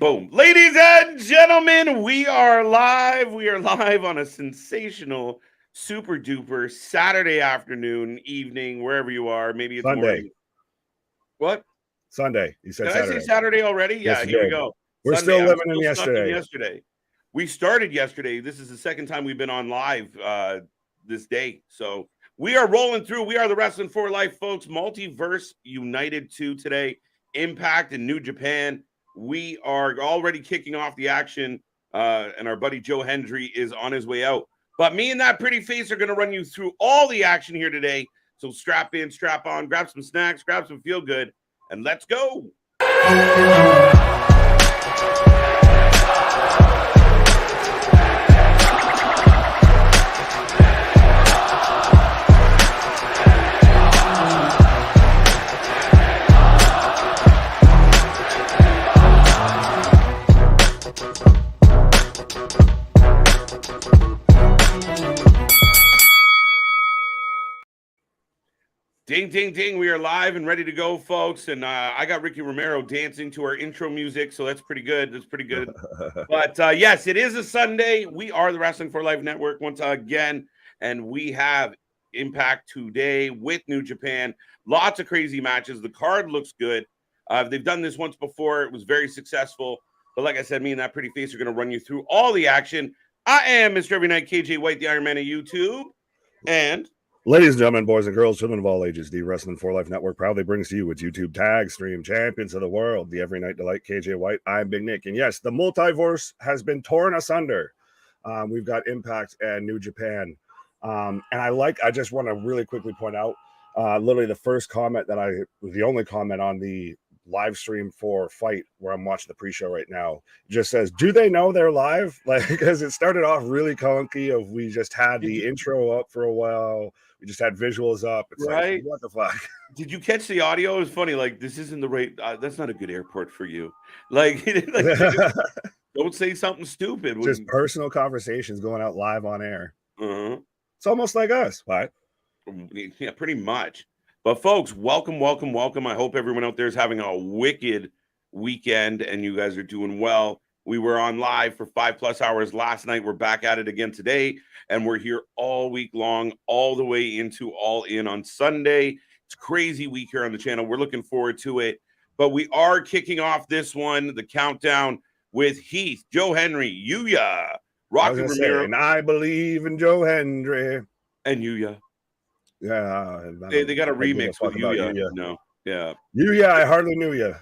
Boom. Ladies and gentlemen, we are live. We are live on a sensational, super duper Saturday afternoon, evening, wherever you are. Maybe it's Sunday. morning. What? Sunday. You said Did Saturday. I say Saturday already? Yeah, Yes, you here we did. go. We're Sunday. still I'm living in stuck in yesterday. yesterday. We started yesterday. This is the second time we've been on live this day. So we are rolling through. We are the Wrestling for Life, folks. Multiverse United 2 today. Impact in New Japan. We are already kicking off the action, and our buddy Joe Hendry is on his way out. But me and that pretty face are going to run you through all the action here today. So strap in, strap on, grab some snacks, grab some feel good, and let's go. Ding, ding, ding. We are live and ready to go, folks. And I got Ricky Romero dancing to our intro music, so that's pretty good. That's pretty good. But yes, it is a Sunday. We are the Wrestling for Life Network once again, and we have Impact today with New Japan. Lots of crazy matches. The card looks good. They've done this once before. It was very successful. But like I said, me and that pretty face are going to run you through all the action. I am Mr. Every Night, KJ White, the Iron Man of YouTube. And ladies and gentlemen, boys and girls, children of all ages, the Wrestling for Life Network proudly brings to you its YouTube tag stream champions of the world, the Every Night Delight, KJ White. I'm Big Nick. And yes, the multiverse has been torn asunder. We've got Impact and New Japan. And I just want to really quickly point out, literally the first comment the only comment on the live stream for Fight, where I'm watching the pre-show right now, just says, do they know they're live? Like, because it started off really clunky of we just had the intro up for a while. We just had visuals up. It's right. Like, what the fuck? Did you catch the audio? It was funny. Like, this isn't the right. That's not a good airport for you. Like don't say something stupid. Just personal conversations going out live on air. Uh-huh. It's almost like us, right? Yeah, pretty much. But folks, welcome, welcome, welcome. I hope everyone out there is having a wicked weekend and you guys are doing well. We were on live for 5+ hours last night. We're back at it again today, and we're here all week long, all the way into All In on Sunday. It's a crazy week here on the channel. We're looking forward to it. But we are kicking off this one, the countdown, with Heath, Joe Henry, Yuya, Rocky Romero. And I believe in Joe Hendry. And Yuya. Yeah. They got a remix with Yuya. No. Yeah. Yuya, I hardly knew you.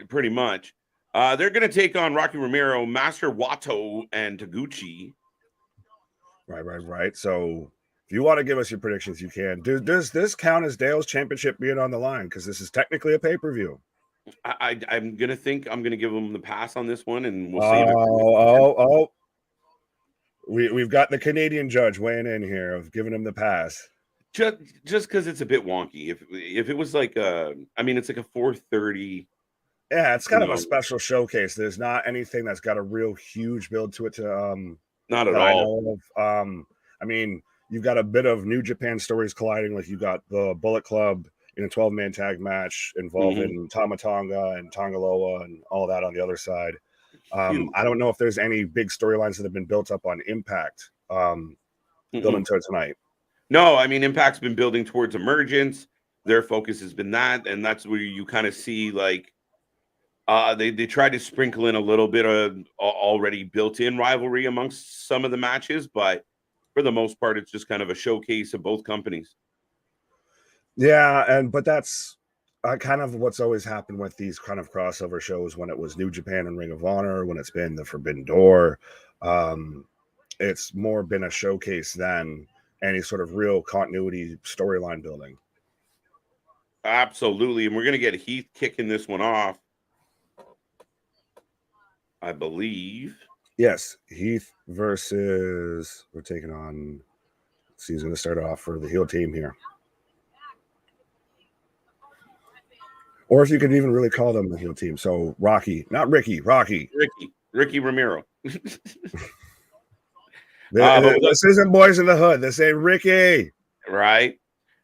Pretty much. They're going to take on Rocky Romero, Master Wato, and Taguchi. Right. So if you want to give us your predictions, you can. Does this count as Dale's championship being on the line? Because this is technically a pay-per-view. I'm going to give them the pass on this one, and we'll save it. We've got the Canadian judge weighing in here of giving him the pass. Just because it's a bit wonky. If it was like it's like a 4:30. Yeah, it's kind of a special showcase. There's not anything that's got a real huge build to it. Not at all. You've got a bit of New Japan stories colliding. Like you got the Bullet Club in a 12-man tag match involving Tama Tonga and Tongaloa and all that on the other side. I don't know if there's any big storylines that have been built up on Impact building to tonight. No, Impact's been building towards emergence. Their focus has been that, and that's where you kind of see like they tried to sprinkle in a little bit of already built-in rivalry amongst some of the matches, but for the most part, it's just kind of a showcase of both companies. Yeah, but that's kind of what's always happened with these kind of crossover shows when it was New Japan and Ring of Honor, when it's been the Forbidden Door. It's more been a showcase than any sort of real continuity storyline building. Absolutely. And we're going to get Heath kicking this one off, I believe. Yes, Heath versus, we're taking on, he's going to start off for the heel team here. Or if you could even really call them the heel team. So Rocky, not Ricky, Rocky. Ricky Romero. This isn't Boys in the Hood. This ain't Ricky. Right.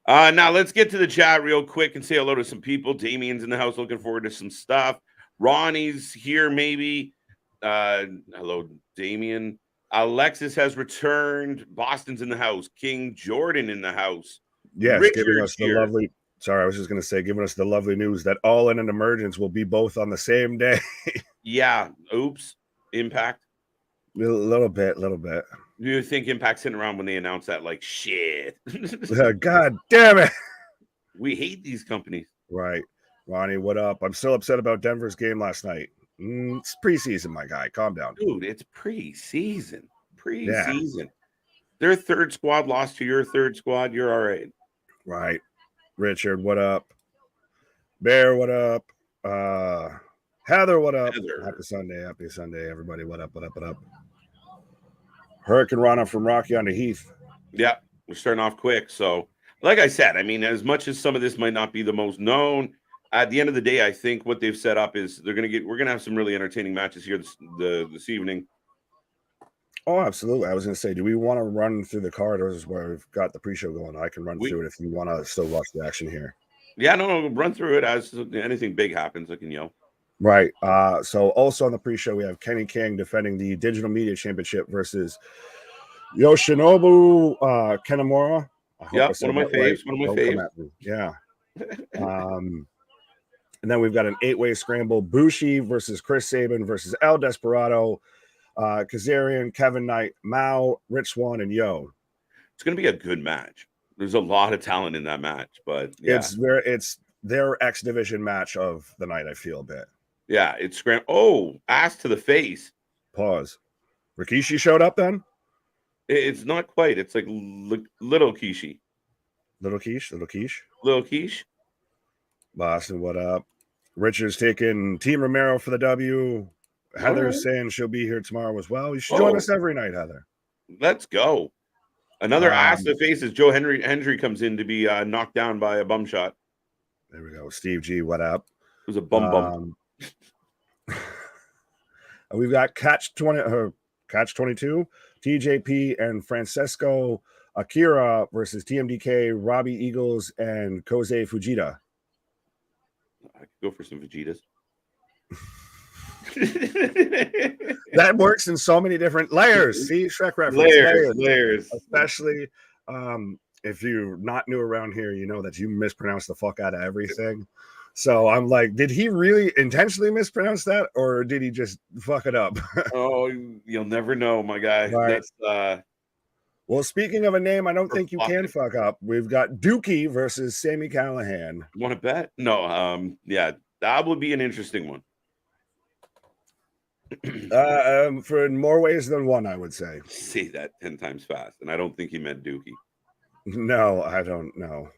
Now let's get to the chat real quick and say hello to some people. Damien's in the house looking forward to some stuff. Ronnie's here maybe. Hello, Damien. Alexis has returned. Boston's in the house. King Jordan in the house. Yes, giving Richard's us the here. lovely. Sorry, I was just going to say, giving us the lovely news that All In and Emergence will be both on the same day. Yeah. Oops. Impact. little bit. You think Impact's sitting around when they announce that? Like, shit. God damn it. We hate these companies. Right. Ronnie, what up? I'm still upset about Denver's game last night. It's preseason, my guy. Calm down. Dude, it's preseason. Yeah. Their third squad lost to your third squad. You're all right. Right. Richard, what up? Bear, what up? Heather, what up? Heather. Happy Sunday, everybody. What up? Hurricane Rana from Rocky on the Heath. Yeah, we're starting off quick. So, like I said, I mean, as much as some of this might not be the most known, at the end of the day, I think what they've set up is we're gonna have some really entertaining matches here this evening. Oh, absolutely. I was gonna say, do we want to run through the corridors where we've got the pre-show going? I can run through it if you want to still watch the action here. Yeah, no, run through it as anything big happens. I can yell. Right. So also on the pre-show, we have Kenny King defending the Digital Media Championship versus Yoshinobu Kanamura. Yeah, one of my faves. Yeah. And then we've got an 8-way scramble: Bushi versus Chris Sabin versus El Desperado, Kazarian, Kevin Knight, Mao, Rich Swann, and Yo. It's going to be a good match. There's a lot of talent in that match, but yeah. It's their X Division match of the night, I feel a bit. Yeah, it's ass to the face. Pause. Rikishi showed up then? It's not quite. It's like little Kishi. Little Quiche. Little Quiche. Boston, what up? Richard's taking Team Romero for the W. Heather's saying she'll be here tomorrow as well. You should join us every night, Heather. Let's go. Another ass to the face as Joe Hendry comes in to be knocked down by a bum shot. There we go. Steve G, what up? It was a bum. We've got Catch 22, TJP and Francesco Akira versus TMDK, Robbie Eagles, and Kosei Fujita. I could go for some Vegetas. That works in so many different layers. See, Shrek reference. Layers. Especially if you're not new around here, you know that you mispronounce the fuck out of everything. So I'm like, did he really intentionally mispronounce that, or did he just fuck it up? Oh, you'll never know, my guy. Right. That's well, speaking of a name I don't think you can fuck up, we've got Dookie versus Sami Callihan. Want to bet? No. Yeah, that would be an interesting one. For more ways than one, I would say. Say that 10 times fast, and I don't think he meant Dookie. No, I don't know.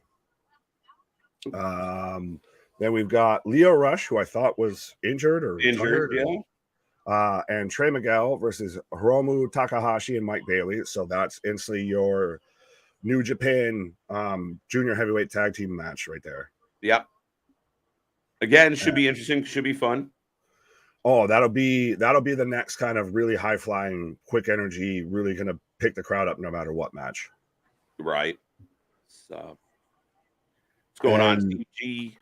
Then we've got Leo Rush, who I thought was injured, yeah. And Trey Miguel versus Hiromu Takahashi and Mike Bailey. So that's instantly your New Japan junior heavyweight tag team match right there. Yep. Again, should be interesting. Should be fun. Oh, that'll be the next kind of really high flying, quick energy, really gonna pick the crowd up no matter what match. Right. So what's going on, CG?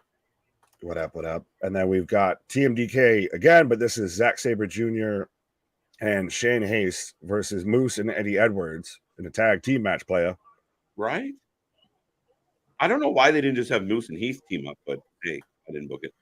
What up? And then we've got TMDK again, but this is Zack Sabre Jr. and Shane Haste versus Moose and Eddie Edwards in a tag team match, playa. Right? I don't know why they didn't just have Moose and Heath team up, but hey, I didn't book it.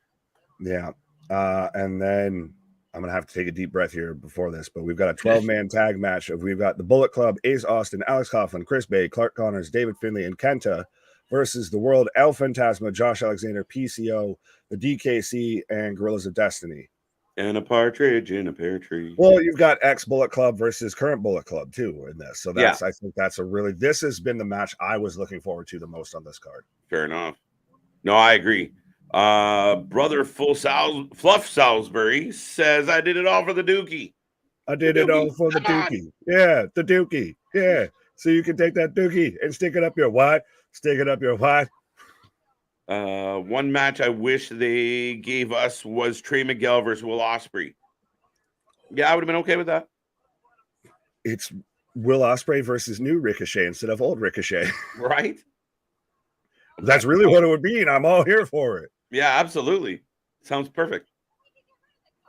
Yeah. And then I'm going to have to take a deep breath here before this, but we've got a 12-man tag match. We've got the Bullet Club, Ace Austin, Alex Coughlin, Chris Bay, Clark Connors, David Finlay, and Kenta versus the World El Fantasma, Josh Alexander, PCO, the DKC, and Gorillas of Destiny. And a partridge in a pear tree. Well, you've got ex-Bullet Club versus current Bullet Club, too, in this. So I think that's this has been the match I was looking forward to the most on this card. Fair enough. No, I agree. Brother Fluff Salisbury says, I did it all for the Dookie. I did it all for the Dookie. Yeah, the Dookie. Yeah. So you can take that Dookie and stick it up your what? Stick it up your what? One match I wish they gave us was Trey Miguel versus Will Ospreay. Yeah, I would have been okay with that. It's Will Ospreay versus new Ricochet instead of old Ricochet. Right? That's really what it would be, and I'm all here for it. Yeah, absolutely. Sounds perfect.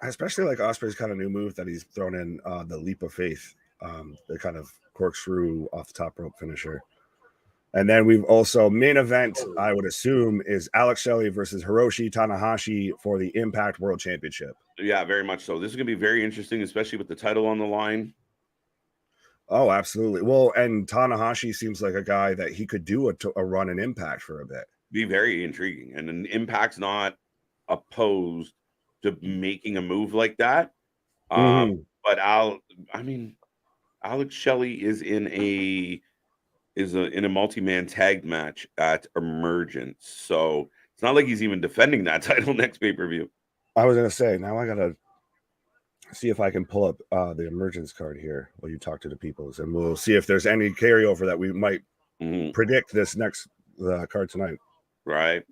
especially like Osprey's kind of new move that he's thrown in, the leap of faith, the kind of corkscrew off the top rope finisher. And then we've also main event, I would assume, is Alex Shelley versus Hiroshi Tanahashi for the Impact World Championship. Yeah, very much so. This is going to be very interesting, especially with the title on the line. Oh, absolutely. Well, and Tanahashi seems like a guy that he could do a run in Impact for a bit. Be very intriguing. And an Impact's not opposed to making a move like that. But Alex Shelley is in a multi-man tag match at Emergence. So it's not like he's even defending that title next pay-per-view. I was going to say, now I got to see if I can pull up the Emergence card here while you talk to the peoples, and we'll see if there's any carryover that we might predict this next card tonight. Right.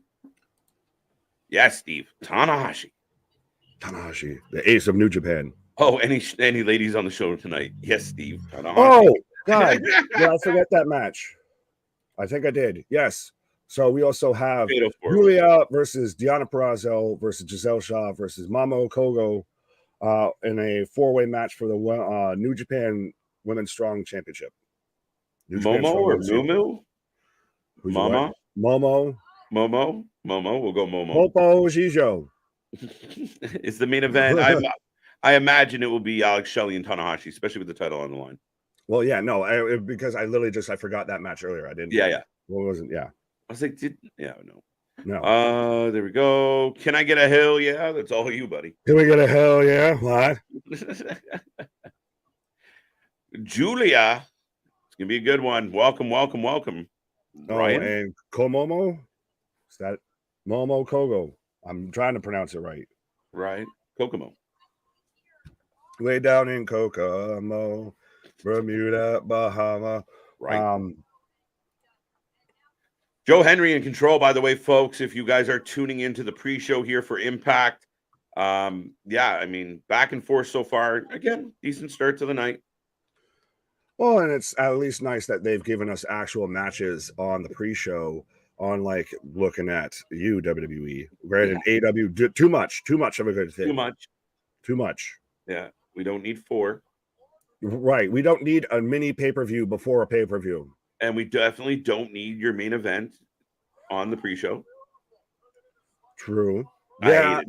Yes, Steve. Tanahashi, the ace of New Japan. Oh, any ladies on the show tonight? Yes, Steve. Tanahashi. Oh, God. Did I forget that match? I think I did. Yes. So we also have Julia versus Deonna Purrazzo versus Giselle Shaw versus Mamo Kogo in a four-way match for the New Japan Women's Strong Championship. Momo or Mumu? Mama? Momo. We'll go Momo. Popo Gijo. It's the main event. I imagine it will be Alex Shelley and Tanahashi, especially with the title on the line. Well, yeah, no, because I literally I forgot that match earlier. I didn't. Yeah. Well, it wasn't. Yeah. I was like, no. There we go. Can I get a hell yeah? That's all you, buddy. Can we get a hell yeah? What? Julia. It's gonna be a good one. Welcome. Oh, Ryan? And Komomo? Is that Momo Kogo? I'm trying to pronounce it right. Right. Kokomo. Way down in Kokomo, Bermuda, Bahama. Right. Joe Henry in control, by the way, folks. If you guys are tuning into the pre-show here for Impact, back and forth so far. Again, decent start to the night. Well, and it's at least nice that they've given us actual matches on the pre-show, unlike looking at you, WWE. Granted, AW, too much of a good thing. Too much. Yeah, we don't need 4. Right. We don't need a mini pay-per-view before a pay-per-view. And we definitely don't need your main event on the pre-show. True. Yeah,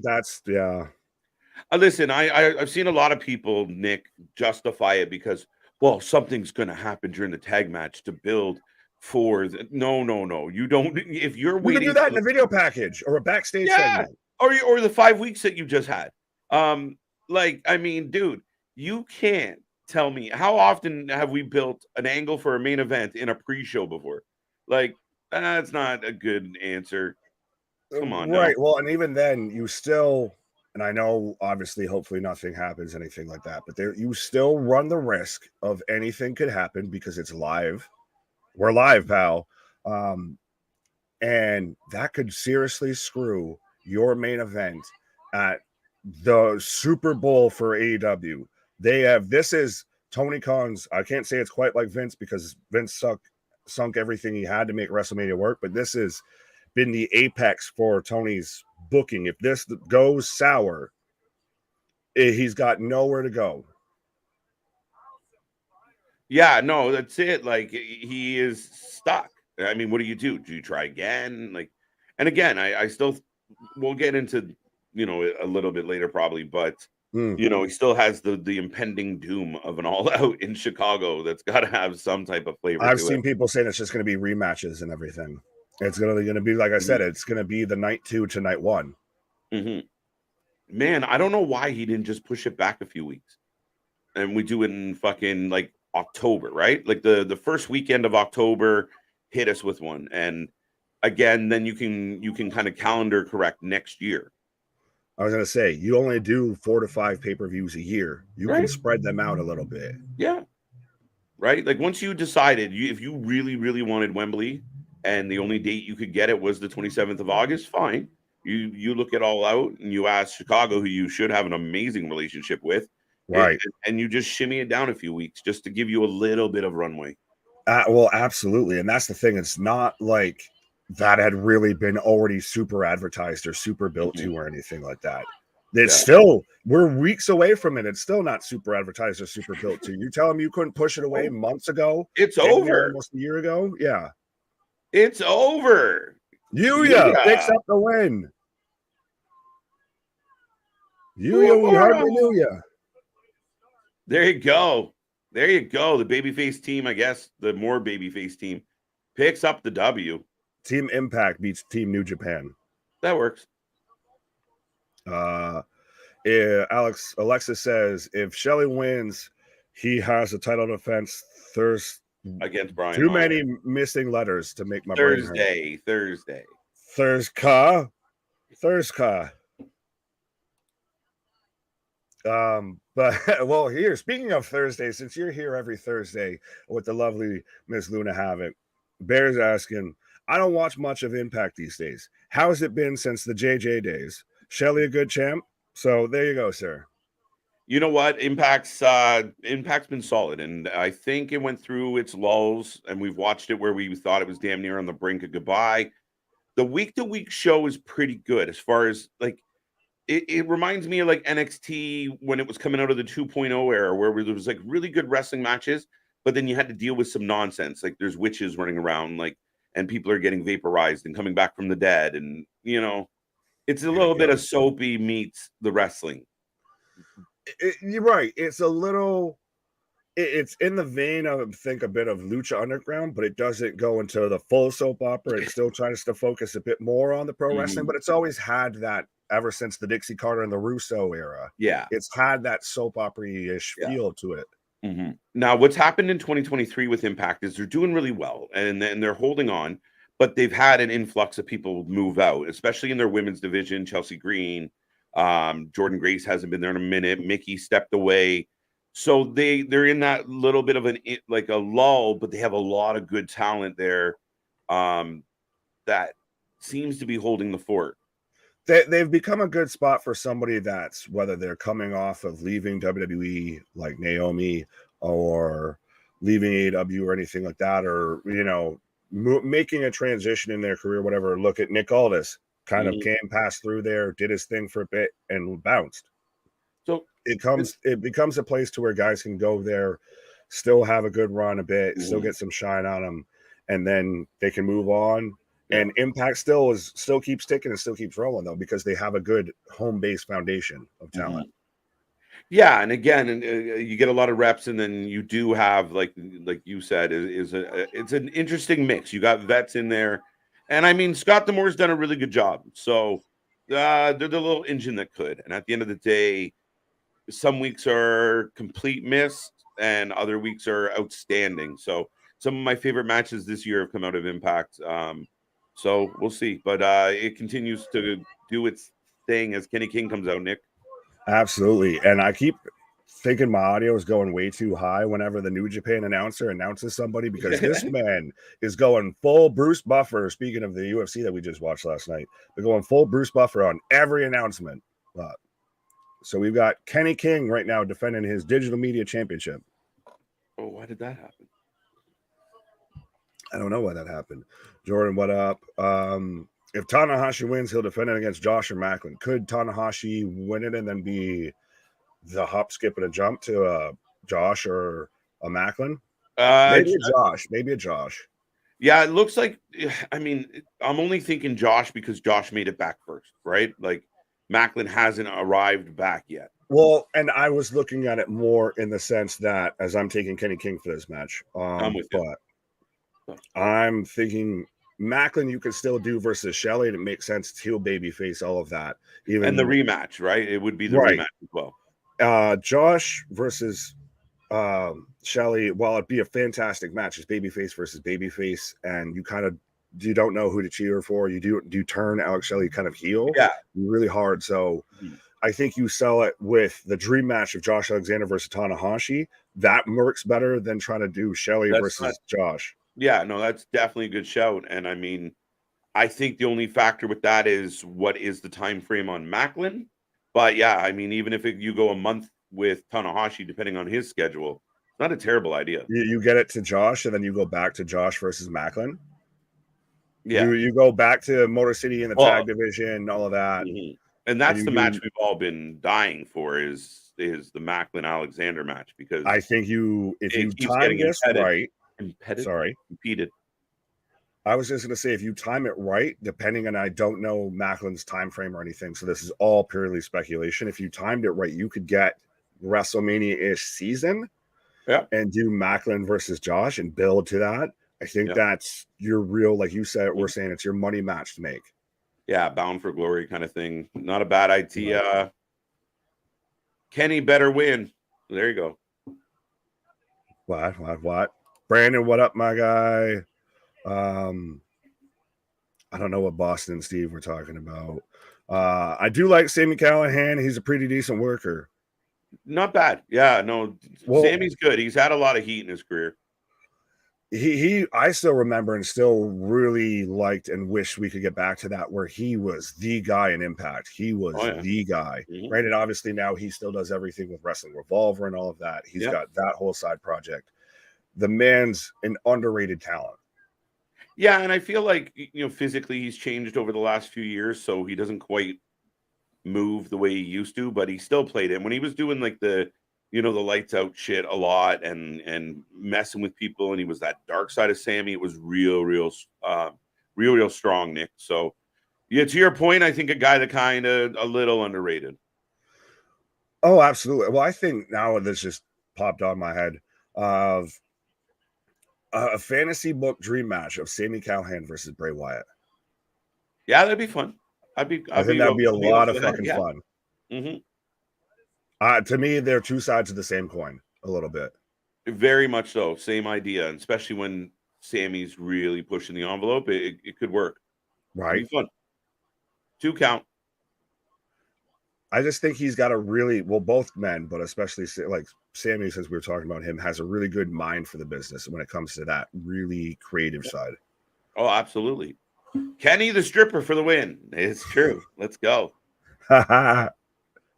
Listen, I've seen a lot of people, Nick, justify it because, well, something's going to happen during the tag match to build for no. You don't. If you're waiting, you can do that in a video package or a backstage segment, or the 5 weeks that you just had. Dude, you can't tell me how often have we built an angle for a main event in a pre-show before? That's not a good answer. Come on, right? Well, and even then, you still, and I know, obviously, hopefully, nothing happens, anything like that, but you still run the risk of anything could happen because it's live. We're live, pal, and that could seriously screw your main event at the Super Bowl for AEW. This is Tony Khan's. I can't say it's quite like Vince because Vince sunk everything he had to make WrestleMania work, but this has been the apex for Tony's booking. If this goes sour, he's got nowhere to go. Yeah, no, that's it. He is stuck. I mean, what do you do? Do you try again? And again, I still, we'll get into, a little bit later probably, but he still has the impending doom of an all-out in Chicago that's got to have some type of flavor. I've seen people saying it's just going to be rematches and everything. It's going to be, like I said, it's going to be the night 2 to night 1. Man, I don't know why he didn't just push it back a few weeks, and we do it in fucking October, right? The first weekend of October, hit us with one, and again, then you can kind of calendar correct next year. I was going to say, you only do 4 to 5 pay-per-views a year. You can spread them out a little bit. Yeah. Right? Once you decided, if you really, really wanted Wembley and the only date you could get it was the 27th of August, fine. You look it all out and you ask Chicago, who you should have an amazing relationship with. Right. And you just shimmy it down a few weeks just to give you a little bit of runway. Well, absolutely. And that's the thing. It's not like that had really been already super advertised or super built to or anything like that. It's still, we're weeks away from it. It's still not super advertised or super built to. You tell them you couldn't push it away months ago. It's over. Almost a year ago. Yeah. It's over. Yuya picks up the win. Yuya, we hardly knew ya. There you go. There you go. The babyface team, I guess, the more babyface team picks up the W. Team Impact beats Team New Japan. That works. Alexis says if Shelley wins, he has a title defense Thursday against Brian. Too many missing letters to make my Thursday. Thursday. But well, here, speaking of Thursday, since you're here every Thursday with the lovely Miss Luna Havoc, Bear's asking, I don't watch much of Impact these days. How has it been since the JJ days? Shelley a good champ? So there you go, sir. You know what? Impact's been solid, and I think it went through its lulls, and we've watched it where we thought it was damn near on the brink of goodbye. The week-to-week show is pretty good as far as like it reminds me of like NXT when it was coming out of the 2.0 era, where there was like really good wrestling matches, but then you had to deal with some nonsense, like there's witches running around, like, and people are getting vaporized and coming back from the dead, and you know, it's a little bit of soapy meets the wrestling. You're right. It's a little. It's in the vein of, I think, a bit of Lucha Underground, but it doesn't go into the full soap opera. It still tries to focus a bit more on the pro wrestling, but it's always had that ever since the Dixie Carter and the Russo era. Yeah, it's had that soap opera-ish feel to it. Now, what's happened in 2023 with Impact is they're doing really well, and they're holding on, but they've had an influx of people move out, especially in their women's division. Chelsea Green, Jordan Grace hasn't been there in a minute. Mickey stepped away. So they're in that little bit of like a lull, but they have a lot of good talent there that seems to be holding the fort. They've become a good spot for somebody that's, whether they're coming off of leaving WWE like Naomi or leaving AEW or anything like that, or, you know, making a transition in their career, whatever. Look at Nick Aldis, kind of came, passed through there, did his thing for a bit and bounced. So it becomes a place to where guys can go there, still have a good run a bit, still get some shine on them, and then they can move on. And Impact still keeps ticking and still keeps rolling, though, because they have a good home base foundation of talent. Yeah, and again, you get a lot of reps, and then you do have, like you said, it's an interesting mix. You got vets in there, and I mean, Scott D'Amore's done a really good job. So they're the little engine that could. And at the end of the day, some weeks are complete miss, and other weeks are outstanding. So some of my favorite matches this year have come out of Impact. So we'll see, but it continues to do its thing as Kenny King comes out, Nick. Absolutely. And I keep thinking my audio is going way too high whenever the New Japan announcer announces somebody, because this man is going full Bruce Buffer. Speaking of the UFC that we just watched last night, they're going full Bruce Buffer on every announcement. So we've got Kenny King right now defending his digital media championship. Oh, why did that happen? I don't know why that happened. Jordan, what up? If Tanahashi wins, he'll defend it against Josh or Macklin. Could Tanahashi win it and then be the hop, skip, and a jump to Josh or a Macklin? Maybe a Josh. Yeah, it looks like, I mean, I'm only thinking Josh because Josh made it back first, right? Like, Macklin hasn't arrived back yet. Well, and I was looking at it more in the sense that, as I'm taking Kenny King for this match, I'm with you. I'm thinking Macklin you could still do versus Shelley, and it makes sense. It's heel, baby face, all of that. And the rematch, right? It would be the rematch as well. Josh versus Shelley, while it'd be a fantastic match, it's babyface versus babyface, and you don't know who to cheer for. You do turn Alex Shelley kind of heel, really hard. So I think you sell it with the dream match of Josh Alexander versus Tanahashi. That works better than trying to do Shelley versus Josh. Yeah, no, that's definitely a good shout. And I mean, I think the only factor with that is what is the time frame on Macklin. But yeah, I mean, even if you go a month with Tanahashi, depending on his schedule, it's not a terrible idea. You get it to Josh, and then you go back to Josh versus Macklin. Yeah, you go back to Motor City in the tag division, all of that. And that's the match we've all been dying for is the Macklin Alexander match, because I think if you keeps time getting this right, competed. I was just going to say, if you time it right, depending on, I don't know Macklin's time frame or anything, so this is all purely speculation. If you timed it right, you could get WrestleMania-ish season, and do Macklin versus Josh and build to that. I think that's your real, like you said, we're saying it's your money match to make. Yeah, Bound for Glory kind of thing. Not a bad idea. Right. Kenny better win. There you go. What? Brandon, what up, my guy? I don't know what Boston and Steve were talking about. I do like Sami Callihan. He's a pretty decent worker. Not bad. Yeah, no, Sammy's good. He's had a lot of heat in his career. I still remember and still really liked and wish we could get back to that, where he was the guy in Impact. He was the guy. Granted, obviously now he still does everything with Wrestling Revolver and all of that. He's got that whole side project. The man's an underrated talent. Yeah, and I feel like, physically he's changed over the last few years, so he doesn't quite move the way he used to, but he still played it. When he was doing like the lights out shit a lot and messing with people, and he was that dark side of Sammy, it was real strong, Nick. So yeah, to your point, I think a guy that kind of a little underrated. Oh, absolutely. Well, I think now this just popped on my head of a fantasy book dream match of Sami Callihan versus Bray Wyatt. Yeah, that'd be fun. I think that'd be a lot of fucking fun. To me, they're two sides of the same coin, a little bit. Very much so. Same idea. And especially when Sammy's really pushing the envelope, it could work. Right. It'd be fun. 2 count. I just think he's got both men, but especially like Sammy, since we were talking about him, has a really good mind for the business when it comes to that really creative side. Oh, absolutely. Kenny the stripper for the win. It's true. Let's go.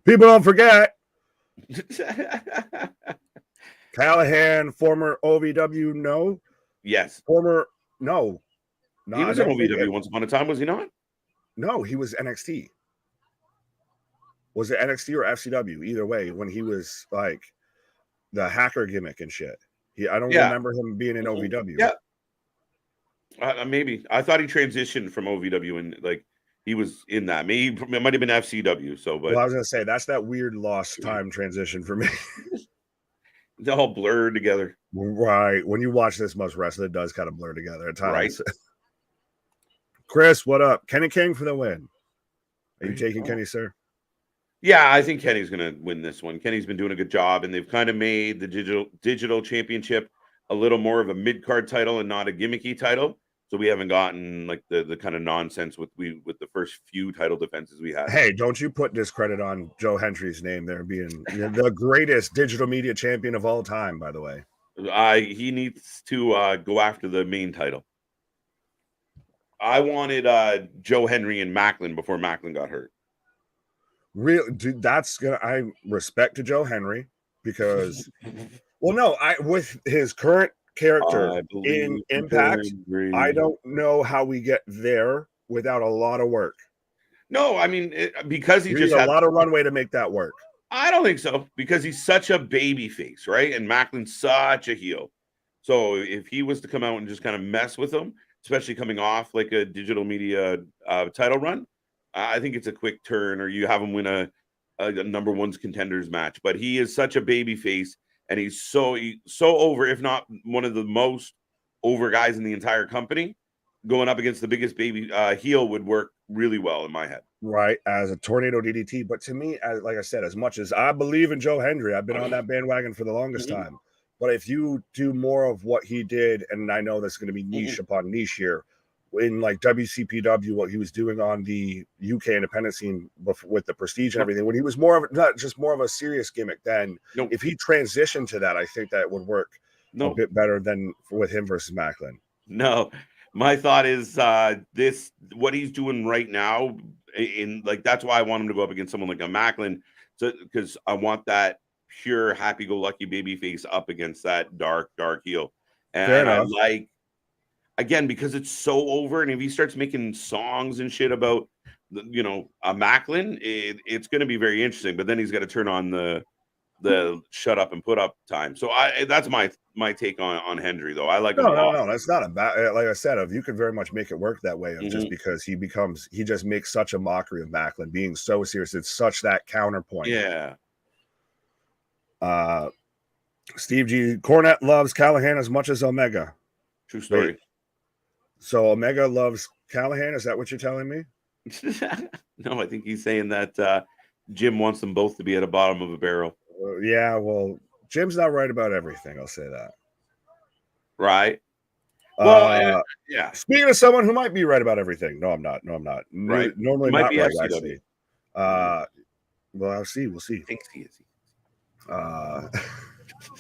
People don't forget. Callihan, former OVW, no? Yes. Former, no. He was in OVW once upon a time, was he not? No, he was NXT. Was it NXT or FCW? Either way, when he was like the hacker gimmick and shit. I don't remember him being in OVW. Yeah. Maybe. I thought he transitioned from OVW and like he was in that. Maybe it might have been FCW. Well, I was gonna say that's that weird lost time transition for me. It's all blurred together. Right. When you watch this much wrestling, it does kind of blur together at times. Right. Chris, what up? Kenny King for the win. Are you taking Kenny, sir? Yeah, I think Kenny's going to win this one. Kenny's been doing a good job, and they've kind of made the digital championship a little more of a mid-card title and not a gimmicky title. So we haven't gotten like the kind of nonsense with the first few title defenses we had. Hey, don't you put discredit on Joe Hendry's name there being the greatest digital media champion of all time, by the way. He needs to go after the main title. I wanted Joe Hendry and Macklin before Macklin got hurt. Real dude, I respect to Joe Henry because with his current character in Impact, I don't know how we get there without a lot of work. No, I mean because he just had a lot of runway to make that work. I don't think so, because he's such a baby face, right? And Macklin's such a heel. So if he was to come out and just kind of mess with him, especially coming off like a digital media title run, I think it's a quick turn, or you have him win a number one's contenders match. But he is such a baby face, and he's so over, if not one of the most over guys in the entire company. Going up against the biggest baby heel would work really well in my head. Right, as a tornado DDT. But to me, like I said, as much as I believe in Joe Hendry, I've been on that bandwagon for the longest time. But if you do more of what he did, and I know that's going to be niche upon niche here, in like WCPW, what he was doing on the UK independent scene with the Prestige and everything, when he was more of a serious gimmick, then if he transitioned to that, I think that would work a bit better than with him versus Macklin. No, my thought is what he's doing right now, that's why I want him to go up against someone like a Macklin, because I want that pure happy-go-lucky baby face up against that dark heel. And I like, again, because it's so over, and if he starts making songs and shit about Macklin, it's going to be very interesting. But then he's got to turn on the shut up and put up time. So that's my take on Hendry, though. I like him a lot. No, that's not a bad. Like I said, you could very much make it work that way, just because he just makes such a mockery of Macklin being so serious. It's such that counterpoint. Yeah. Steve G. Cornette loves Callahan as much as Omega. True story. Wait, so Omega loves Callahan? Is that what you're telling me? No, I think he's saying that Jim wants them both to be at the bottom of a barrel. Yeah, well, Jim's not right about everything. I'll say that. Right. Well, yeah. Speaking of someone who might be right about everything. No, I'm not. Right. Normally not right, actually. Well, We'll see. I think he is.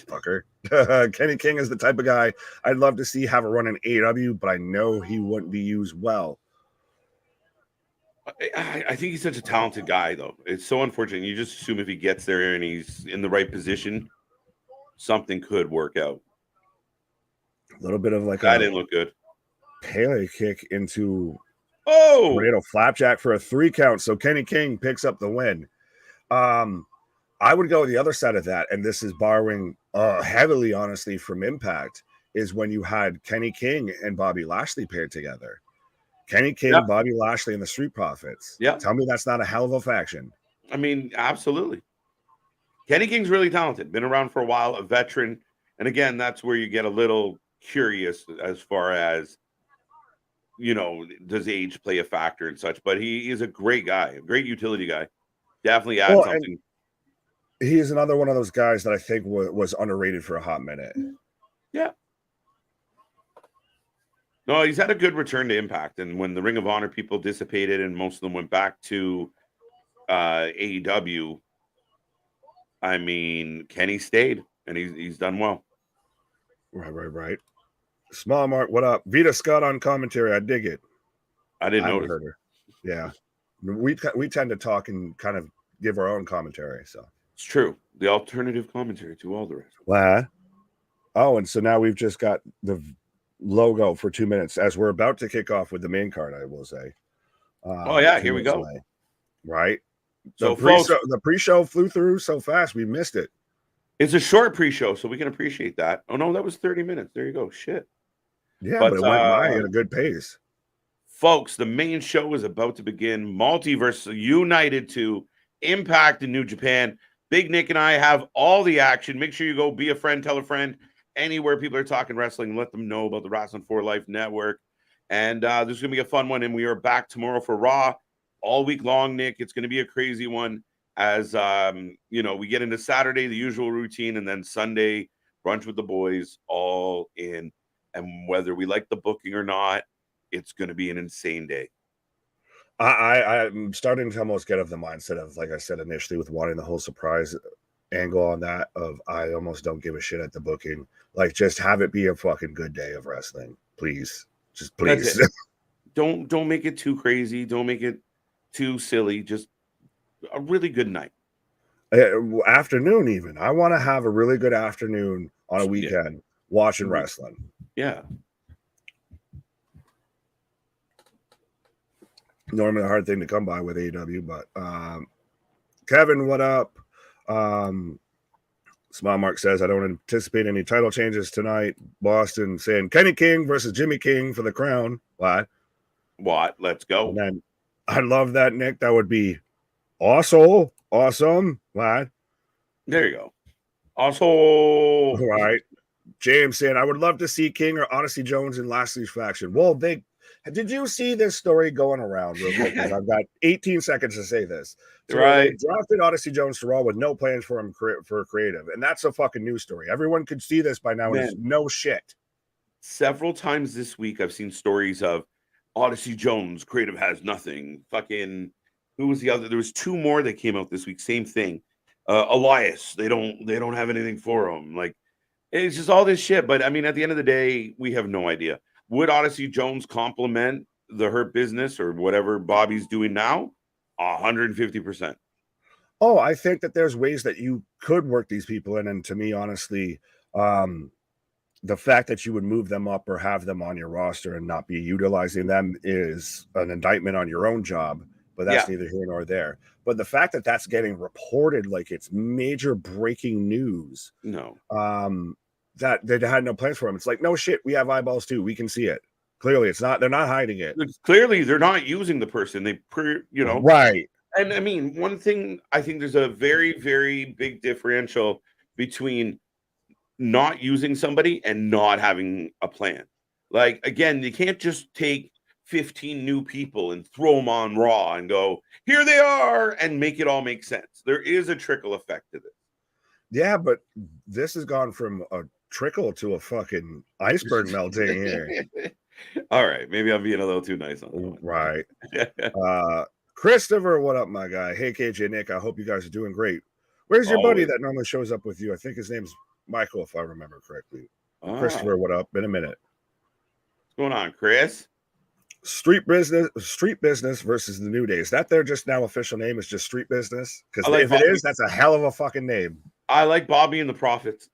Fucker. Kenny King is the type of guy I'd love to see have a run in AEW, but I know he wouldn't be used well. I think he's such a talented guy, though. It's so unfortunate. You just assume if he gets there and he's in the right position, something could work out. A little bit of like that didn't look good. Pele kick into tornado flapjack for a 3 count. So Kenny King picks up the win. I would go the other side of that, and this is borrowing heavily, honestly, from Impact, is when you had Kenny King and Bobby Lashley paired together. Kenny King, Bobby Lashley, and the Street Profits. Yeah. Tell me that's not a hell of a faction. I mean, absolutely. Kenny King's really talented. Been around for a while, a veteran. And again, that's where you get a little curious as far as, does age play a factor and such? But he is a great guy, a great utility guy. Definitely adds something. He is another one of those guys that I think was underrated for a hot minute. Yeah. No, he's had a good return to Impact. And when the Ring of Honor people dissipated and most of them went back to AEW, I mean, Kenny stayed and he's done well. Right. Small Mark, what up? Vita Scott on commentary. I dig it. I didn't notice. Heard her. Yeah. We tend to talk and kind of give our own commentary. So it's true. The alternative commentary to all the rest. What? Oh, and so now we've just got the logo for 2 minutes as we're about to kick off with the main card, I will say. Here we go. Right. So the pre-show flew through so fast we missed it. It's a short pre-show, so we can appreciate that. Oh no, that was 30 minutes. There you go. Shit. Yeah, but it went by at a good pace. Folks, the main show is about to begin. Multiverse United to Impact in New Japan. Big Nick and I have all the action. Make sure you go be a friend, tell a friend. Anywhere people are talking wrestling, let them know about the Wrasslin for Life Network. And there's going to be a fun one. And we are back tomorrow for Raw all week long, Nick. It's going to be a crazy one as, we get into Saturday, the usual routine, and then Sunday, brunch with the boys, all in. And whether we like the booking or not, it's going to be an insane day. I'm starting to almost get of the mindset of, like I said initially, with wanting the whole surprise angle on that of I almost don't give a shit at the booking. Like, just have it be a fucking good day of wrestling, please. Just please. Don't make it too crazy. Don't make it too silly. Just a really good night. Afternoon, even. I want to have a really good afternoon on a weekend watching wrestling. Yeah. Normally a hard thing to come by with AEW, but Kevin, what up? Small Mark says, I don't anticipate any title changes tonight. Boston saying Kenny King versus Jimmy King for the crown. What? Let's go. And then I love that, Nick. That would be awesome. What? There you go. Also, right. James saying, I would love to see King or Odyssey Jones in Lashley's faction. Well, did you see this story going around real quick? I've got 18 seconds to say this. So right. They drafted Odyssey Jones to Raw with no plans for him for creative. And that's a fucking news story. Everyone could see this by now. And it's no shit. Several times this week, I've seen stories of Odyssey Jones, creative has nothing. Fucking, who was the other? There was 2 more that came out this week. Same thing. Elias, they don't have anything for him. Like, it's just all this shit. But I mean, at the end of the day, we have no idea. Would Odyssey Jones complement the Hurt Business or whatever Bobby's doing now? 150%. Oh, I think that there's ways that you could work these people in. And to me, honestly, the fact that you would move them up or have them on your roster and not be utilizing them is an indictment on your own job. but that's neither here nor there. But the fact that that's getting reported like it's major breaking news, that they had no plans for him. It's like, no shit, we have eyeballs too. We can see it. Clearly, they're not hiding it. Clearly, they're not using the person. Right. And I mean, one thing, I think there's a very, very big differential between not using somebody and not having a plan. Like, again, you can't just take 15 new people and throw them on Raw and go, here they are, and make it all make sense. There is a trickle effect to this. Yeah, but this has gone from a trickle to a fucking iceberg melting here. All right, maybe I'm being a little too nice on that. Right. Christopher, what up, my guy? Hey, KJ, Nick, I hope you guys are doing great. Where's your buddy that normally shows up with you? I think his name's Michael, if I remember correctly. Christopher, what up? Been a minute. What's going on, Chris? Street business versus the New Days. That their just now official name is just Street Business? Because if it is, that's a hell of a fucking name. I like Bobby and the Prophets.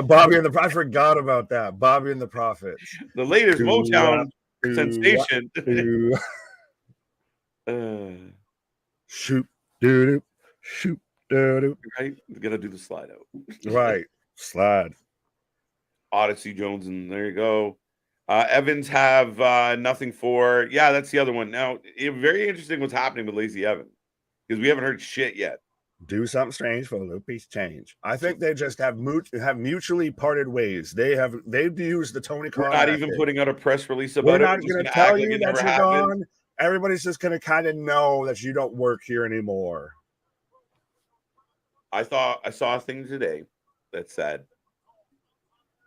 Bobby and I forgot about that. Bobby and the Prophets. The latest Motown sensation. Shoot, doo-doo, shoot, doo-doo. Right? We gotta do the slide out. Right. Slide. Odyssey Jones, and there you go. Evans have nothing for. Yeah, that's the other one. Now, very interesting what's happening with Lacey Evans, because we haven't heard shit yet. Do something strange for a little piece of change. I think they just have mutually parted ways. They've used the Tony Khan. We're not even putting out a press release about it. We're not going to tell you that you're gone. Everybody's just going to kind of know that you don't work here anymore. I saw a thing today that said,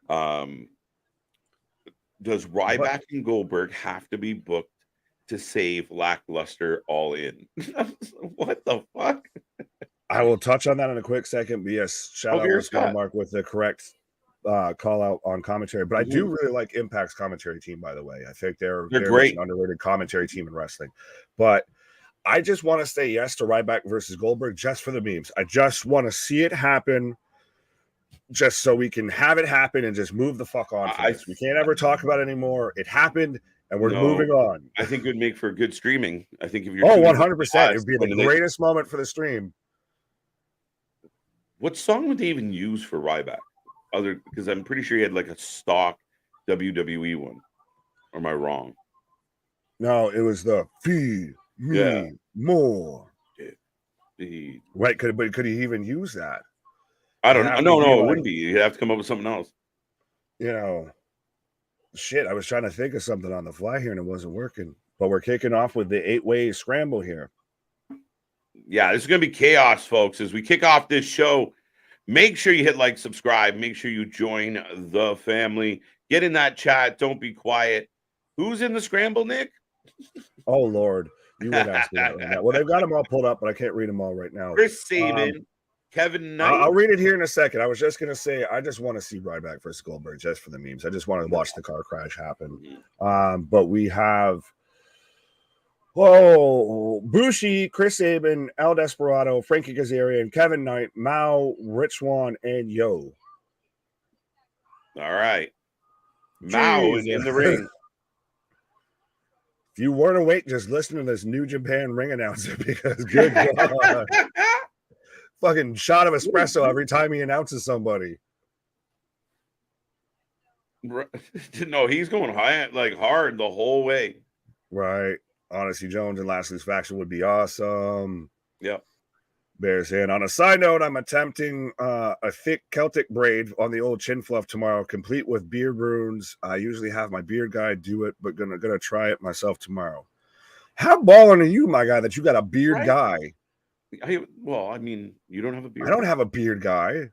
does Ryback and Goldberg have to be booked to save Lackluster All In? What the fuck? I will touch on that in a quick second. But yes, shout out to Mark with the correct call out on commentary. But I do really like Impact's commentary team, by the way. I think they're great, an underrated commentary team in wrestling. But I just want to say yes to Ryback versus Goldberg just for the memes. I just want to see it happen, just so we can have it happen and just move the fuck on. We can't ever talk about it anymore. It happened, and we're moving on. I think it would make for good streaming. I think if you're 100%, it would be the greatest moment for the stream. What song would they even use for Ryback? Because I'm pretty sure he had like a stock WWE one. Or am I wrong? No, it was the Feed Me More. Right? Could he even use that? I don't know. No, it wouldn't be. You'd have to come up with something else. You know, shit. I was trying to think of something on the fly here and it wasn't working. But we're kicking off with the 8-way scramble here. Yeah, this is going to be chaos, folks. As we kick off this show, make sure you hit like, subscribe. Make sure you join the family. Get in that chat. Don't be quiet. Who's in the scramble, Nick? Oh, Lord. You would ask me that right now. Well, they've got them all pulled up, but I can't read them all right now. Chris Sabin, Kevin Knight. I'll read it here in a second. I was just going to say, I just want to see Ryback versus Goldberg just for the memes. I just want to watch the car crash happen. But we have... Bushi, Chris Sabin, El Desperado, Frankie Kazarian, Kevin Knight, Mao, Rich Swann, and Yo. All right. Mao is in the ring. If you weren't awake, just listen to this New Japan ring announcer because good God. Fucking shot of espresso every time he announces somebody. No, he's going hard the whole way. Right. Odyssey Jones and Lashley's faction would be awesome. Yep. Bears in. On a side note, I'm attempting a thick Celtic braid on the old chin fluff tomorrow, complete with beard runes. I usually have my beard guy do it, but gonna try it myself tomorrow. How balling are you, my guy, that you got a beard guy? Well, I mean, you don't have a beard. I don't have a beard guy.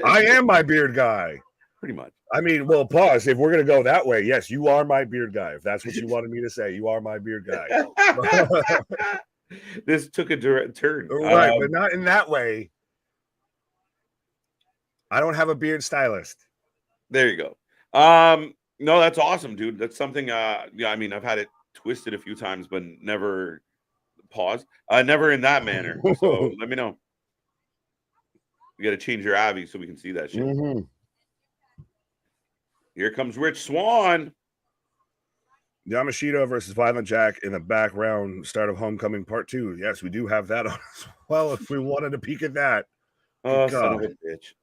I am my beard guy. Pretty much. I mean, well, pause. If we're going to go that way, yes, you are my beard guy. If that's what you wanted me to say, you are my beard guy. This took a direct turn. Right, but not in that way. I don't have a beard stylist. There you go. No, that's awesome, dude. That's something, yeah, I mean, I've had it twisted a few times, but never never in that manner. So let me know. You got to change your Abby so we can see that shit. Mm-hmm. Here comes Rich Swann. Yamashita versus Violent Jack in the background, start of Homecoming Part 2. Yes, we do have that on as well if we wanted to peek at that. Oh, God. son of a bitch.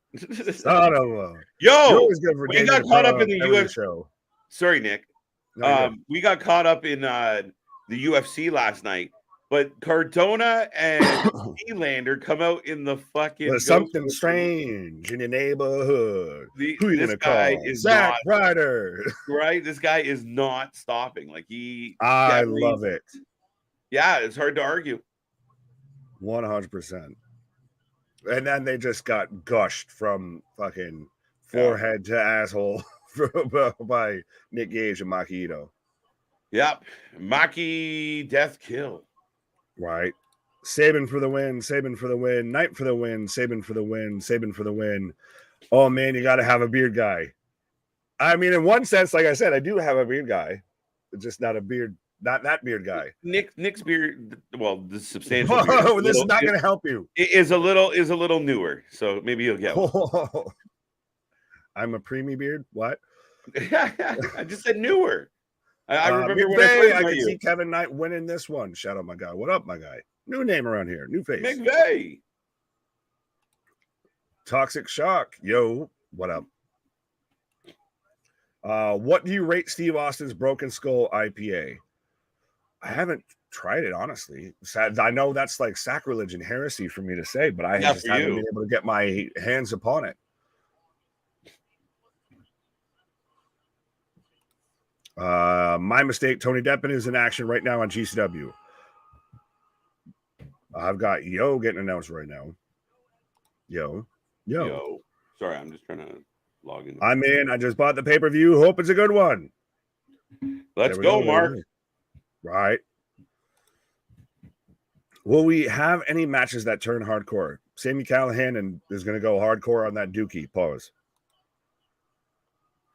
Son of a... Yo, You're always good for we Daniel got caught up in the every UFC. show. Sorry, Nick. No, We got caught up in the UFC last night, but Cardona and Nylander come out in the fucking there's something strange in your neighborhood. Who you This gonna guy call? is Zack not Ryder. right. This guy is not stopping. Like I love it. Yeah, it's hard to argue. 100%. And then they just got gushed from fucking forehead to asshole by Nick Gage and Maki Ito. Yep. Maki death kill. Right. Sabin for the win. Sabin for the win. Knight for the win. Sabin for the win. Sabin for the win. Oh, man, you got to have a beard guy. I mean, in one sense, like I said, I do have a beard guy. It's just not a beard, not that beard guy. Nick's beard, well, the substantial beard. Whoa, this is not going to help you. It is a little newer, so maybe you'll get one. I'm a preemie beard. What? I just said newer. I remember when I can see Kevin Knight winning this one. Shout out my guy. What up, my guy? New name around here. New face. McVeigh. Toxic Shock. Yo, what up? What do you rate Steve Austin's Broken Skull IPA? I haven't tried it, honestly. I know that's like sacrilege and heresy for me to say, but I just haven't been able to get my hands upon it. My mistake. Tony Deppen is in action right now on GCW. I've got Yo getting announced right now. Yo. Sorry, I'm just trying to log in. I'm in. I just bought the pay-per-view. Hope it's a good one. Let's go, Mark. Right. Will we have any matches that turn hardcore? Sami Callihan and is going to go hardcore on that Dookie. Pause.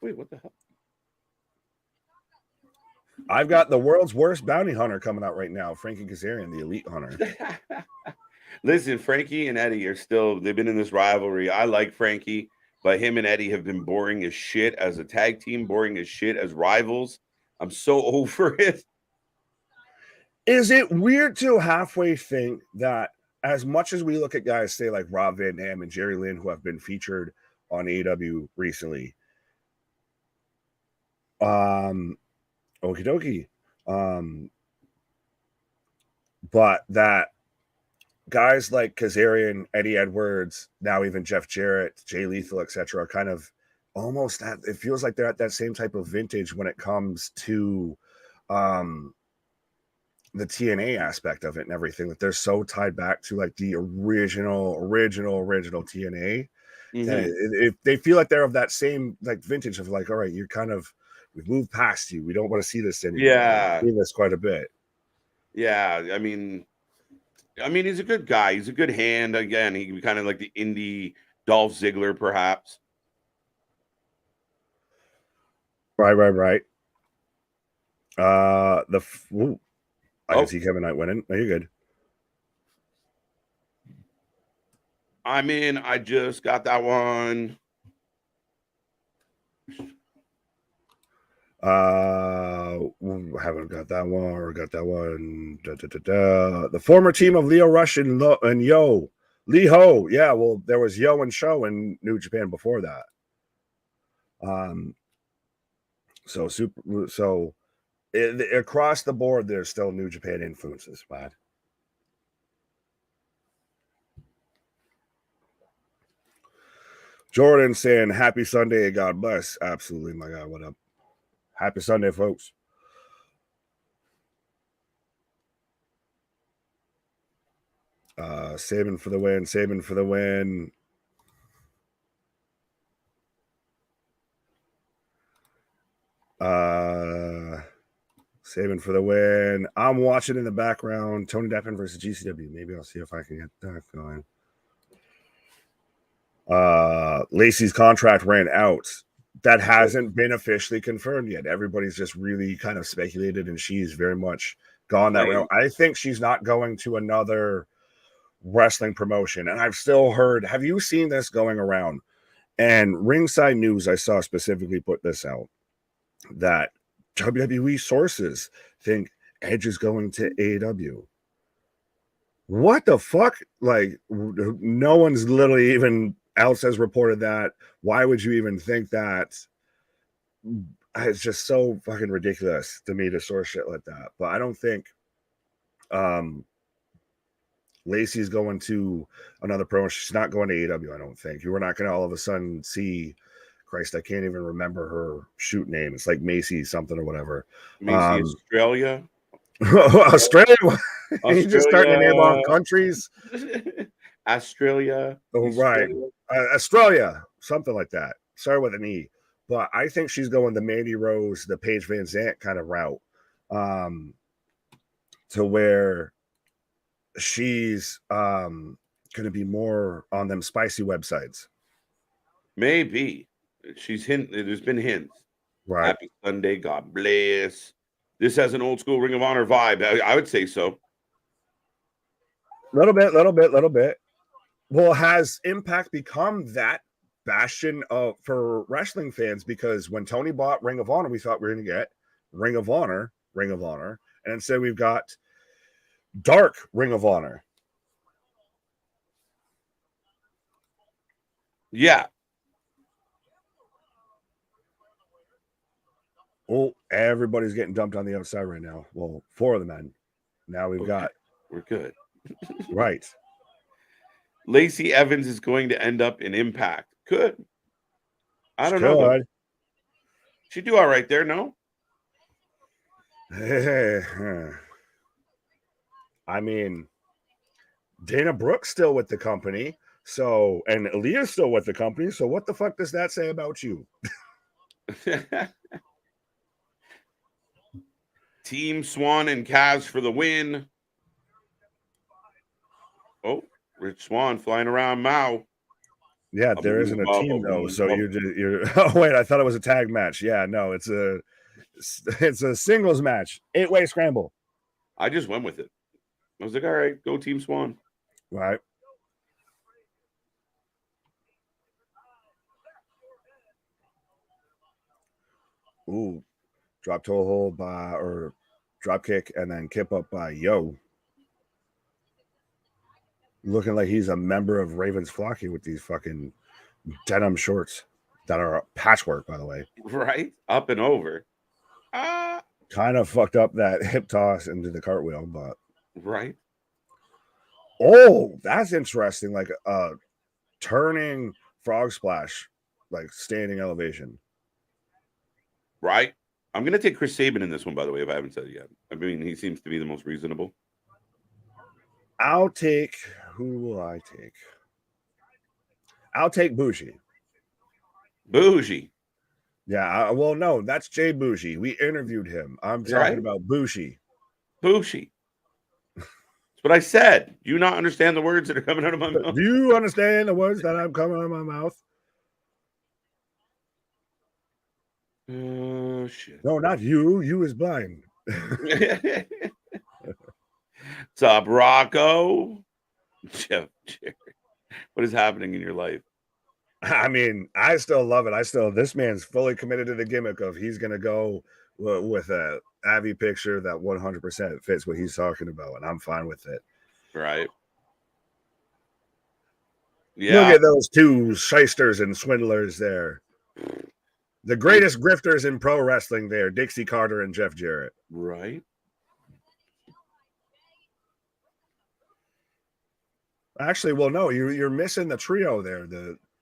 Wait, what the hell? I've got the world's worst bounty hunter coming out right now, Frankie Kazarian, the elite hunter. Listen, Frankie and Eddie they've been in this rivalry. I like Frankie, but him and Eddie have been boring as shit as a tag team, boring as shit as rivals. I'm so over it. Is it weird to halfway think that as much as we look at guys, say like Rob Van Dam and Jerry Lynn, who have been featured on AEW recently, okie dokie. But that guys like Kazarian, Eddie Edwards, now even Jeff Jarrett, Jay Lethal, etc., are kind of almost at, it feels like they're at that same type of vintage when it comes to the TNA aspect of it and everything, that they're so tied back to like the original TNA. Mm-hmm. They feel like they're of that same like vintage of like, all right, you're kind of, we've moved past you. We don't want to see this anymore. Yeah. We've seen this quite a bit. Yeah. I mean, he's a good guy. He's a good hand. Again, he can be kind of like the indie Dolph Ziggler, perhaps. Right. I can see Kevin Knight winning. No, you're good. I'm in. I just got that one. Haven't got that one or got that one. The former team of Leo Rush and Yo. Lee Ho. Yeah, well, there was Yo and Show in New Japan before that. Across the board, there's still New Japan influences, man. Jordan saying, happy Sunday, God bless. Absolutely, my God. What up? Happy Sunday, folks. Saving for the win. Saving for the win. Saving for the win. I'm watching in the background. Tony Deppen versus GCW. Maybe I'll see if I can get that going. Lacey's contract ran out. That hasn't been officially confirmed yet. Everybody's just really kind of speculated, and she's very much gone that route. I think she's not going to another wrestling promotion. And I've still heard, have you seen this going around? And Ringside News, I saw specifically put this out, that WWE sources think Edge is going to AEW. What the fuck? Like, no one's literally even else has reported that. Why would you even think that? It's just so fucking ridiculous to me to source shit like that. But I don't think Lacey's going to another promotion. She's not going to AEW, I don't think. You were not going to all of a sudden see, Christ, I can't even remember her shoot name. It's like Macy something or whatever. Macy Australia. Australia. You just starting to name off Australia. countries. Australia. Oh, right. Australia, something like that. Sorry with an E. But I think she's going the Mandy Rose, the Paige Van Zant kind of route, to where she's going to be more on them spicy websites. Maybe. There's been hints. Right. Happy Sunday. God bless. This has an old school Ring of Honor vibe. I would say so. Little bit. Well, has Impact become that bastion for wrestling fans? Because when Tony bought Ring of Honor, we thought we were going to get Ring of Honor, and instead we've got Dark Ring of Honor. Yeah. Oh, everybody's getting dumped on the outside right now. Well, 4 of the men. Now we're good. Right. Lacey Evans is going to end up in Impact. Could. I don't know. She'd do all right there, no? I mean, Dana Brooke's still with the company. So, and Aaliyah's still with the company. So what the fuck does that say about you? Team Swan and Kaz for the win. Oh, Rich Swan flying around Mao. Yeah, there isn't a team though. So you're oh wait, I thought it was a tag match. Yeah, no, it's a singles match. 8-way scramble. I just went with it. I was like, all right, go Team Swan. Right. Ooh, drop toe hold or drop kick and then kip up by Yo. Looking like he's a member of Ravens Flocky with these fucking denim shorts that are patchwork, by the way. Right? Up and over. Kind of fucked up that hip toss into the cartwheel, but. Right. Oh, that's interesting. Like turning frog splash, like standing elevation. Right. I'm going to take Chris Sabin in this one, by the way, if I haven't said it yet. I mean, he seems to be the most reasonable. I'll take. Who will I take? I'll take Bougie. Bougie. Yeah. Well, no, that's Jay Bougie. We interviewed him. I'm talking about Bougie. Bougie. That's what I said. Do you not understand the words that are coming out of my mouth? Do you understand the words that are coming out of my mouth? Oh, shit. No, not you. You is blind. What's up, Rocco? Jeff, Jerry. What is happening in your life? I mean, I still love it. This man's fully committed to the gimmick of he's going to go with a Avi picture that 100% fits what he's talking about, and I'm fine with it. Right. Yeah. Look at those 2 shysters and swindlers there. The greatest grifters in pro wrestling there, Dixie Carter and Jeff Jarrett. Right. Actually, well, no, you're missing the trio there.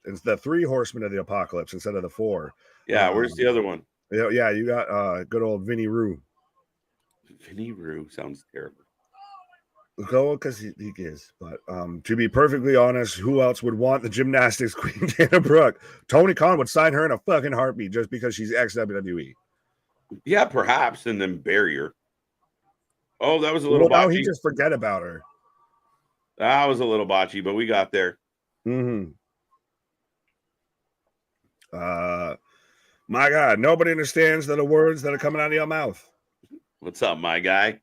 It's the 3 horsemen of the apocalypse instead of the 4. Yeah, where's the other one? Yeah, you got good old Vinny Rue. Vinny Rue sounds terrible. Go because he is. But to be perfectly honest, who else would want the gymnastics queen Dana Brooke? Tony Khan would sign her in a fucking heartbeat just because she's ex-WWE. Yeah, perhaps, and then bury her. Oh, that was a little botchy. Now he just forget about her. That was a little botchy, but we got there. Mm-hmm. My God, nobody understands the words that are coming out of your mouth. What's up, my guy?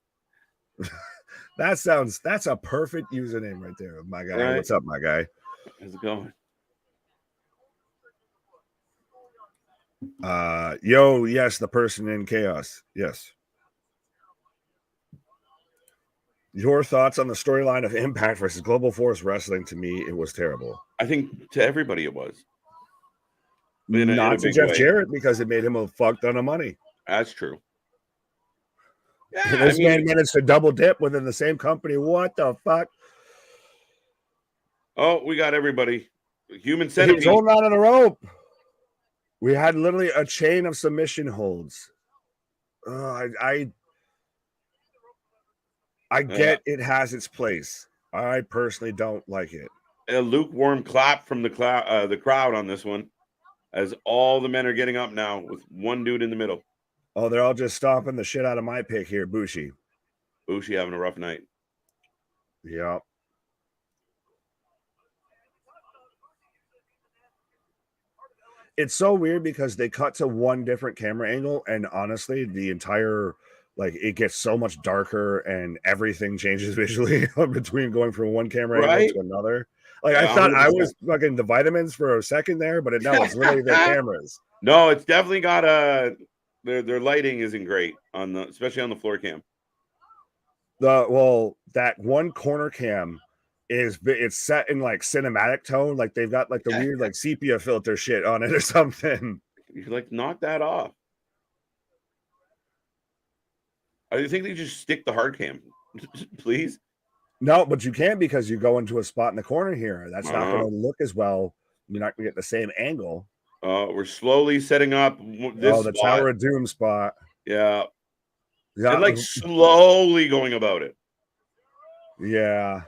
That's a perfect username right there, my guy. Right. What's up, my guy? How's it going? Yo, yes, the person in chaos. Yes. Your thoughts on the storyline of Impact versus Global Force Wrestling? To me, it was terrible. I think to everybody it was. Not in a to big Jeff way. Jarrett because it made him a fuck ton of money. That's true. Yeah, This man managed to double dip within the same company. What the fuck? Oh, we got everybody. Human centipede. He's holding on to the rope. We had literally a chain of submission holds. I get it has its place. I personally don't like it. A lukewarm clap from the crowd on this one, as all the men are getting up now with one dude in the middle. Oh, they're all just stomping the shit out of my pick here, Bushi. Bushi having a rough night. Yeah. It's so weird because they cut to one different camera angle, and honestly, the entire it gets so much darker and everything changes visually between going from one camera angle to another. I thought 100%. I was fucking the vitamins for a second there, but no, it's literally their cameras. No, it's definitely got their lighting isn't great especially on the floor cam. That one corner cam it's set in cinematic tone, they've got the weird sepia filter shit on it or something. You knock that off. I think they just stick the hard cam, please. No, but you can't because you go into a spot in the corner here. That's not going to look as well. You're not going to get the same angle. We're slowly setting up this. The Tower of Doom spot. Yeah. And slowly going about it. Yeah.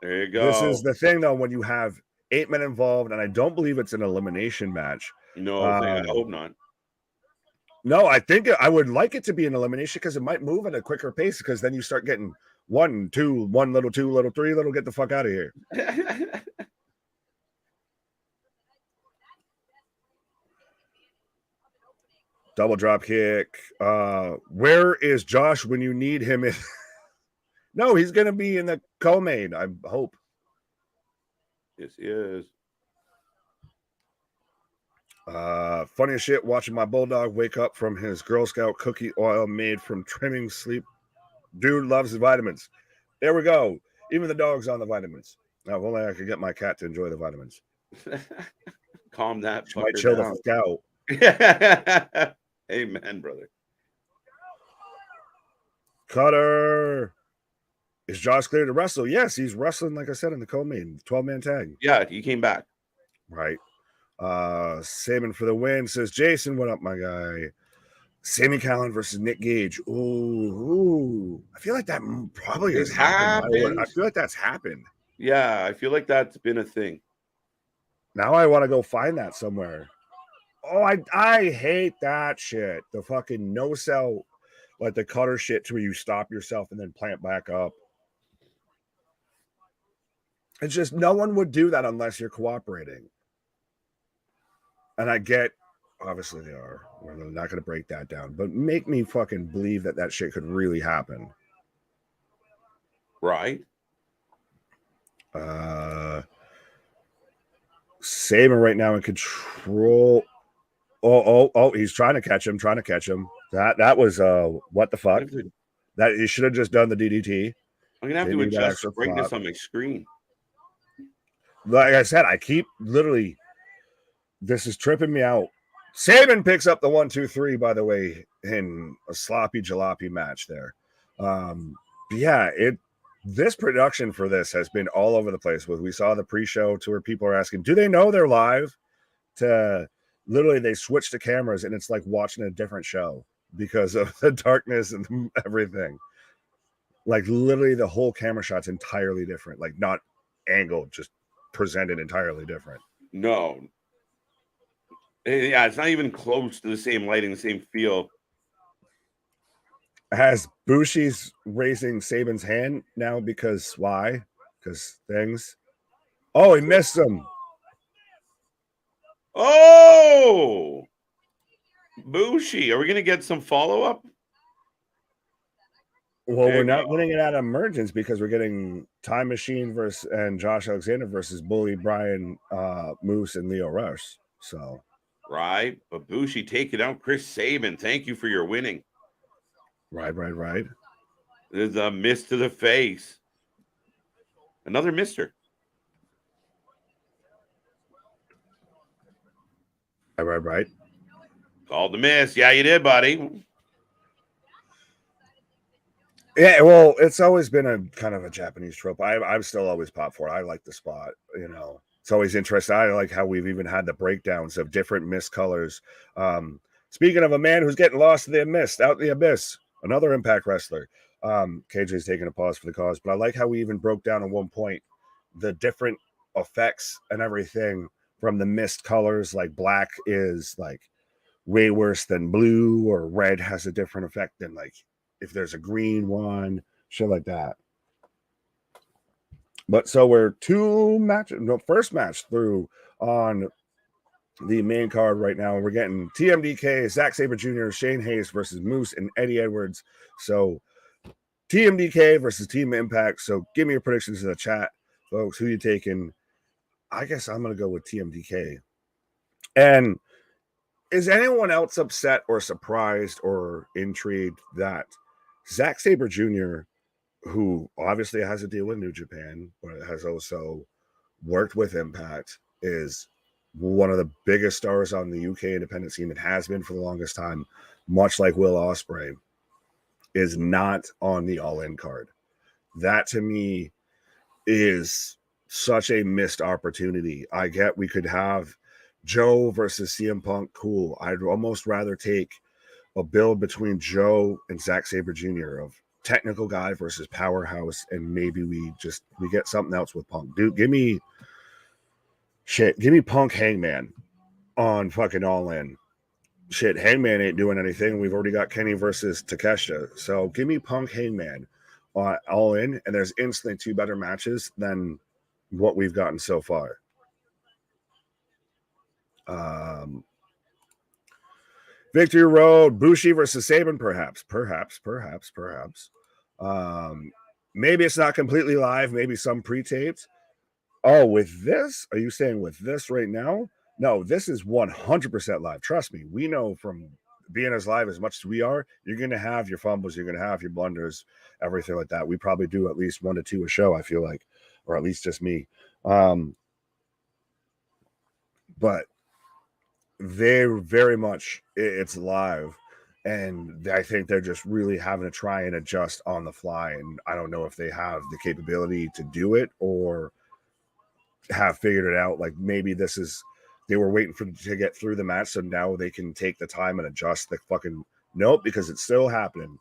There you go. This is the thing, though, when you have 8 men involved, and I don't believe it's an elimination match. No, I hope not. No, I think I would like it to be an elimination because it might move at a quicker pace because then you start getting 1, 2, 1 little, 2 little, 3 little, get the fuck out of here. Double drop kick. Where is Josh when you need him? No, he's going to be in the co-main, I hope. Yes, he is. Funny as shit watching my bulldog wake up from his Girl Scout cookie oil made from trimming sleep. Dude loves his vitamins. There we go. Even the dog's on the vitamins. Now, if only I could get my cat to enjoy the vitamins. Calm that. She might chill down. The fuck out. Amen, brother. Cutter. Is Josh clear to wrestle? Yes, he's wrestling, like I said, in the co-main 12-man tag. Yeah, he came back. Right. Saban for the win, says Jason. What up, my guy? Sami Callihan versus Nick Gage. Ooh. I feel like that probably has happened. I feel like that's happened. Yeah, I feel like that's been a thing. Now I want to go find that somewhere. Oh, I hate that shit. The fucking no-sell, the cutter shit to where you stop yourself and then plant back up. It's just no one would do that unless you're cooperating. And I get, obviously they are. We're not going to break that down. But make me fucking believe that shit could really happen. Right. Saban right now in control. Oh, he's trying to catch him. That was, what the fuck? That you should have just done the DDT. I'm going to have to adjust the brightness on my screen. Like I said, I keep literally, this is tripping me out. Saban picks up the 1, 2, 3, by the way, in a sloppy jalopy match there. Yeah, this production for this has been all over the place. We saw the pre-show to where people are asking, do they know they're live? To literally they switch the cameras and it's like watching a different show because of the darkness and everything. Literally the whole camera shot's entirely different. Not angled, just presented entirely different. No. Yeah, it's not even close to the same lighting, the same feel. Has Bushi's raising Saban's hand now because why? Because things. Oh, he missed him. Oh, Bushi. Are we going to get some follow-up? Well, we're not getting it out of emergence because we're getting Time Machine and Josh Alexander versus Bully, Brian, Moose, and Leo Rush. So Right. Babushi taking out Chris Sabin. Thank you for your winning. Right. There's a miss to the face. Another mister. Right. Called the miss. Yeah, you did, buddy. Yeah, well, it's always been a kind of a Japanese trope. I'm still always pop for it. I like the spot, you know. It's always interesting. I like how we've even had the breakdowns of different mist colors. Speaking of a man who's getting lost in the mist, out in the abyss, another Impact wrestler. KJ's taking a pause for the cause, but I like how we even broke down at one point the different effects and everything from the mist colors. Like black is like way worse than blue, or red has a different effect than like if there's a green one, shit like that. But so we're first match through on the main card right now. We're getting TMDK, Zack Sabre Jr., Shane Hayes versus Moose and Eddie Edwards. So TMDK versus Team Impact. So give me your predictions in the chat, folks. Who you taking? I guess I'm going to go with TMDK. And is anyone else upset or surprised or intrigued that Zack Sabre Jr., who obviously has a deal with New Japan, but has also worked with Impact, is one of the biggest stars on the UK independent scene and has been for the longest time, much like Will Ospreay, is not on the All-In card. That to me is such a missed opportunity. I get we could have Joe versus CM Punk. Cool. I'd almost rather take a build between Joe and Zack Sabre Jr. of technical guy versus powerhouse, and maybe we get something else with Punk. Dude, give me Punk Hangman on fucking All In. Shit, Hangman ain't doing anything. We've already got Kenny versus Takeshita. So give me Punk Hangman on All In, and there's instantly two better matches than what we've gotten so far. Victory Road, Bushi versus Sabin, perhaps. Maybe it's not completely live, maybe some pre-taped. Oh, with this? Are you saying with this right now? No, this is 100% live. Trust me, we know from being as live as much as we are, you're going to have your fumbles, you're going to have your blunders, everything like that. We probably do at least 1 to 2 a show, I feel like, or at least just me. But they're very much, it's live, and I think they're just really having to try and adjust on the fly, and I don't know if they have the capability to do it or have figured it out. Like maybe they were waiting to get through the match, so now they can take the time and adjust the fucking nope, because it's still happening.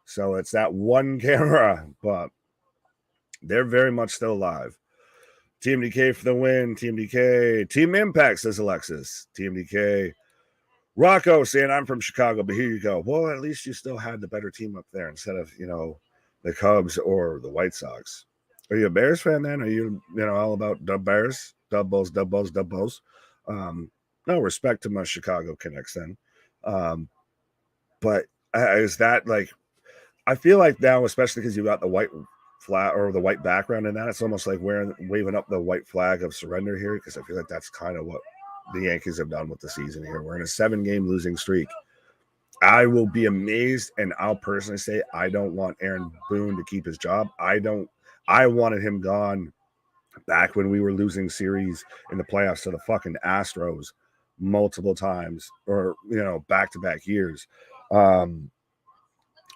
So it's that one camera, but they're very much still live. TMDK for the win. TMDK. Team Impact, says Alexis. TMDK. Rocco saying, I'm from Chicago, but here you go. Well, at least you still had the better team up there instead of, the Cubs or the White Sox. Are you a Bears fan then? Are you, all about Dub Bears? Dub Bulls. No respect to my Chicago Connects then. But is that like, I feel like now, especially because you got the white flag or the white background in that, it's almost like waving up the white flag of surrender here, because I feel like that's kind of what the Yankees have done with the season here. We're in a 7-game losing streak. I will be amazed, and I'll personally say I don't want Aaron Boone to keep his job. I wanted him gone back when we were losing series in the playoffs to the fucking Astros multiple times, or back-to-back years.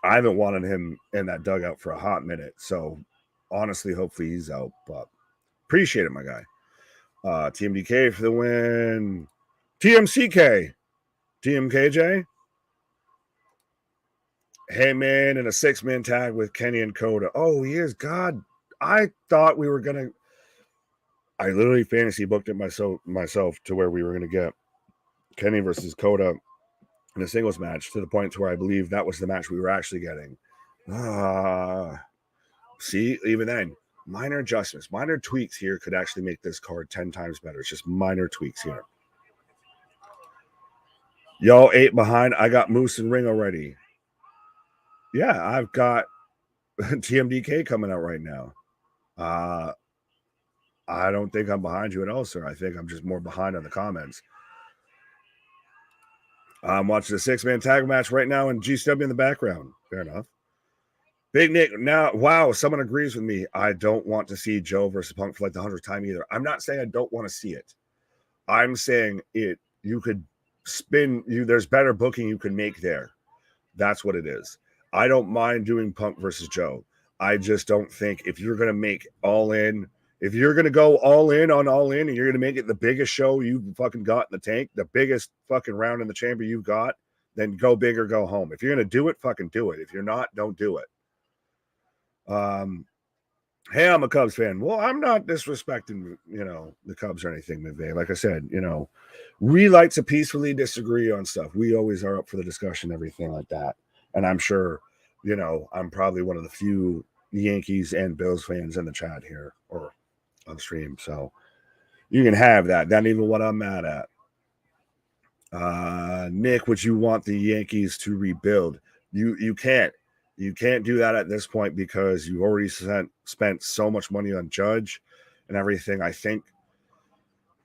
I haven't wanted him in that dugout for a hot minute. So honestly, hopefully he's out, but appreciate it, my guy. TMDK for the win. TMCK. TMKJ. Heyman in a 6-man tag with Kenny and Coda. Oh, he is. God, I thought we were going to. I literally fantasy booked it myself to where we were going to get Kenny versus Coda in a singles match, to the point to where I believe that was the match we were actually getting. See, even then, minor adjustments, minor tweaks here could actually make this card 10 times better. It's just minor tweaks here. Y'all 8 behind. I got Moose and Ring already. Yeah, I've got TMDK coming out right now. I don't think I'm behind you at all, sir. I think I'm just more behind on the comments. I'm watching a 6-man tag match right now and GCW in the background. Fair enough. Big Nick, now, wow, someone agrees with me. I don't want to see Joe versus Punk for like the 100th time either. I'm not saying I don't want to see it. I'm saying it. You could spin. There's better booking you can make there. That's what it is. I don't mind doing Punk versus Joe. I just don't think if you're going to make All In, if you're going to go all in on All In and you're going to make it the biggest show you fucking got in the tank, the biggest fucking round in the chamber you've got, then go big or go home. If you're going to do it, fucking do it. If you're not, don't do it. Hey, I'm a Cubs fan. Well, I'm not disrespecting, the Cubs or anything, McVay. Like I said, we like to peacefully disagree on stuff. We always are up for the discussion, everything like that. And I'm sure, I'm probably one of the few Yankees and Bills fans in the chat here or on stream. So you can have that. Not even what I'm mad at. Nick, would you want the Yankees to rebuild? You can't. You can't do that at this point because you've already spent so much money on Judge and everything.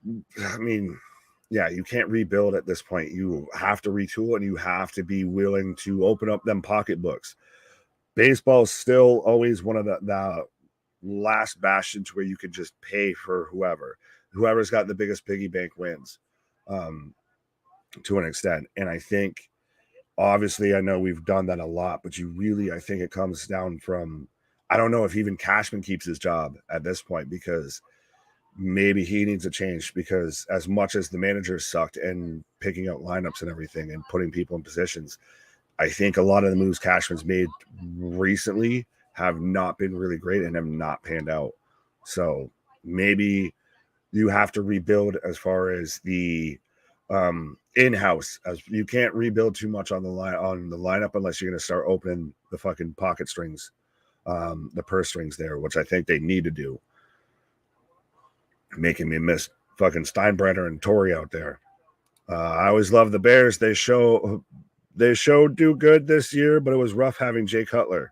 You can't rebuild at this point. You have to retool and you have to be willing to open up them pocketbooks. Baseball is still always one of the last bastions where you could just pay for whoever's got the biggest piggy bank wins, to an extent. And I think, obviously, I know we've done that a lot, but I think it comes down from, I don't know if even Cashman keeps his job at this point because maybe he needs a change because as much as the managers sucked and picking out lineups and everything and putting people in positions, I think a lot of the moves Cashman's made recently have not been really great and have not panned out. So maybe you have to rebuild as far as the in-house, as you can't rebuild too much on the lineup unless you're going to start opening the fucking pocket strings, the purse strings there, which I think they need to do. Making me miss fucking Steinbrenner and Torrey out there. I always love the Bears. They show do good this year, but it was rough having Jay Cutler.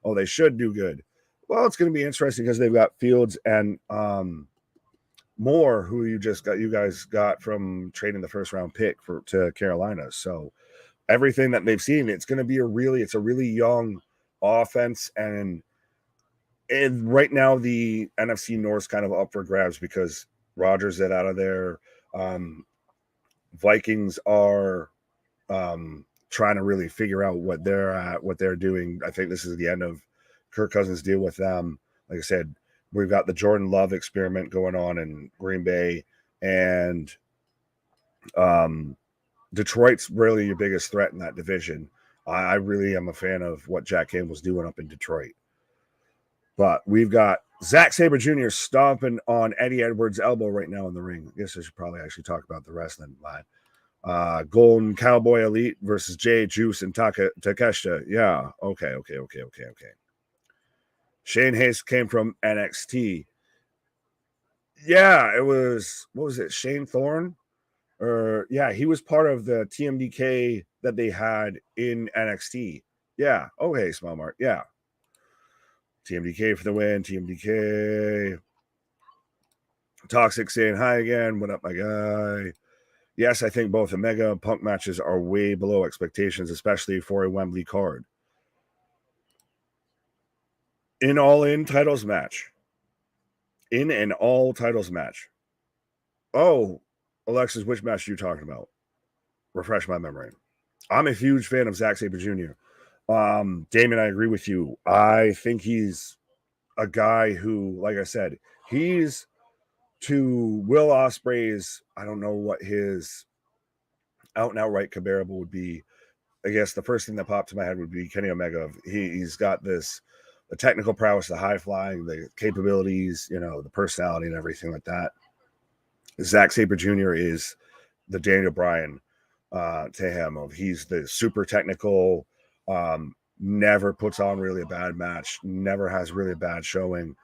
Oh, they should do good. Well, it's going to be interesting because they've got Fields and Moore, who you guys got from trading the first round pick to Carolina. So everything that they've seen, it's going to be a really young offense. And right now the NFC North's kind of up for grabs because Rodgers is out of there. Vikings are trying to really figure out what they're doing. I think this is the end of Kirk Cousins' deal with them. Like I said, we've got the Jordan Love experiment going on in Green Bay, and Detroit's really your biggest threat in that division. I really am a fan of what Jack Campbell's doing up in Detroit. But we've got Zack Sabre Jr. stomping on Eddie Edwards' elbow right now in the ring. I guess I should probably actually talk about the wrestling line. Golden Cowboy Elite versus Jay Juice and Takeshita. Yeah, okay. Shane Hayes came from NXT. Yeah, it was, what was it, Shane Thorne? He was part of the TMDK that they had in NXT. Yeah, okay, Small Mark. Yeah. TMDK for the win. TMDK. Toxic saying hi again. What up, my guy? Yes, I think both Omega and Punk matches are way below expectations, especially for a Wembley card. In an all titles match. Oh, Alexis, which match are you talking about? Refresh my memory. I'm a huge fan of Zack Sabre Jr. Damon, I agree with you. I think he's a guy who, like I said, he's to Will Ospreay's, I don't know what his out and outright comparable would be. I guess the first thing that popped to my head would be Kenny Omega. He's got the technical prowess, the high flying, the capabilities, the personality and everything like that. Zack Sabre Jr. is the Daniel Bryan to him. He's the super technical, never puts on really a bad match, never has really a bad showing,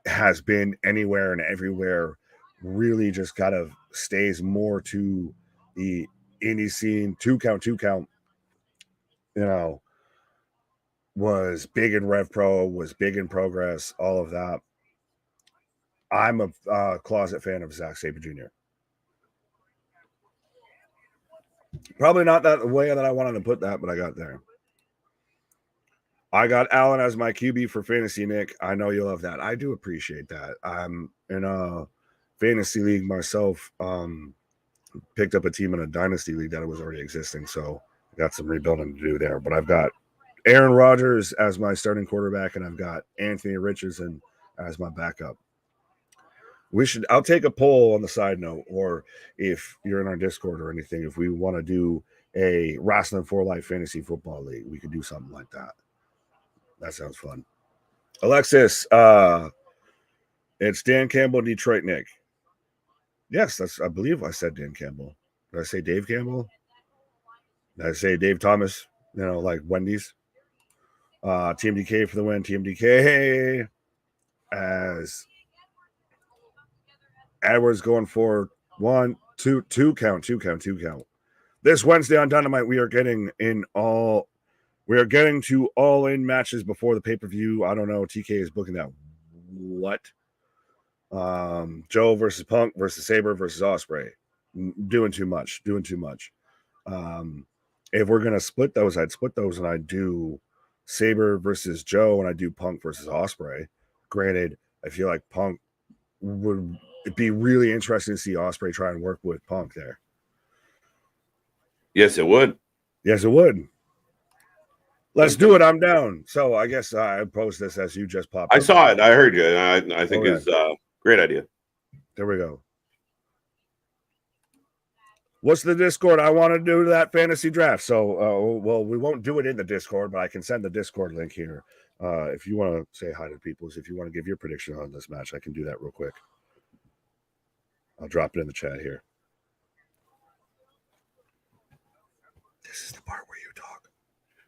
has been anywhere and everywhere, really just kind of stays more to the indie scene, two count, was big in Rev Pro, was big in Progress, all of that. I'm a closet fan of Zack Sabre Jr. Probably not that way that I wanted to put that, but I got there. I got Allen as my QB for fantasy, Nick. I know you love that. I do appreciate that. I'm in a fantasy league myself. Picked up a team in a dynasty league that was already existing, so I got some rebuilding to do there. But I've got Aaron Rodgers as my starting quarterback, and I've got Anthony Richardson as my backup. I'll take a poll on the side note, or if you're in our Discord or anything, if we want to do a Wrasslin for Life fantasy football league, we could do something like that. That sounds fun. Alexis, it's Dan Campbell, Detroit Nick. Yes, I believe I said Dan Campbell. Did I say Dave Campbell? Did I say Dave Thomas? Like Wendy's. TMDK for the win. TMDK as Edwards going for 1, 2 count. This Wednesday on Dynamite, we are getting to all in matches before the pay-per-view. I don't know. TK is booking that. What? Joe versus Punk versus Saber versus Ospreay. Doing too much. If we're gonna split those, I'd split those and I'd do Saber versus Joe and I'd do Punk versus Ospreay. Granted, I feel like Punk would be really interesting to see Ospreay try and work with Punk there. Yes, it would. Let's do it. I'm down. So I guess I post this as you just popped. I saw it. I heard you. I think it's a great idea. There we go. What's the Discord? I want to do that fantasy draft. So, well, we won't do it in the Discord, but I can send the Discord link here. If you want to say hi to people, if you want to give your prediction on this match, I can do that real quick. I'll drop it in the chat here. This is the part where you talk.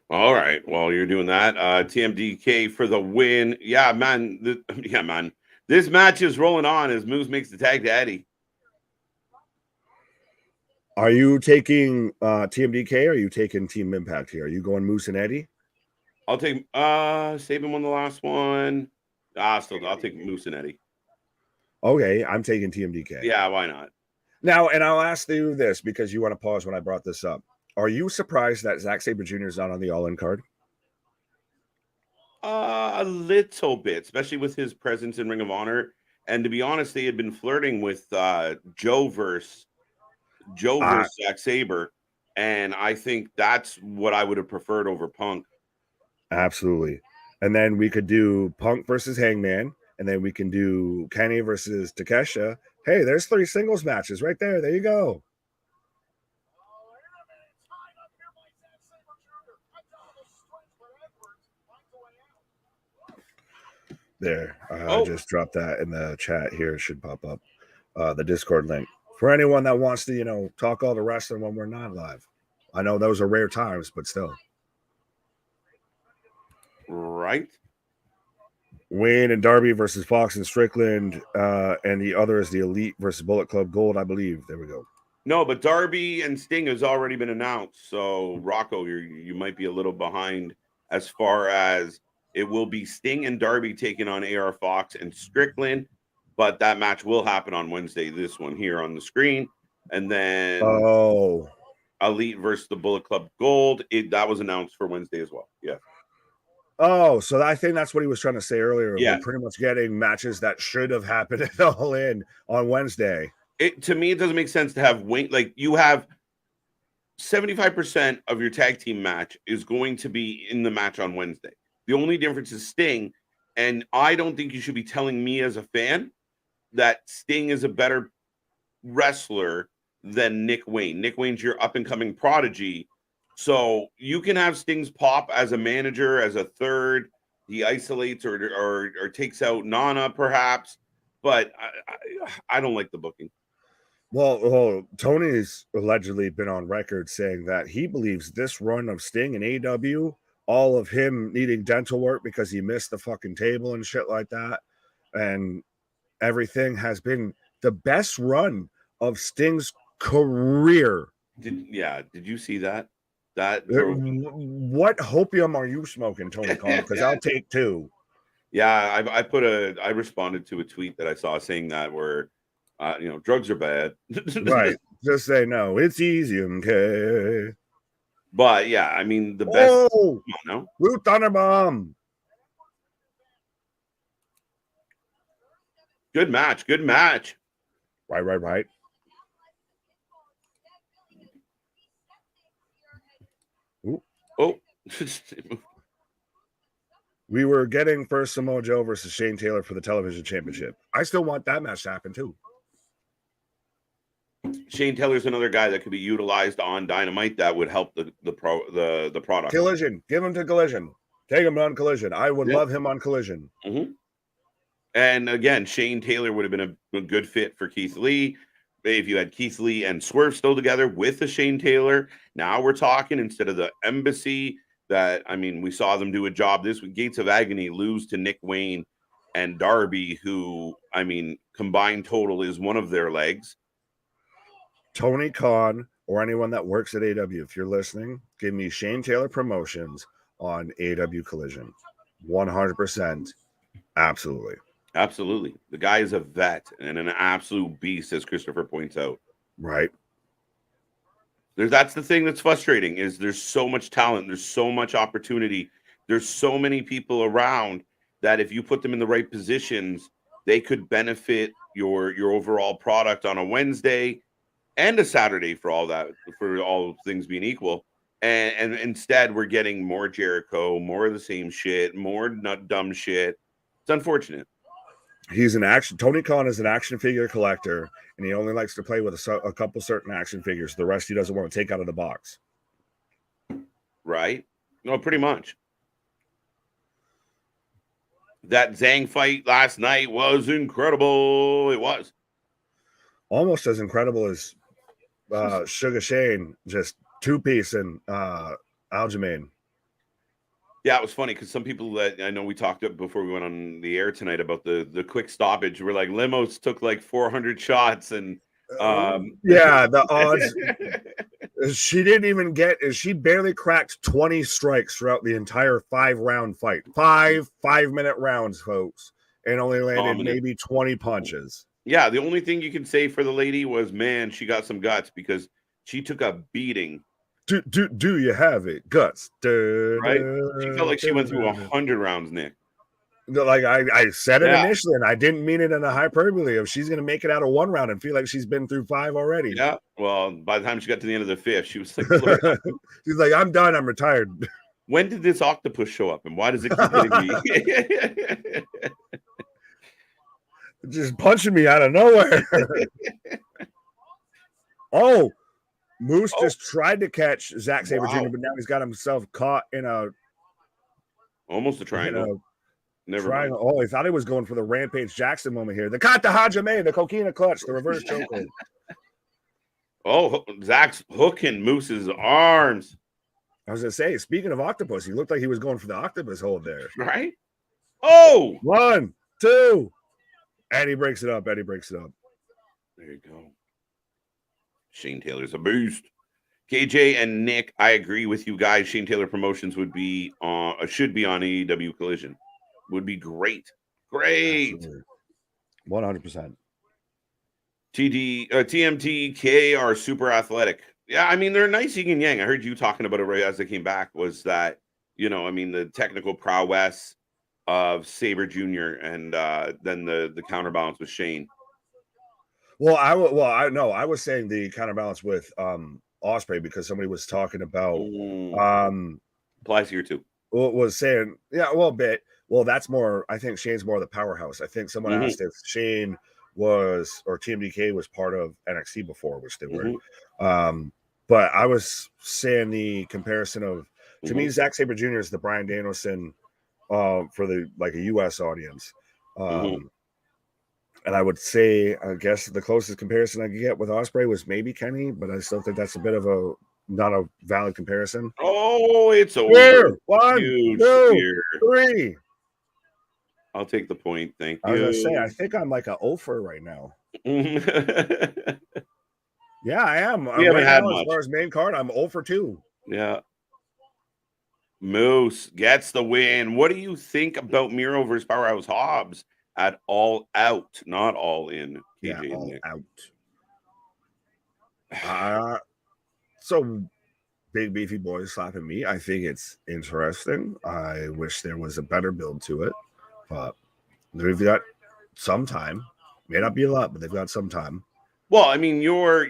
All right. While you're doing that, TMDK for the win. Yeah, man. This match is rolling on as Moose makes the tag to Eddie. Are you taking TMDK or are you taking Team Impact here? Are you going Moose and Eddie? I'll take Saban won the last one. I'll take Moose and Eddie. Okay, I'm taking TMDK. Yeah, why not? Now, and I'll ask you this because you want to pause when I brought this up. Are you surprised that Zack Sabre Jr. is not on the All-In card? A little bit, especially with his presence in Ring of Honor. And to be honest, they had been flirting with Joe versus Zack Sabre. And I think that's what I would have preferred over Punk. Absolutely. And then we could do Punk versus Hangman. And then we can do Kenny versus Takesha. Hey, there's 3 singles matches right there. There you go. There. I just dropped that in the chat here. It should pop up. The Discord link. For anyone that wants to, talk all the wrestling when we're not live. I know those are rare times, but still. Right. Wayne and Darby versus Fox and Strickland, and the other is the Elite versus Bullet Club Gold, I believe. There we go. No, but Darby and Sting has already been announced. So, Rocco, you might be a little behind as far as it will be Sting and Darby taking on AR Fox and Strickland, but that match will happen on Wednesday, this one here on the screen. And then Elite versus the Bullet Club Gold, that was announced for Wednesday as well. Yeah. Oh, so I think that's what he was trying to say earlier. Yeah. We're pretty much getting matches that should have happened at All In on Wednesday. To me, it doesn't make sense to have Wayne. Like, you have 75% of your tag team match is going to be in the match on Wednesday. The only difference is Sting. And I don't think you should be telling me as a fan that Sting is a better wrestler than Nick Wayne. Nick Wayne's your up-and-coming prodigy. So you can have Sting's pop as a manager, as a third. He isolates or takes out Nana, perhaps. But I don't like the booking. Well, Tony's allegedly been on record saying that he believes this run of Sting and AEW, all of him needing dental work because he missed the fucking table and shit like that, and everything has been the best run of Sting's career. Did you see that? What hopium are you smoking, Tony Khan? Because I'll take 2. Yeah, I responded to a tweet that I saw saying that where drugs are bad. Right. Just say no. It's easy, okay? But yeah, I mean the best. Oh, No, Blue Thunderbomb. good match. Good match. Right. Ooh. Oh. We were getting first Samoa Joe versus Shane Taylor for the television championship. I still want that match to happen too. Shane Taylor's another guy that could be utilized on Dynamite that would help the product. Collision. Give him to Collision. Take him on Collision. I would love him on Collision. Mm-hmm. And again, Shane Taylor would have been a good fit for Keith Lee. If you had Keith Lee and Swerve still together with the Shane Taylor, now we're talking instead of the Embassy that, I mean, we saw them do a job this week. Gates of Agony lose to Nick Wayne and Darby, who, I mean, combined total is one of their legs. Tony Khan or anyone that works at AW, if you're listening, give me Shane Taylor Promotions on AW Collision. 100%. Absolutely. Absolutely. The guy is a vet and an absolute beast, as Christopher points out. Right. That's the thing that's frustrating is there's so much talent. There's so much opportunity. There's so many people around that if you put them in the right positions, they could benefit your overall product on a Wednesday and a Saturday for all things being equal. And instead we're getting more Jericho, more of the same shit, more dumb shit. It's unfortunate. He's Tony Khan is an action figure collector, and he only likes to play with a couple certain action figures. The rest he doesn't want to take out of the box. Right? No, pretty much. That Zhang fight last night was incredible. It was. Almost as incredible as Sugar Shane, just two-piece and Aljamain. Yeah, it was funny because some people that I know we talked before we went on the air tonight about the quick stoppage. We're like, Limos took like 400 shots and yeah, the odds. She didn't even she barely cracked 20 strikes throughout the entire 5-round fight. 5-minute rounds, folks, and only landed maybe 20 punches. Yeah, the only thing you can say for the lady was, man, she got some guts because she took a beating. Do you have it? Guts. Right? She felt like she went through 100 rounds, Nick. Like I said it initially, and I didn't mean it in a hyperbole of she's going to make it out of 1 round and feel like she's been through 5 already. Yeah. Well, by the time she got to the end of the 5th, she was like, she's like, I'm done. I'm retired. When did this octopus show up, and why does it keep hitting me? Just punching me out of nowhere. Oh, Moose just tried to catch Zack Sabre Jr., but now he's got himself caught in almost a triangle. Never mind. Oh, he thought he was going for the Rampage Jackson moment here. The Kata Hajime, the Coquina clutch, the reverse chokehold. Oh, Zach's hooking Moose's arms. I was going to say, speaking of octopus, he looked like he was going for the octopus hold there. Right? Oh! 1, 2. And he breaks it up. There you go. Shane Taylor's a beast. KJ and Nick, I agree with you guys. Shane Taylor Promotions should be on AEW Collision. Would be great. Great. Absolutely. 100%. TMTK are super athletic. Yeah, I mean, they're nice yin and yang. I heard you talking about it right as they came back, was that, I mean, the technical prowess of Sabre Jr. and then the counterbalance with Shane. Well, I was saying the counterbalance with Ospreay because somebody was talking about applies here too. Was saying, yeah, well, a bit. Well, that's more. I think Shane's more the powerhouse. I think someone asked if Shane or TMDK was part of NXT before, which they were. But I was saying the comparison of, to me, Zack Sabre Jr. is the Bryan Danielson for the a US audience. And I would say, I guess the closest comparison I could get with Ospreay was maybe Kenny, but I still think that's a bit of not a valid comparison. Oh, it's over. Here, 1, 2, 3. I'll take the point. Thank you. I was going to say, I think I'm like an offer right now. Yeah, I am. We haven't had much. As far as main card, I'm 0 for 2. Yeah. Moose gets the win. What do you think about Miro versus Powerhouse Hobbs at All Out, not All In? Yeah, All Out. So big beefy boys slapping me. I think it's interesting. I wish there was a better build to it, but they've got some time. May not be a lot, but they've got some time. Well, I mean, your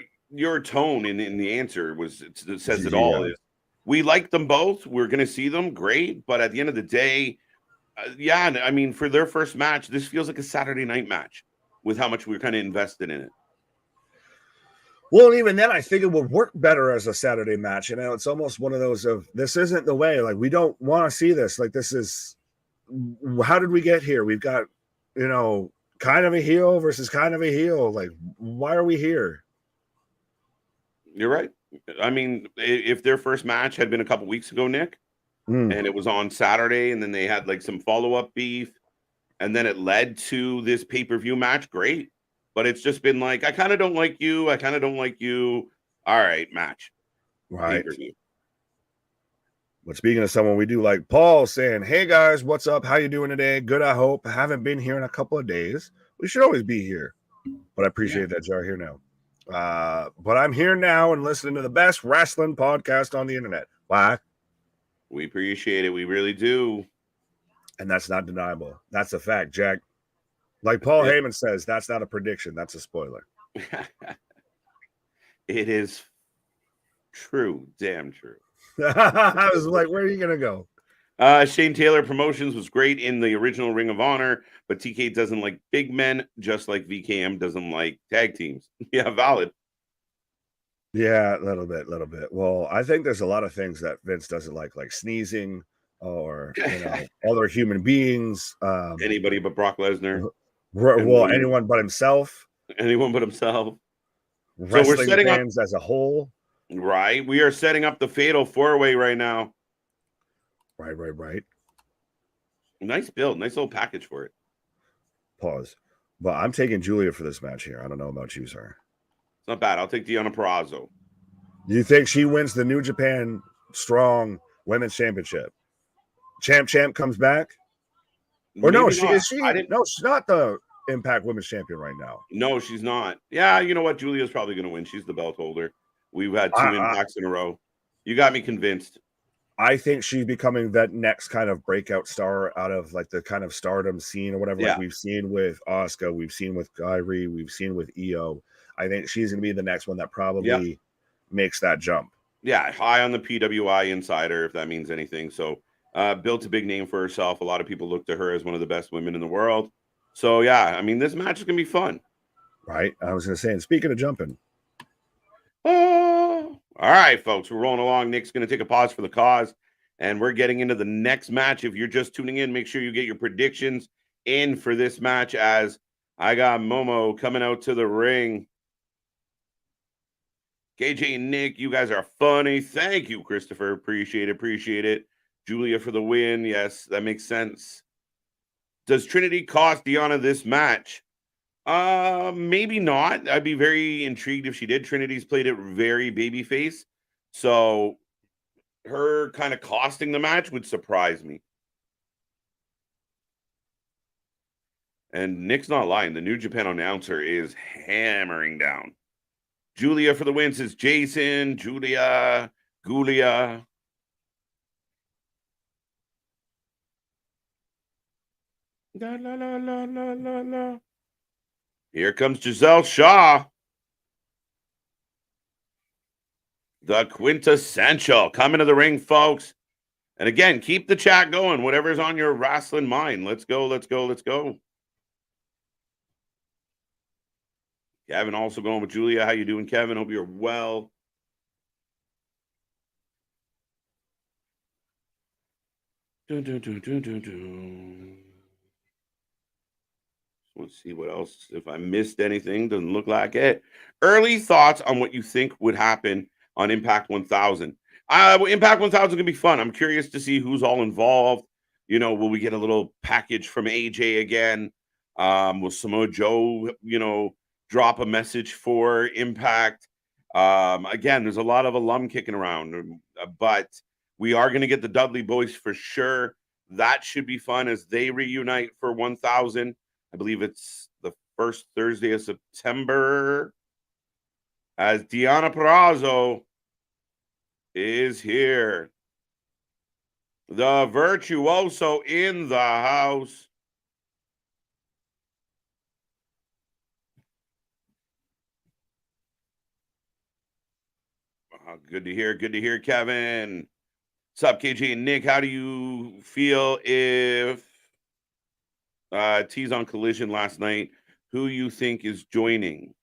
tone in the answer it says it all. Yeah. Is we like them both. We're going to see them, great. But at the end of the day, yeah, I mean, for their first match, this feels like a Saturday night match with how much we're kind of invested in it. Well, and even then, I think it would work better as a Saturday match. You know, it's almost one of those of this isn't the way. Like, we don't want to see this. Like, this is how did we get here? We've got, you know, kind of a heel versus kind of a heel. Like, why are we here? You're right. I mean, if their first match had been a couple weeks ago, Nick, and it was on Saturday, and then they had like some follow-up beef, and then it led to this pay-per-view match, great. But it's just been like, I kind of don't like you. I kind of don't like you. All right, match. Right. Pay-per-view. But speaking of someone we do like, Paul saying, hey guys, what's up? How you doing today? Good, I hope. Haven't been here in a couple of days. We should always be here. But I appreciate that you're here now. But I'm here now and listening to the best wrestling podcast on the internet. Why? We appreciate it. We really do. And that's not deniable. That's a fact, Jack. Like Paul Heyman says, that's not a prediction. That's a spoiler. It is true. Damn true. I was like, where are you going to go? Shane Taylor Promotions was great in the original Ring of Honor, but TK doesn't like big men, just like VKM doesn't like tag teams. Yeah, valid. Yeah, a little bit. Well, I think there's a lot of things that Vince doesn't like sneezing or, you know, other human beings. Anybody but Brock Lesnar. Well, anyone but himself. Anyone but himself. Wrestling so we're setting fans up, as a whole. Right. We are setting up the fatal four-way right now. Right. Nice build. Nice little package for it. Pause. But I'm taking Julia for this match here. I don't know about you, sir. It's not bad. I'll take Deonna Purrazzo. Do you think she wins the New Japan Strong Women's Championship? Champ comes back? Or maybe no, is she? No, she's not the Impact Women's Champion right now. No, she's not. Yeah, you know what? Julia's probably going to win. She's the belt holder. We've had two Impacts in a row. You got me convinced. I think she's becoming that next kind of breakout star out of like the kind of stardom scene or whatever. Yeah. Like we've seen with Asuka, we've seen with Kyrie, we've seen with Io. I think she's going to be the next one that probably makes that jump. Yeah, high on the PWI Insider, if that means anything. So built a big name for herself. A lot of people look to her as one of the best women in the world. So, yeah, I mean, this match is going to be fun. Right. I was going to say, and speaking of jumping. Oh, all right, folks, we're rolling along. Nick's going to take a pause for the cause, and we're getting into the next match. If you're just tuning in, make sure you get your predictions in for this match as I got Momo coming out to the ring. KJ and Nick, you guys are funny. Thank you, Christopher. Appreciate it. Julia for the win. Yes, that makes sense. Does Trinity cost Deonna this match? Maybe not. I'd be very intrigued if she did. Trinity's played it very babyface. So her kind of costing the match would surprise me. And Nick's not lying. The New Japan announcer is hammering down. Julia for the win says Jason, Julia. La, la, la, la, la, la, la. Here comes Giselle Shaw. The quintessential. Coming to the ring, folks. And again, keep the chat going. Whatever's on your wrestling mind. Let's go. Kevin also going with Julia. How you doing, Kevin? Hope you're well. Let's see what else. If I missed anything, doesn't look like it. Early thoughts on what you think would happen on Impact 1000. Impact 1000 can be fun. I'm curious to see who's all involved. You know, will we get a little package from AJ again? Will Samoa Joe, drop a message for Impact? Again, there's a lot of alum kicking around, but we are going to get the Dudley Boys for sure. That should be fun as they reunite for 1000. I believe it's the first Thursday of September. as Deonna Purrazzo is here. The virtuoso in the house. Good to hear. Good to hear, Kevin. What's up, KJ and Nick? How do you feel if T's on Collision last night? Who you think is joining?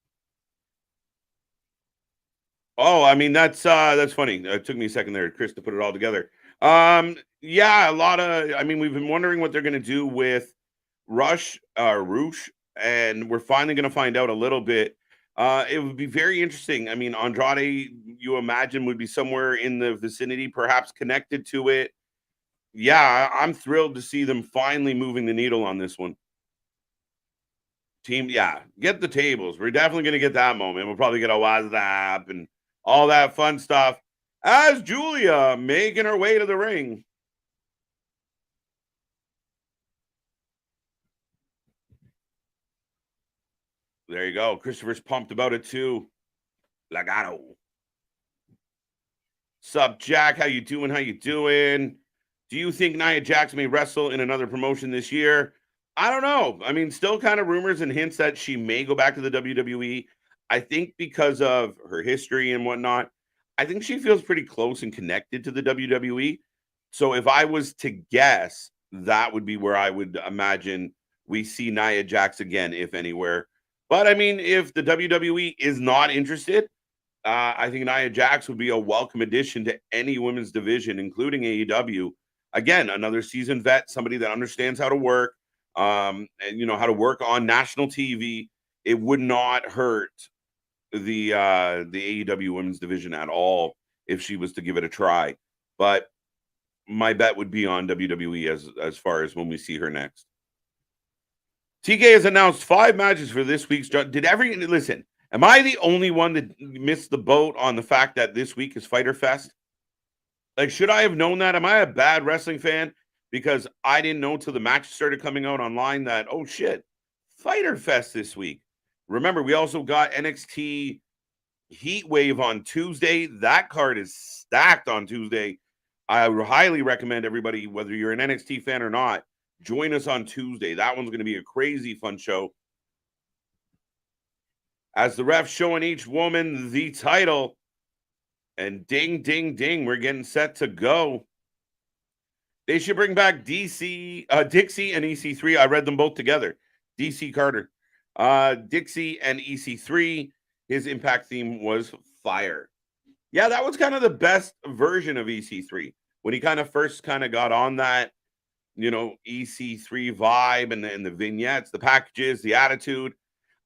Oh, I mean that's funny. It took me a second there, Chris, to put it all together. Yeah, a lot of. I mean, we've been wondering what they're going to do with Roosh, and we're finally going to find out a little bit. It would be very interesting. I mean, Andrade, you imagine, would be somewhere in the vicinity, perhaps connected to it. Yeah, I'm thrilled to see them finally moving the needle on this one. Team, yeah, get the tables. We're definitely going to get that moment. We'll probably get a WhatsApp and all that fun stuff as Julia making her way to the ring. There you go. Christopher's pumped about it too. Lagato. Sup, Jack? How you doing? How you doing? Do you think Nia Jax may wrestle in another promotion this year? I don't know. I mean, still kind of rumors and hints that she may go back to the WWE. I think because of her history and whatnot, I think she feels pretty close and connected to the WWE. So if I was to guess, that would be where I would imagine we see Nia Jax again, if anywhere. But I mean, if the WWE is not interested, I think Nia Jax would be a welcome addition to any women's division, including AEW. Again, another seasoned vet, somebody that understands how to work, and how to work on national TV. It would not hurt the AEW women's division at all if she was to give it a try. But my bet would be on WWE as far as when we see her next. TK has announced 5 matches for this week's. Listen? Am I the only one that missed the boat on the fact that this week is Fyter Fest? Like, should I have known that? Am I a bad wrestling fan because I didn't know until the match started coming out online that, oh shit, Fyter Fest this week. Remember, we also got NXT Heat Wave on Tuesday. That card is stacked on Tuesday. I highly recommend everybody, whether you're an NXT fan or not, join us on Tuesday. That one's going to be a crazy fun show. As the ref showing each woman the title. And ding, ding, ding, we're getting set to go. They should bring back Dixie and EC3. I read them both together. DC Carter. Dixie and EC3. His Impact theme was fire. Yeah, that was kind of the best version of EC3. When he kind of first kind of got on that, EC3 vibe and the vignettes, the packages, the attitude.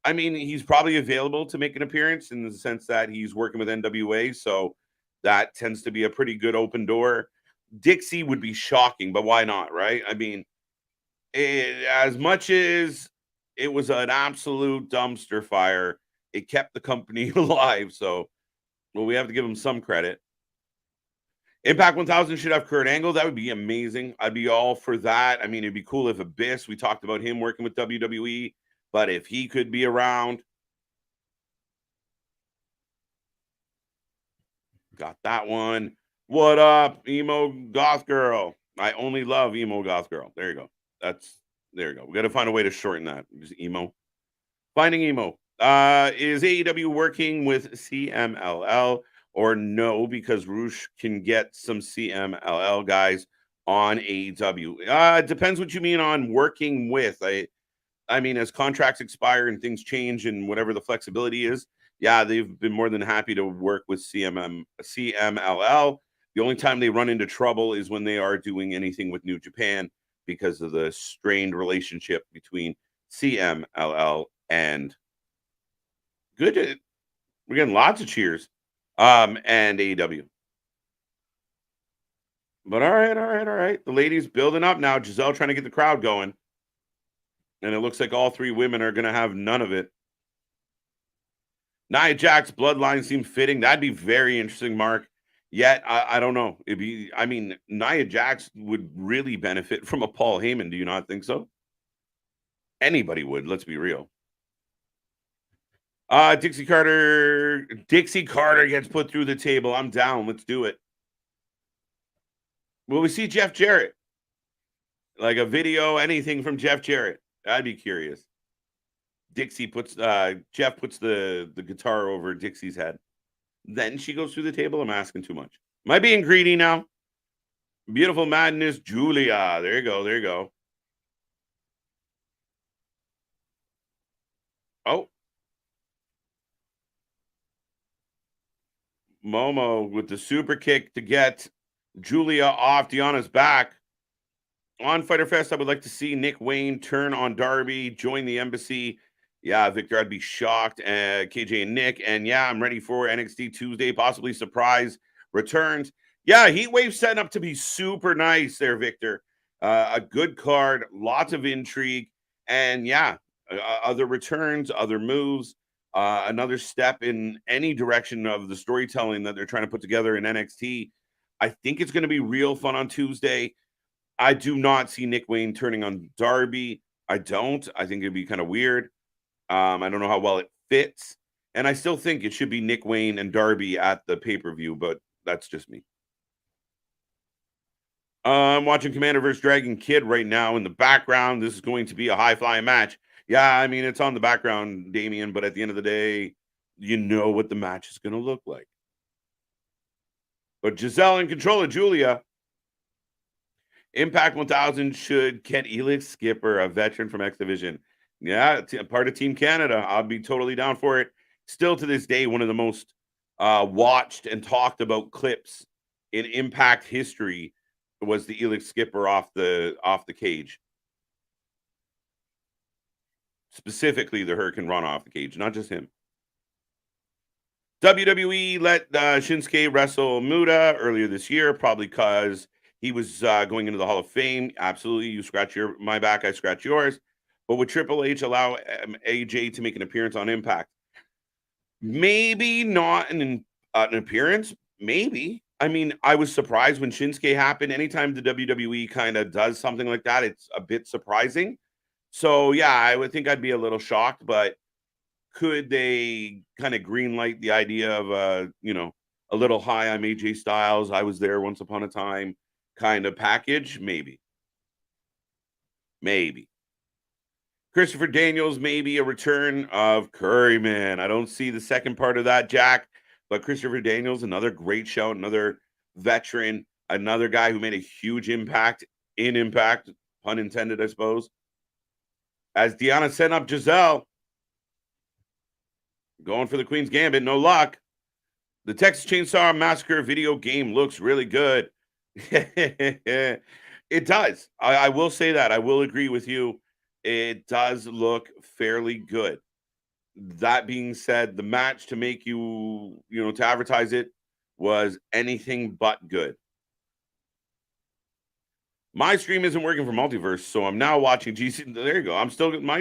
I mean, he's probably available to make an appearance in the sense that he's working with NWA, so that tends to be a pretty good open door. Dixie would be shocking, but why not, right? I mean, as much as it was an absolute dumpster fire, it kept the company alive, so we have to give him some credit. Impact 1000 should have Kurt Angle. That would be amazing. I'd be all for that. I mean, it'd be cool if Abyss, we talked about him working with WWE, but if he could be around. Got that one. What up, emo goth girl? I only love emo goth girl. There you go. There you go. We got to find a way to shorten that. Just emo. Finding emo. Is AEW working with CMLL or no? Because Roosh can get some CMLL guys on AEW. It depends what you mean on working with. I mean, as contracts expire and things change and whatever the flexibility is, yeah, they've been more than happy to work with CMLL. The only time they run into trouble is when they are doing anything with New Japan because of the strained relationship between CMLL and we're getting lots of cheers, and AEW. But all right. The ladies building up now. Giselle trying to get the crowd going. And it looks like all 3 women are going to have none of it. Nia Jax bloodline seems fitting. That'd be very interesting, Mark. Yet, I don't know. Nia Jax would really benefit from a Paul Heyman. Do you not think so? Anybody would. Let's be real. Dixie Carter gets put through the table. I'm down. Let's do it. Will we see Jeff Jarrett? Like a video, anything from Jeff Jarrett? I'd be curious. Jeff puts the guitar over Dixie's head. Then she goes through the table. I'm asking too much. Am I being greedy now? Beautiful Madness, Julia. There you go. There you go. Oh. Momo with the super kick to get Julia off Deanna's back. On Fighter Fest, I would like to see Nick Wayne turn on Darby, join the embassy. Yeah, Victor, I'd be shocked. KJ and Nick. And yeah, I'm ready for NXT Tuesday, possibly surprise returns. Yeah, Heatwave setting up to be super nice there, Victor. A good card, lots of intrigue. And yeah, other returns, other moves, another step in any direction of the storytelling that they're trying to put together in NXT. I think it's going to be real fun on Tuesday. I do not see Nick Wayne turning on Darby. I don't. I think it'd be kind of weird. I don't know how well it fits. And I still think it should be Nick Wayne and Darby at the pay-per-view, but that's just me. I'm watching Commander vs. Dragon Kid right now in the background. This is going to be a high-flying match. Yeah, I mean, it's on the background, Damien, but at the end of the day, you know what the match is going to look like. But Giselle in control of Julia. Impact 1000 should get Elix Skipper, a veteran from X Division. Yeah, part of Team Canada. I'll be totally down for it. Still to this day, one of the most watched and talked about clips in Impact history was the Elix Skipper off the cage. Specifically, the Hurricane Run off the cage, not just him. WWE let Shinsuke wrestle Muda earlier this year, probably because he was going into the Hall of Fame. Absolutely. You scratch my back, I scratch yours. But would Triple H allow AJ to make an appearance on Impact? Maybe not an appearance. Maybe. I mean, I was surprised when Shinsuke happened. Anytime the WWE kind of does something like that, it's a bit surprising. So, yeah, I would think I'd be a little shocked. But could they kind of greenlight the idea of, a little hi, I'm AJ Styles, I was there once upon a time kind of package? Maybe. Christopher Daniels, maybe a return of Curryman. I don't see the second part of that, Jack, but Christopher Daniels, another great shout, another veteran, another guy who made a huge impact in Impact, pun intended, I suppose. As Deanna set up Giselle, going for the Queen's Gambit, no luck. The Texas Chainsaw Massacre video game looks really good. It does. I will say that. I will agree with you. It does look fairly good. That being said, the match to make you, to advertise it was anything but good. My stream isn't working for Multiverse, so I'm now watching GC. There you go. I'm still my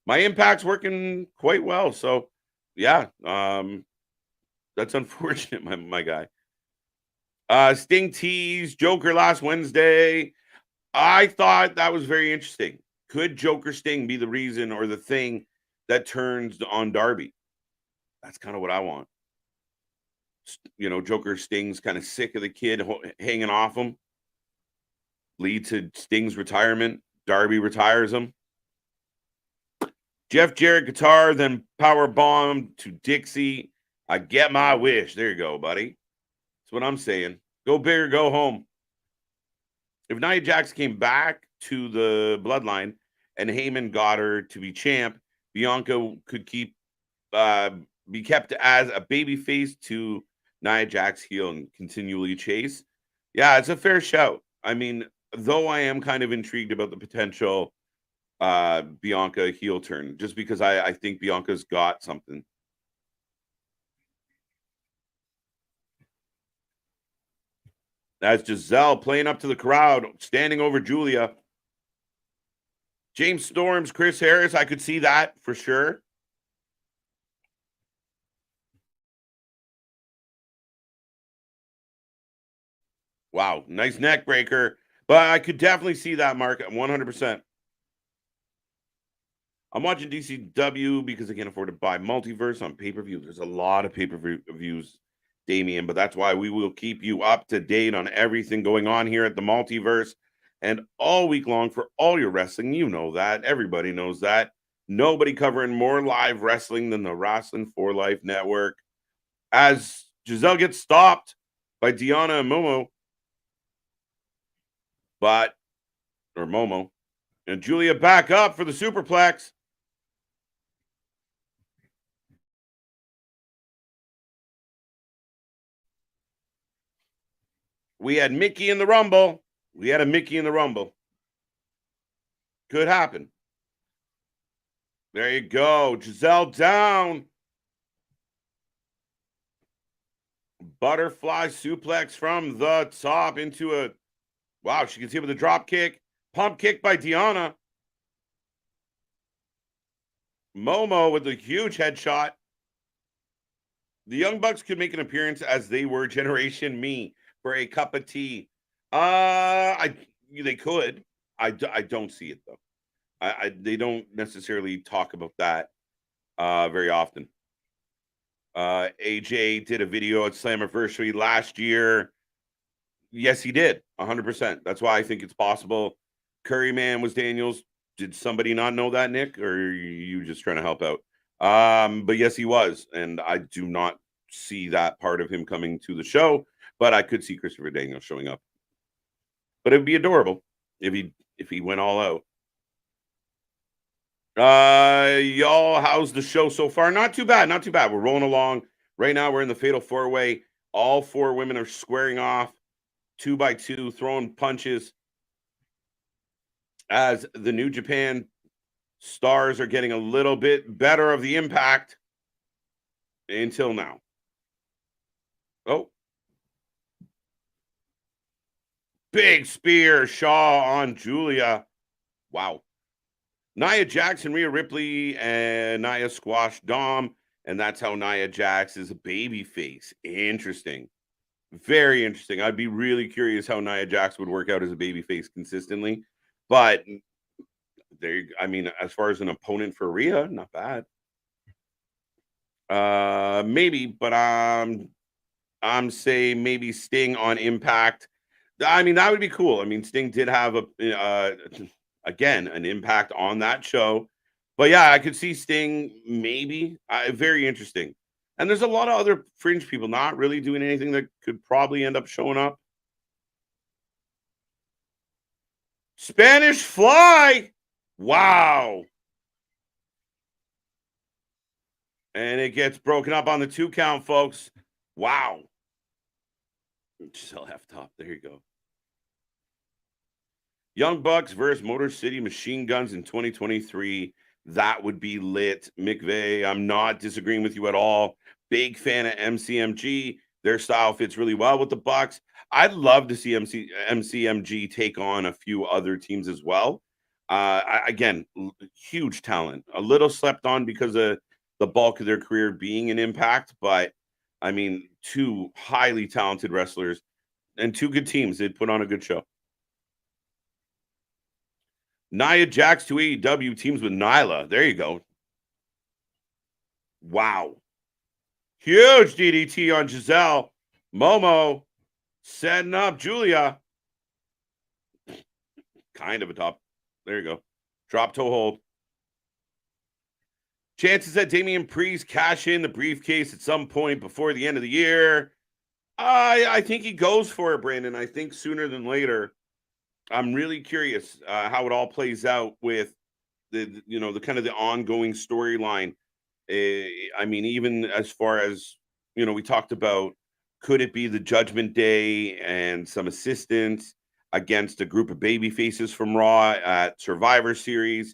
Impact's working quite well. So, yeah, that's unfortunate, my guy. Sting teased Joker last Wednesday. I thought that was very interesting. Could Joker Sting be the reason or the thing that turns on Darby? That's kind of what I want. Joker Sting's kind of sick of the kid hanging off him. Lead to Sting's retirement. Darby retires him. Jeff Jarrett guitar, then power bomb to Dixie. I get my wish. There you go, buddy. That's what I'm saying. Go big or go home. If Nia Jax came back to the bloodline and Heyman got her to be champ, Bianca could be kept as a baby face to Nia Jax heel and continually chase. Yeah, it's a fair shout. I mean, though I am kind of intrigued about the potential Bianca heel turn, just because I think Bianca's got something. That's Giselle playing up to the crowd, standing over Julia. James Storms, Chris Harris, I could see that for sure. Wow, nice neck breaker. But I could definitely see that, Mark, 100%. I'm watching DCW because I can't afford to buy Multiverse on pay-per-view. There's a lot of pay-per-views, Damien, but that's why we will keep you up to date on everything going on here at the Multiverse and all week long for all your wrestling. You know that. Everybody knows that. Nobody covering more live wrestling than the Wrasslin for Life Network. As Giselle gets stopped by Deonna and Momo, and Julia back up for the superplex. We had Mickey in the Rumble. We had a Mickey in the Rumble. Could happen. There you go. Giselle down. Butterfly suplex from the top into a... Wow, she gets hit with a drop kick. Pump kick by Deonna. Momo with a huge headshot. The Young Bucks could make an appearance as they were Generation Me for a cup of tea. They could. I don't see it though. They don't necessarily talk about that very often. AJ did a video at Slammiversary last year. Yes, he did. 100%. That's why I think it's possible. Curryman was Daniels. Did somebody not know that, Nick? Or are you just trying to help out? But yes, he was. And I do not see that part of him coming to the show. But I could see Christopher Daniels showing up. But it'd be adorable if he went all out. Y'all, how's the show so far? Not too bad. Not too bad. We're rolling along. Right now, we're in the Fatal 4-Way. All 4 women are squaring off 2 by 2, throwing punches as the New Japan stars are getting a little bit better of the impact until now. Oh. Big spear, Shaw on Julia. Wow. Nia Jax and Rhea Ripley and Nia squash Dom, and that's how Nia Jax is a baby face. Interesting. Very interesting. I'd be really curious how Nia Jax would work out as a baby face consistently. But there, I mean, as far as an opponent for Rhea, not bad. Maybe, but I'm saying maybe Sting on Impact. I mean, that would be cool. I mean, Sting did have again, an impact on that show. But yeah, I could see Sting maybe. Very interesting. And there's a lot of other fringe people not really doing anything that could probably end up showing up. Spanish Fly. Wow. And it gets broken up on the 2 count, folks. Wow. Giselle half top. There you go. Young Bucks versus Motor City Machine Guns in 2023. That would be lit. McVeigh, I'm not disagreeing with you at all. Big fan of MCMG. Their style fits really well with the Bucks. I'd love to see MCMG take on a few other teams as well. Again, huge talent. A little slept on because of the bulk of their career being an Impact. But, I mean, 2 highly talented wrestlers and 2 good teams. They'd put on a good show. Nia Jax to AEW teams with Nyla. There you go. Wow. Huge DDT on Giselle. Momo setting up Julia. Kind of a top. There you go. Drop toe hold. Chances that Damian Priest cash in the briefcase at some point before the end of the year. I think he goes for it, Brandon. I think sooner than later. I'm really curious how it all plays out with the kind of the ongoing storyline. I mean, even as far as, we talked about, could it be the Judgment Day and some assistance against a group of baby faces from Raw at Survivor Series?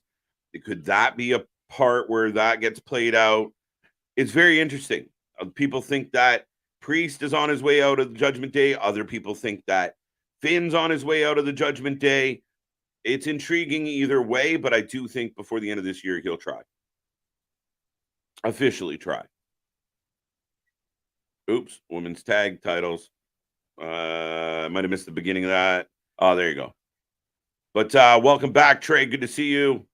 Could that be a part where that gets played out? It's very interesting. People think that Priest is on his way out of the Judgment Day. Other people think that Finn's on his way out of the Judgment Day. It's intriguing either way, but I do think before the end of this year, he'll try. Officially try. Oops, women's tag titles. I might have missed the beginning of that. Oh, there you go. But welcome back, Trey. Good to see you.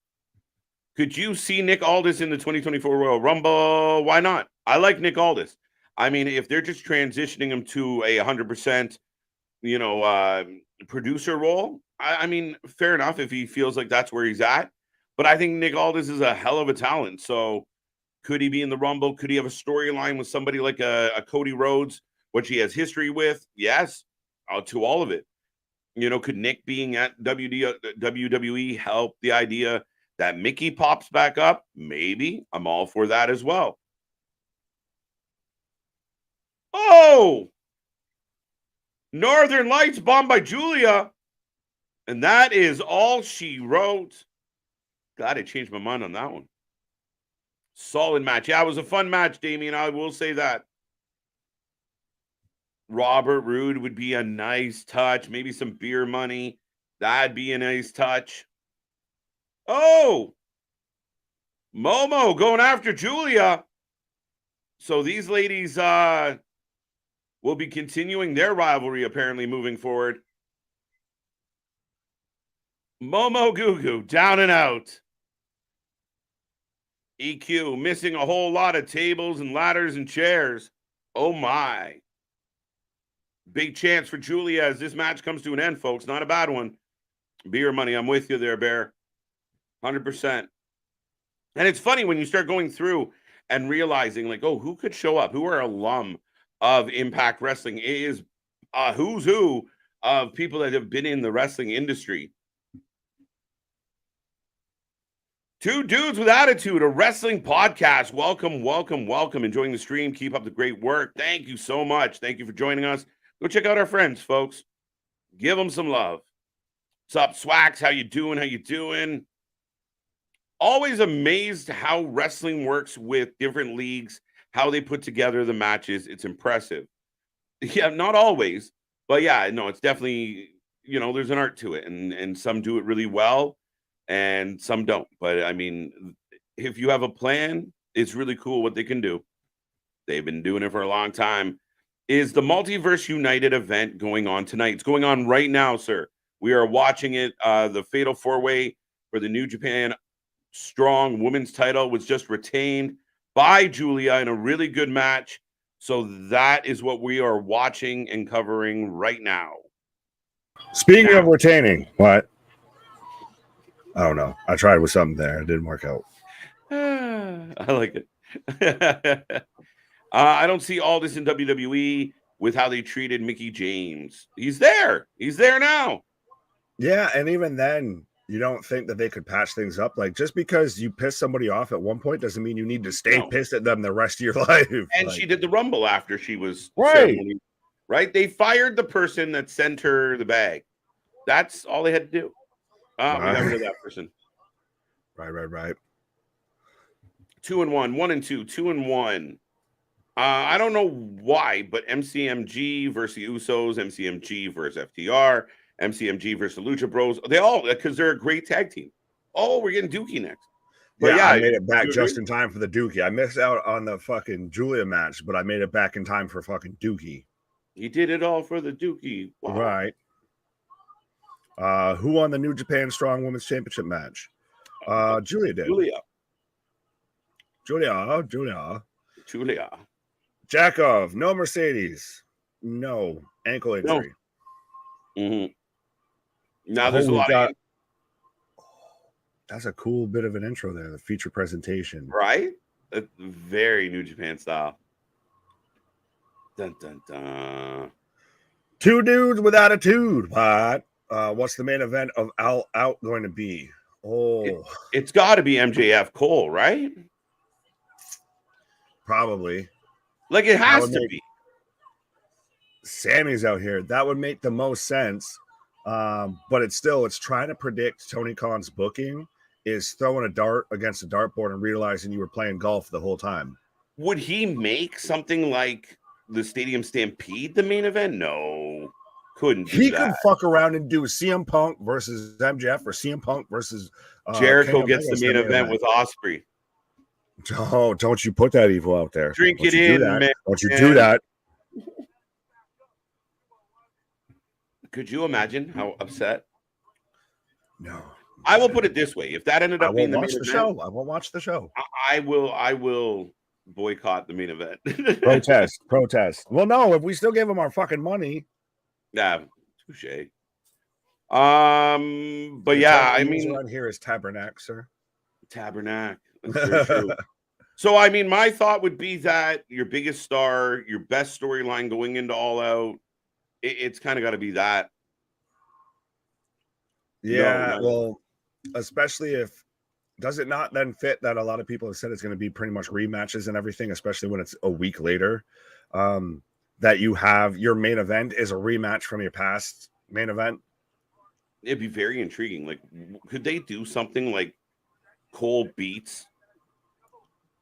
Could you see Nick Aldis in the 2024 Royal Rumble? Why not? I like Nick Aldis. I mean, if they're just transitioning him to a 100%, producer role, I mean, fair enough if he feels like that's where he's at. But I think Nick Aldis is a hell of a talent. So could he be in the Rumble? Could he have a storyline with somebody like a Cody Rhodes, which he has history with? Yes, to all of it. Could Nick being at WWE help the idea that Mickey pops back up? Maybe. I'm all for that as well. Oh! Northern Lights bombed by Julia. And that is all she wrote. God, I changed my mind on that one. Solid match. Yeah, it was a fun match, Damien. I will say that. Robert Roode would be a nice touch. Maybe some beer money. That'd be a nice touch. Oh! Momo going after Julia. So these ladies will be continuing their rivalry, apparently, moving forward. Momo Gugu down and out. EQ missing a whole lot of tables and ladders and chairs. Oh my. Big chance for Julia as this match comes to an end, folks. Not a bad one. Beer money. I'm with you there, Bear. 100%. And it's funny when you start going through and realizing, like, oh, who could show up? Who are alum of Impact Wrestling? It is who's who of people that have been in the wrestling industry. Two Dudes with Attitude, a wrestling podcast. Welcome, welcome, welcome. Enjoying the stream. Keep up the great work. Thank you so much. Thank you for joining us. Go check out our friends, folks. Give them some love. What's up, Swax? How you doing? How you doing? Always amazed how wrestling works with different leagues, how they put together the matches. It's impressive. Yeah, not always, but yeah, no, it's definitely, there's an art to it, and some do it really well and some don't. But I mean, if you have a plan, it's really cool what they can do. They've been doing it for a long time. Is the Multiverse United event going on tonight? It's going on right now, sir. We are watching it. The Fatal 4-Way for the New Japan Strong Women's title was just retained by Julia in a really good match. So that is what we are watching and covering right now. Speaking of retaining, what? I don't know. I tried with something there. It didn't work out. I like it. I don't see all this in WWE with how they treated Mickey James. He's there. He's there now. Yeah, and even then, you don't think that they could patch things up? Like, just because you piss somebody off at one point doesn't mean you need to stay pissed at them the rest of your life. And she did the Rumble after she was right. They fired the person that sent her the bag. That's all they had to do. We got rid of that person. Right. 2-1, 1-2, 2-1. I don't know why, but MCMG versus the Usos, MCMG versus FTR, MCMG versus the Lucha Bros. They all, because they're a great tag team. Oh, we're getting Dookie next. But yeah, I made it back just in time for the Dookie. I missed out on the fucking Julia match, but I made it back in time for fucking Dookie. He did it all for the Dookie. Wow. Right. Who won the New Japan Strong Women's Championship match? Julia did. Julia. Jakov, no Mercedes. No. Ankle injury. No. Mm-hmm. Now there's a lot. That's a cool bit of an intro there, the feature presentation. Right? That's very New Japan style. Dun, dun, dun. Two Dudes with Attitude. What? What's the main event of All Out going to be? Oh. It's got to be MJF Cole, right? Probably. Like, it has to be. Sammy's out here. That would make the most sense. But it's trying to predict Tony Khan's booking is throwing a dart against a dartboard and realizing you were playing golf the whole time. Would he make something like the Stadium Stampede the main event? No. Couldn't do He that. could fuck around and do CM Punk versus MJF or CM Punk versus Jericho gets the main event with Ospreay. Oh, don't you put that evil out there. Drink it in, man. Don't you do that. Could you imagine how upset? No. I will put it this way: if that ended I up being won't the watch main the event, show. I won't watch the show. I will boycott the main event. Protest. Well, no, if we still gave them our fucking money. Yeah, touche. But yeah, I mean, around here is Tabernacle, sir. Tabernacle. That's very true. So, I mean, my thought would be that your biggest star, your best storyline going into All Out, it's kind of got to be that. Yeah, well, especially if does it not then fit that a lot of people have said it's going to be pretty much rematches and everything, especially when it's a week later, that you have your main event is a rematch from your past main event. It'd be very intriguing. Like, could they do something like Cole beats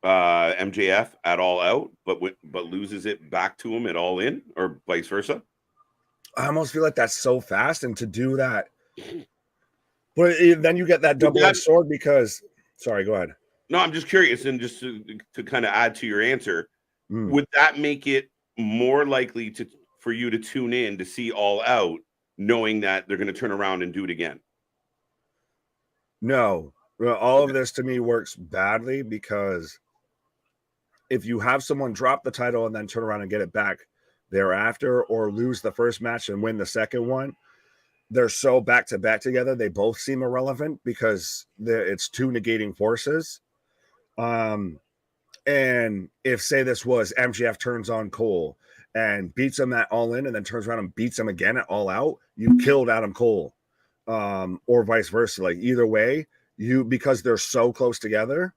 MJF at All Out, but loses it back to him at All In, or vice versa? I almost feel like that's so fast, and to do that, but then you get that double-edged sword because. Sorry, go ahead. No, I'm just curious, and just to kind of add to your answer, would that make it more likely for you to tune in to see All Out, knowing that they're going to turn around and do it again? No, all of this to me works badly because if you have someone drop the title and then turn around and get it back thereafter, or lose the first match and win the second one, they're so back to back together, they both seem irrelevant because it's two negating forces. And if, say, this was MJF turns on Cole and beats him at All In and then turns around and beats him again at All Out, you killed Adam Cole. Or vice versa. Like, either way, because they're so close together,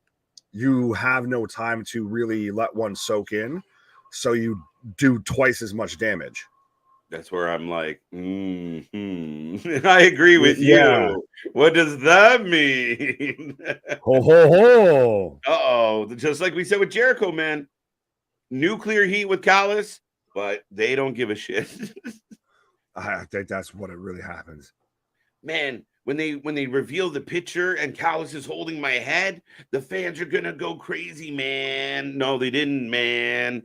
you have no time to really let one soak in, so you do twice as much damage. That's where I'm like, I agree with you. What does that mean? Ho, ho, ho. Uh-oh. Just like we said with Jericho, man. Nuclear heat with Callis, but they don't give a shit. I think that's what it really happens. Man, when they reveal the picture and Callis is holding my head, the fans are gonna go crazy, man. No, they didn't, man.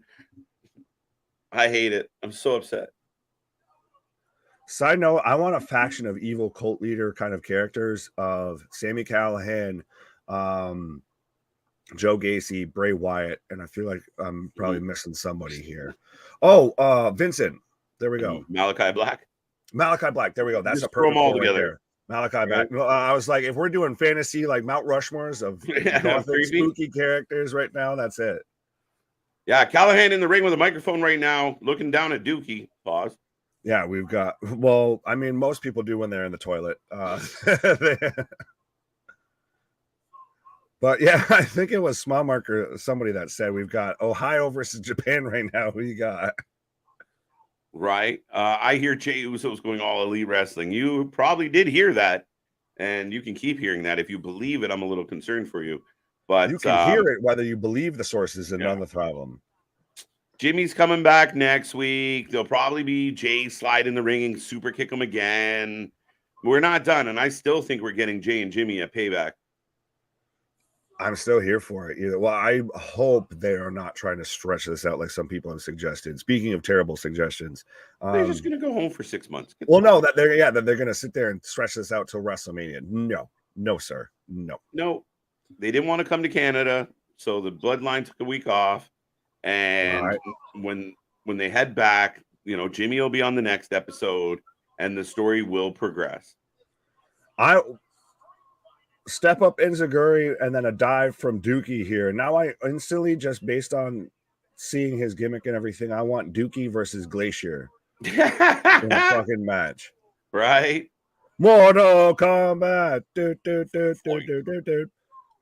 I hate it. I'm so upset. Side note, I want a faction of evil cult leader kind of characters of Sami Callihan, Joe Gacy, Bray Wyatt, and I feel like I'm probably missing somebody here. Oh, Vincent. There we go. Malachi Black. There we go. That's just a perfect all right together. There. Malachi Black. I was like, if we're doing fantasy like Mount Rushmores of gothic, spooky characters right now, that's it. Yeah, Callahan in the ring with a microphone right now, looking down at Dookie. Pause. Yeah, we've got. Well, I mean, most people do when they're in the toilet. But yeah, I think it was Small Marker, somebody that said we've got Ohio versus Japan right now. Who you got? Right. I hear Jey Uso's going all elite wrestling. You probably did hear that, and you can keep hearing that. If you believe it, I'm a little concerned for you. But you can hear it whether you believe the sources and none of the problem. Jimmy's coming back next week. There'll probably be Jay slide in the ring and super kick him again. We're not done, and I still think we're getting Jay and Jimmy at Payback. I'm still here for it. Either. Well, I hope they are not trying to stretch this out like some people have suggested. Speaking of terrible suggestions, they're just going to go home for 6 months. Well, no, that they're going to sit there and stretch this out till WrestleMania. No, sir, no. They didn't want to come to Canada, so the Bloodline took a week off. And when they head back, Jimmy will be on the next episode, and the story will progress. I step up Enziguri and then a dive from Dookie here. Now I instantly, just based on seeing his gimmick and everything, I want Dookie versus Glacier in a fucking match. Right? Mortal Kombat.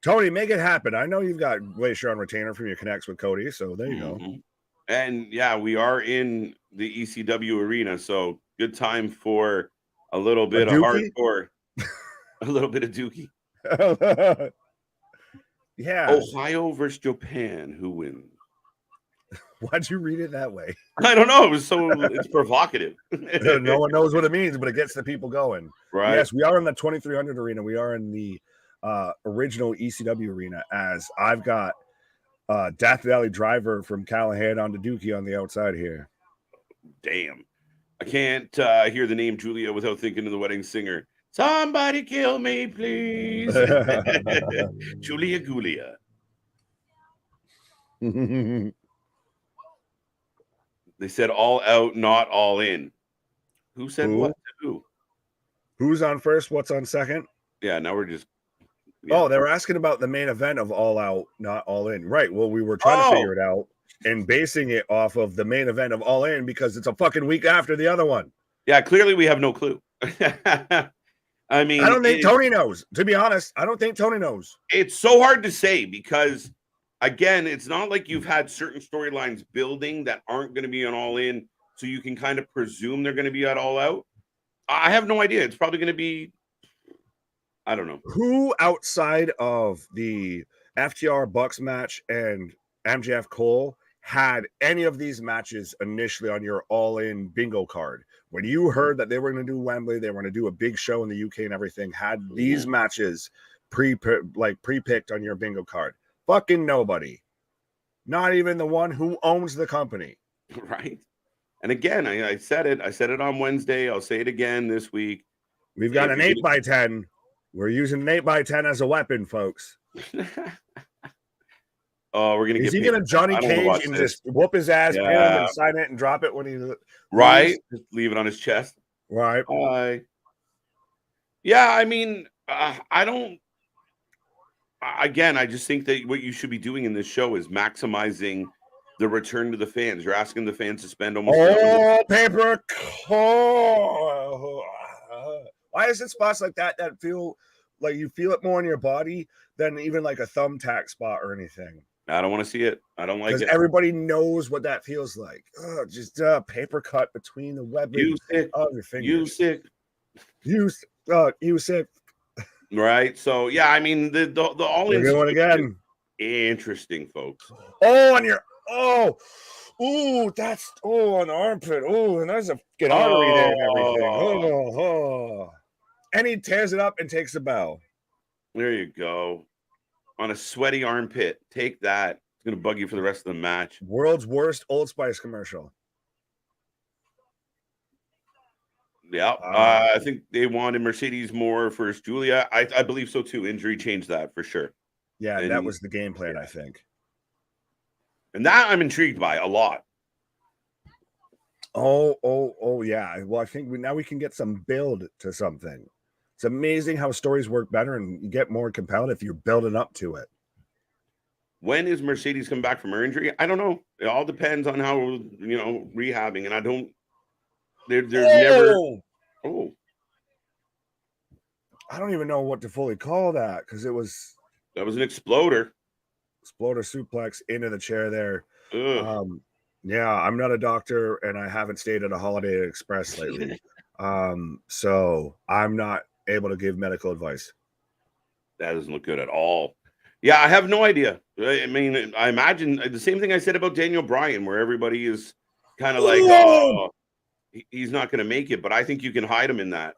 Tony, make it happen. I know you've got Glacier on retainer from your connects with Cody, so there you go. And yeah, we are in the ECW arena, so good time for a little bit of hardcore, a little bit of Dookie. Yeah. Ohio versus Japan. Who wins? Why'd you read it that way? I don't know. It's provocative. No one knows what it means, but it gets the people going. Right. Yes, we are in the 2300 arena. We are in the original ECW arena, as I've got Death Valley Driver from Callahan on to Dookie on the outside here. Damn. I can't hear the name Julia without thinking of the Wedding Singer. Somebody kill me, please. Julia Gulia. They said all out, not all in. Who said what to who? Who's on first? What's on second? Yeah, now we're just. Yeah. Oh, they were asking about the main event of All Out, not All In. Right. Well, we were trying to figure it out and basing it off of the main event of All In because it's a fucking week after the other one. Yeah, clearly we have no clue. I mean, I don't think Tony knows. To be honest, I don't think Tony knows. It's so hard to say because, again, it's not like you've had certain storylines building that aren't going to be on All In, so you can kind of presume they're going to be at All Out. I have no idea. It's probably going to be, I don't know. Who outside of the FTR Bucks match and MJF Cole had any of these matches initially on your all-in bingo card? When you heard that they were going to do Wembley, they were going to do a big show in the UK and everything, had these matches pre-picked on your bingo card? Fucking nobody. Not even the one who owns the company. Right. And again, I said it. I said it on Wednesday. I'll say it again this week. We've got an 8x10. We're using an 8x10 as a weapon, folks. Oh, we're gonna. Is he gonna Johnny Cage and just whoop his ass, pin him, and sign it, and drop it when he just leave it on his chest, right? Yeah, I mean, I don't. Again, I just think that what you should be doing in this show is maximizing the return to the fans. You're asking the fans to spend almost paper. Why is it spots like that feel like you feel it more in your body than even like a thumbtack spot or anything? I don't want to see it. I don't like it. Because everybody knows what that feels like. Oh, just paper cut between the webbing of your fingers. You sick. Right. So yeah, I mean the all in one again. Interesting, folks. Oh, on your that's on the armpit. Oh, and there's a fucking artery there and everything. And he tears it up and takes a bow. There you go. On a sweaty armpit. Take that. It's gonna bug you for the rest of the match. World's worst Old Spice commercial. Yeah, I think they wanted Mercedes more first Julia. I believe so too. Injury changed that for sure. Yeah, that was the game plan, I think. And that I'm intrigued by a lot. Oh, yeah. Well, I think now we can get some build to something. It's amazing how stories work better and you get more compelled if you're building up to it. When is Mercedes come back from her injury? I don't know. It all depends on how, rehabbing. And I don't. There's never. Oh. I don't even know what to fully call that because that was an exploder. Exploder suplex into the chair there. Yeah, I'm not a doctor and I haven't stayed at a Holiday Inn Express lately. So I'm not able to give medical advice. That doesn't look good at all. Yeah, I have no idea. I mean, I imagine the same thing I said about Daniel Bryan, where everybody is kind of like, oh, he's not going to make it, but I think you can hide him in that.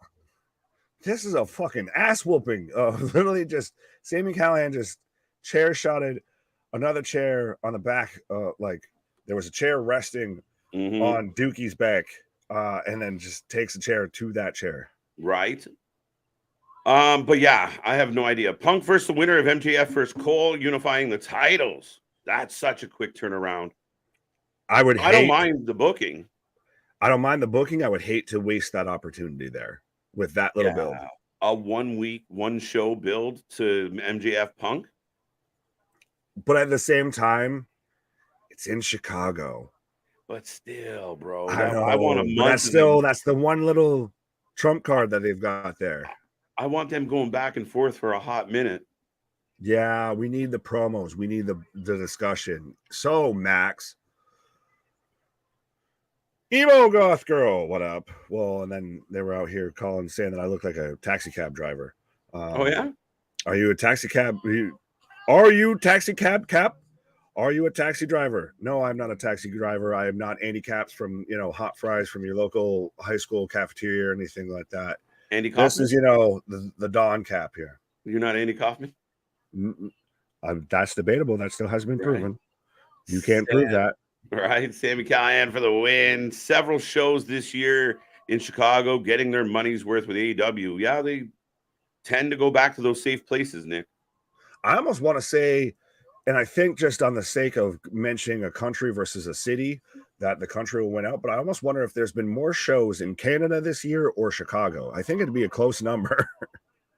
This is a fucking ass whooping. Literally just Sami Callihan just chair shotted another chair on the back. Like there was a chair resting on Dookie's back and then just takes a chair to that chair. Right. But yeah, I have no idea. Punk versus the winner of MJF versus Cole, unifying the titles. That's such a quick turnaround. I don't mind the booking. I don't mind the booking. I would hate to waste that opportunity there with that little build. A 1 week, 1 show build to MJF Punk. But at the same time, it's in Chicago. But still, bro. I want a month. That's the one little trump card that they've got there. I want them going back and forth for a hot minute. Yeah, we need the promos. We need the discussion. So, Max. Emo goth girl, what up? Well, and then they were out here saying that I look like a taxi cab driver. Oh, yeah? Are you a taxi cab? Are you taxi cab cap? Are you a taxi driver? No, I'm not a taxi driver. I am not Andy Caps from, hot fries from your local high school cafeteria or anything like that. Andy Kaufman? This is, the Don Cap here. You're not Andy Kaufman? That's debatable. That still hasn't been proven. You can't prove that. Right. Sami Callihan for the win. Several shows this year in Chicago getting their money's worth with AEW, yeah, they tend to go back to those safe places, Nick. I almost want to say, and I think just on the sake of mentioning a country versus a city, that the country will win out. But I almost wonder if there's been more shows in Canada this year or Chicago. I think it'd be a close number.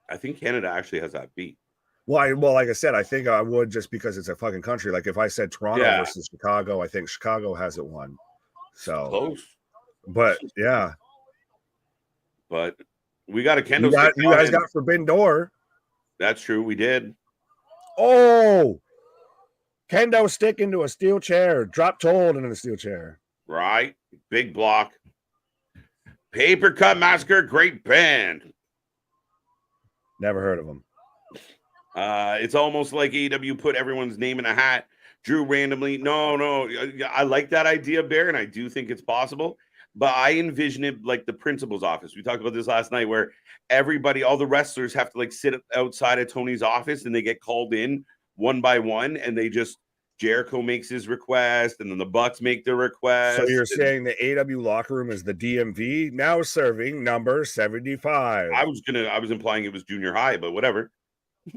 I think Canada actually has that beat. Well, like I said, I think I would just because it's a fucking country. Like if I said Toronto versus Chicago, I think Chicago has it won. So close. But yeah. But we got a kendo stick. You guys in. got Forbidden Door. That's true. We did. Oh, kendo stick into a steel chair. Drop told into a steel chair. Right. Big block. Paper Cut Massacre. Great band. Never heard of them. It's almost like AEW put everyone's name in a hat, drew randomly. No. I like that idea, Bear, and I do think it's possible. But I envision it like the principal's office. We talked about this last night where everybody, all the wrestlers have to like sit outside of Tony's office and they get called in one by one and they just, Jericho makes his request and then the Bucks make their request. So you're saying the AEW locker room is the DMV, now serving number 75. I was implying it was junior high, but whatever.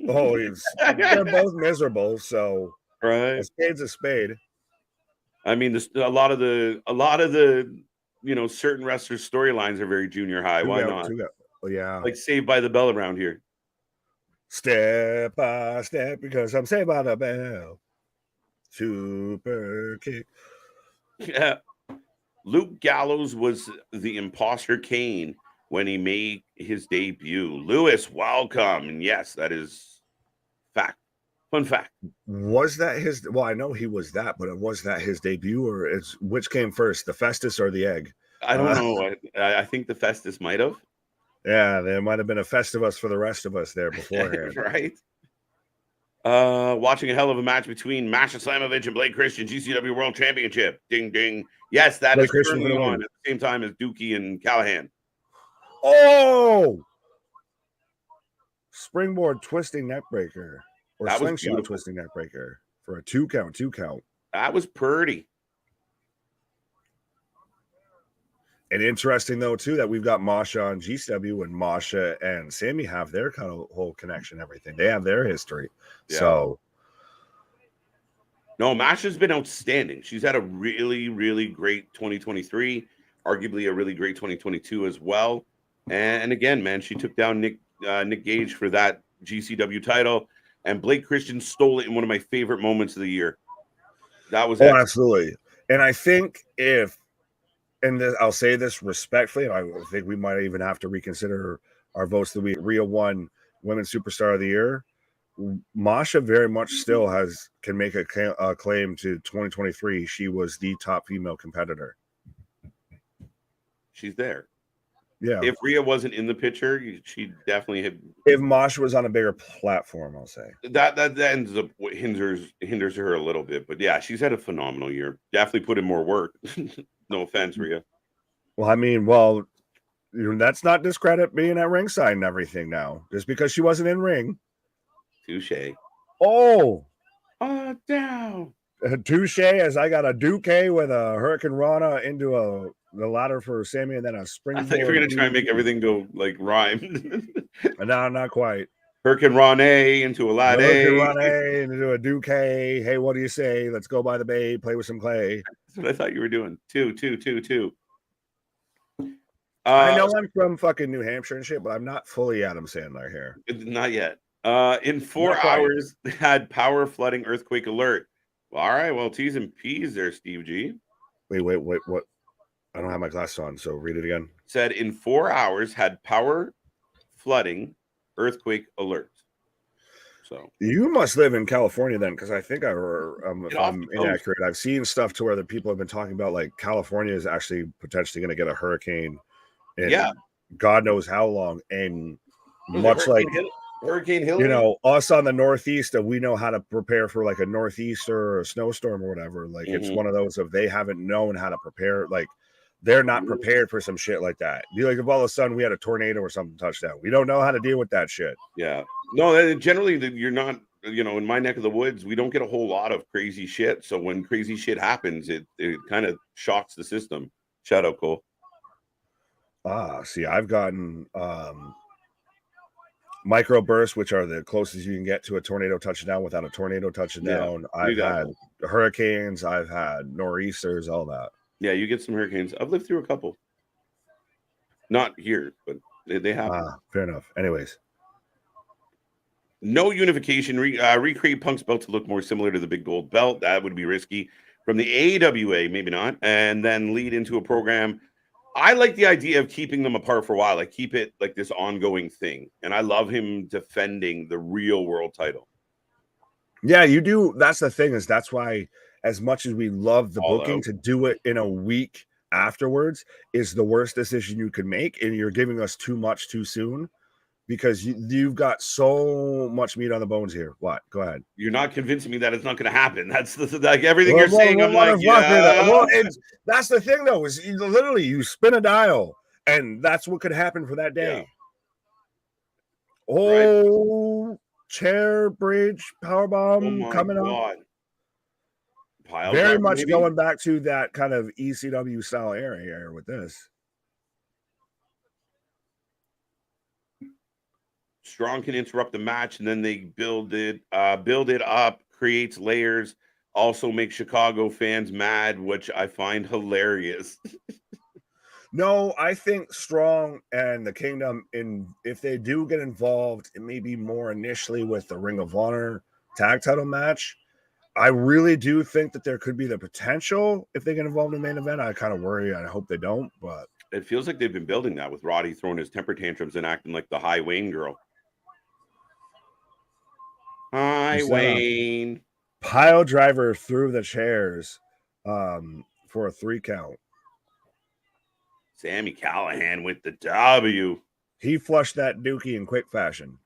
Oh, they're both miserable. So right. A spade's a spade. I mean, a lot of the certain wrestlers' storylines are very junior high. Why not? Oh, yeah. Like Saved by the Bell around here. Step by step, because I'm saved by the bell. Super kick. Yeah. Luke Gallows was the imposter Kane when he made his debut. Lewis, welcome. And yes, that is fact. Fun fact. Was that his? Well, I know he was that, but was that his debut, or which came first, the Festus or the egg? I don't know. I think the Festus might have. Yeah, there might have been a Festivus for the rest of us there beforehand. Right. Watching a hell of a match between Masha Slamovich and Blake Christian, GCW World Championship. Ding, ding. Yes, that is currently on at the same time as Dookie and Callahan. Oh! Springboard twisting neckbreaker. Or that slingshot twisting neckbreaker for a two count. That was pretty. And interesting, though, too, that we've got Masha on GCW and Masha and Sammy have their kind of whole connection, everything. They have their history. Yeah. So. No, Masha's been outstanding. She's had a really, really great 2023, arguably a really great 2022 as well. And again, man, she took down Nick Gage for that GCW title. And Blake Christian stole it in one of my favorite moments of the year. That was absolutely. And I think I'll say this respectfully, and I think we might even have to reconsider our votes that Rhea won Women's Superstar of the Year. Masha very much still can make a claim to 2023. She was the top female competitor. She's there. Yeah. If Rhea wasn't in the picture, she definitely had. If Masha was on a bigger platform, I'll say that ends up hinders her a little bit. But yeah, she's had a phenomenal year. Definitely put in more work. No offense, Rhea. Well, I mean, that's not discredit being at ringside and everything now. Just because she wasn't in ring. Touche. Oh, down. Touche, as I got a Duke with a Hurricane Rana into the ladder for Sammy, and then a springboard. I thought you were going to try and make everything go like rhyme. No, not quite. Hurricane Rana into a ladder. Hurricane Rana into a Duke. Hey, what do you say? Let's go by the bay, play with some clay. That's what I thought you were doing. Two. I know I'm from fucking New Hampshire and shit, but I'm not fully Adam Sandler here. Not yet. In 4 hours, they had power flooding earthquake alert. Well, all right. Well, T's and P's there, Steve G. Wait. What? I don't have my glasses on, so read it again. Said in 4 hours had power flooding earthquake alert. So you must live in California then, because I think if I'm inaccurate, I've seen stuff to where the people have been talking about like California is actually potentially going to get a hurricane. And God knows how long. And much like Hurricane Hillary, us on the Northeast, we know how to prepare for like a northeaster or a snowstorm or whatever. Like it's one of those of they haven't known how to prepare. Like they're not prepared for some shit like that. Be like if all of a sudden we had a tornado or something touchdown, we don't know how to deal with that shit. Yeah, no. Generally, you're not. In my neck of the woods, we don't get a whole lot of crazy shit. So when crazy shit happens, it kind of shocks the system. Shout out, Cole. See, I've gotten microbursts, which are the closest you can get to a tornado touchdown without a tornado touchdown. Yeah, I've had hurricanes, I've had nor'easters, all that. Yeah, you get some hurricanes. I've lived through a couple. Not here, but they happen. Fair enough. Anyways. No unification. Recreate Punk's belt to look more similar to the big gold belt. That would be risky. From the AWA, maybe not. And then lead into a program. I like the idea of keeping them apart for a while. Like keep it like this ongoing thing. And I love him defending the real world title. Yeah, you do. That's the thing, is that's why, as much as we love the booking, to do it in a week afterwards is the worst decision you could make. And you're giving us too much too soon, because you've got so much meat on the bones here. What? Go ahead. You're not convincing me that it's not going to happen. That's like everything you're saying. I'm like, that's the thing, though, is literally you spin a dial, and that's what could happen for that day. Yeah. Chair bridge powerbomb coming up. Very much maybe going back to that kind of ECW style era here with this. Strong can interrupt the match, and then they build it up, creates layers, also makes Chicago fans mad, which I find hilarious. No, I think Strong and the Kingdom, if they do get involved, it may be more initially with the Ring of Honor tag title match. I really do think that there could be the potential if they get involved in the main event. I kind of worry. I hope they don't, but it feels like they've been building that with Roddy throwing his temper tantrums and acting like the High Wayne girl. Hi, Wayne. Pile driver through the chairs for a 3 count. Sami Callihan with the W. He flushed that Dookie in quick fashion.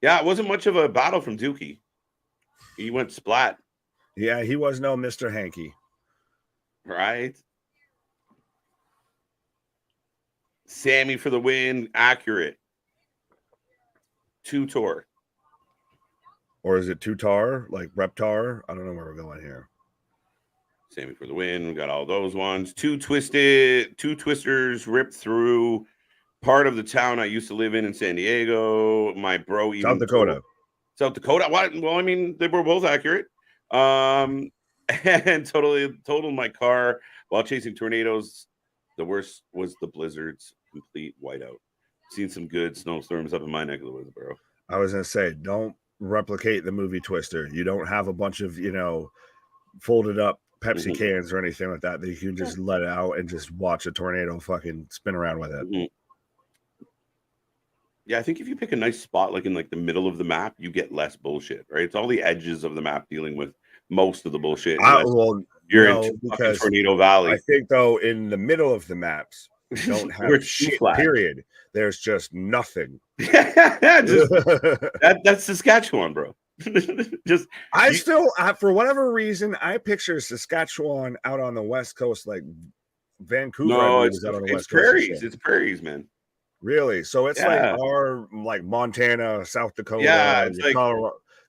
Yeah, it wasn't much of a battle from Dookie. He went splat. Yeah, he was no Mr. Hanky. Right? Sammy for the win. Accurate. Tutor. Or is it Tutar? Like Reptar? I don't know where we're going here. Sammy for the win. We got all those ones. Two twisters ripped through part of the town I used to live in San Diego. My bro, even South Dakota. South Dakota. Well, I mean, they were both accurate. And totaled my car while chasing tornadoes. The worst was the blizzards. Complete whiteout. Seen some good snowstorms up in my neck of the woods, bro. I was gonna say, don't replicate the movie Twister. You don't have a bunch of, folded up Pepsi cans or anything like that. You can just let it out and just watch a tornado fucking spin around with it. Yeah, I think if you pick a nice spot, like in like the middle of the map, you get less bullshit, right? It's all the edges of the map dealing with most of the bullshit. You're in Tornado Valley. I think though, in the middle of the maps, we don't have shit. Period. There's just nothing. That's Saskatchewan, bro. For whatever reason, I picture Saskatchewan out on the west coast, like Vancouver. No, it's prairies. It's prairies, man. Really? So it's like our Montana, South Dakota. Yeah, it's like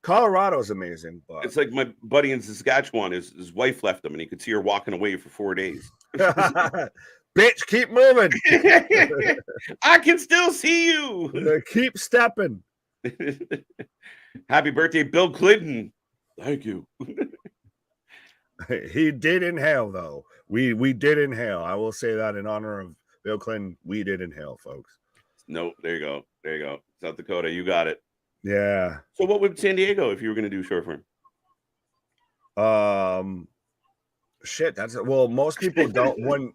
Colorado's amazing, but it's like my buddy in Saskatchewan. His wife left him, and he could see her walking away for 4 days. Bitch, keep moving. I can still see you. Keep stepping. Happy birthday, Bill Clinton. Thank you. He did inhale, though. We did inhale. I will say that in honor of Bill Clinton. We did inhale, folks. No, there you go. There you go. South Dakota, you got it. Yeah. So what would San Diego if you were going to do short form? Shit. Most people don't. When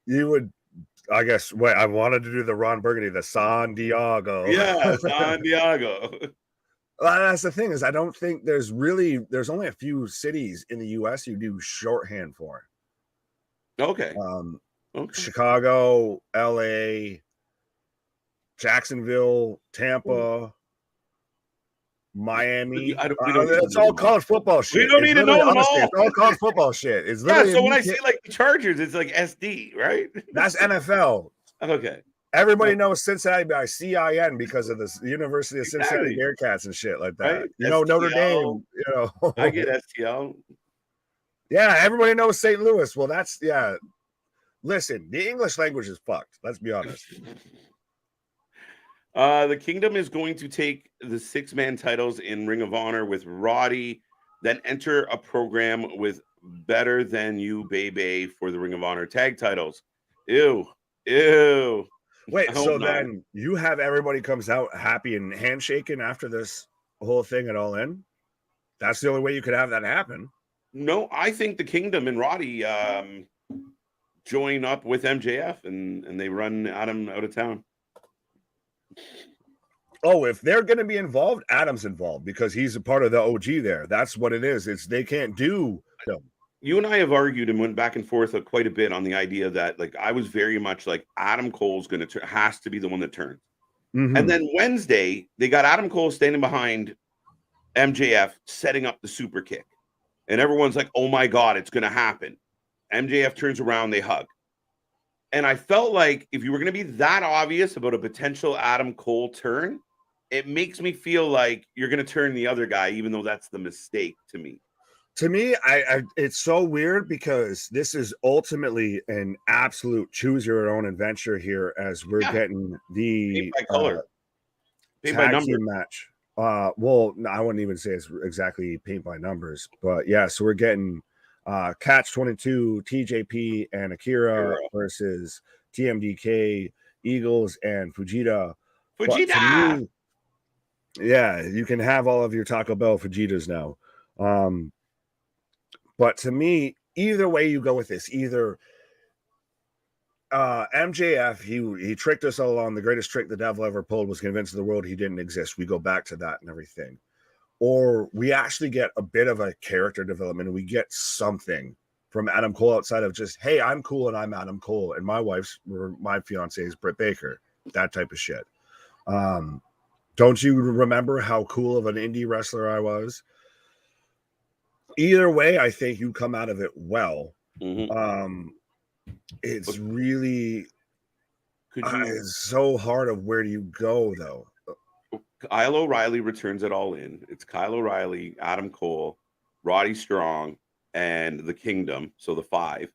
you would, I guess. Wait, I wanted to do the Ron Burgundy, the San Diego. Yeah, San Diego. That's the thing, is I don't think there's only a few cities in the U.S. you do shorthand for. Okay. Chicago, L.A., Jacksonville, Tampa, Miami. It's all college football shit. We don't need to know them all. It's all college football shit. It's so when I see like the Chargers, it's like SD, right? That's NFL. Okay. Everybody knows Cincinnati by CIN because of the University of Cincinnati Bearcats and shit like that. Right? Notre Dame. I get STL. Yeah, everybody knows St. Louis. Well, that's listen, the English language is fucked. Let's be honest. The Kingdom is going to take the 6-man titles in Ring of Honor with Roddy, then enter a program with Better Than You Baby for the Ring of Honor tag titles. Ew. Wait, so then you have everybody comes out happy and handshaking after this whole thing at All In? That's the only way you could have that happen. No, I think the Kingdom and Roddy join up with MJF and they run Adam out of town. Oh, if they're going to be involved, Adam's involved because he's a part of the OG there. That's what it is. It's they can't do. You and I have argued and went back and forth quite a bit on the idea that, like, I was very much like Adam Cole's going to has to be the one that turns. Mm-hmm. And then Wednesday, they got Adam Cole standing behind MJF setting up the super kick. And everyone's like, oh my God, it's going to happen. MJF turns around, they hug. And I felt like if you were going to be that obvious about a potential Adam Cole turn, it makes me feel like you're going to turn the other guy, even though that's the mistake to me. To me, it's so weird because this is ultimately an absolute choose your own adventure here as we're getting the paint by color, paint by number match. Well, no, I wouldn't even say it's exactly paint by numbers, but yeah, so we're getting Catch 22, TJP, and Akira versus TMDK, Eagles, and Fujita. Me, yeah, you can have all of your Taco Bell Fujitas now. But to me, either way you go with this, either MJF, he tricked us all along. The greatest trick the devil ever pulled was convince the world he didn't exist. We go back to that and everything. Or we actually get a bit of a character development and we get something from Adam Cole outside of just, hey, I'm cool and I'm Adam Cole and my fiance is Britt Baker, that type of shit. Don't you remember how cool of an indie wrestler I was? Either way, I think you come out of it well. Mm-hmm. It's really it's so hard of where do you go though. Kyle O'Reilly returns it all in. It's Kyle O'Reilly, Adam Cole, Roddy Strong, and the Kingdom. So the 5.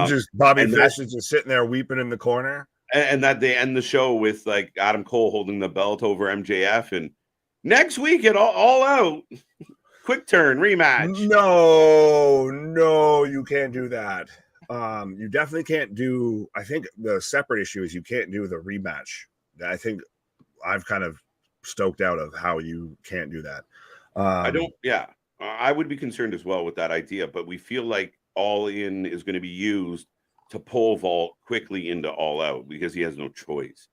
Just Bobby Fish is just sitting there weeping in the corner. And that they end the show with like Adam Cole holding the belt over MJF. And next week at all out, quick turn rematch. No, you can't do that. You definitely can't do. I think the separate issue is you can't do the rematch. I think I've kind of stoked out of how you can't do that. I would be concerned as well with that idea, but we feel like All In is going to be used to pole vault quickly into All Out because he has no choice.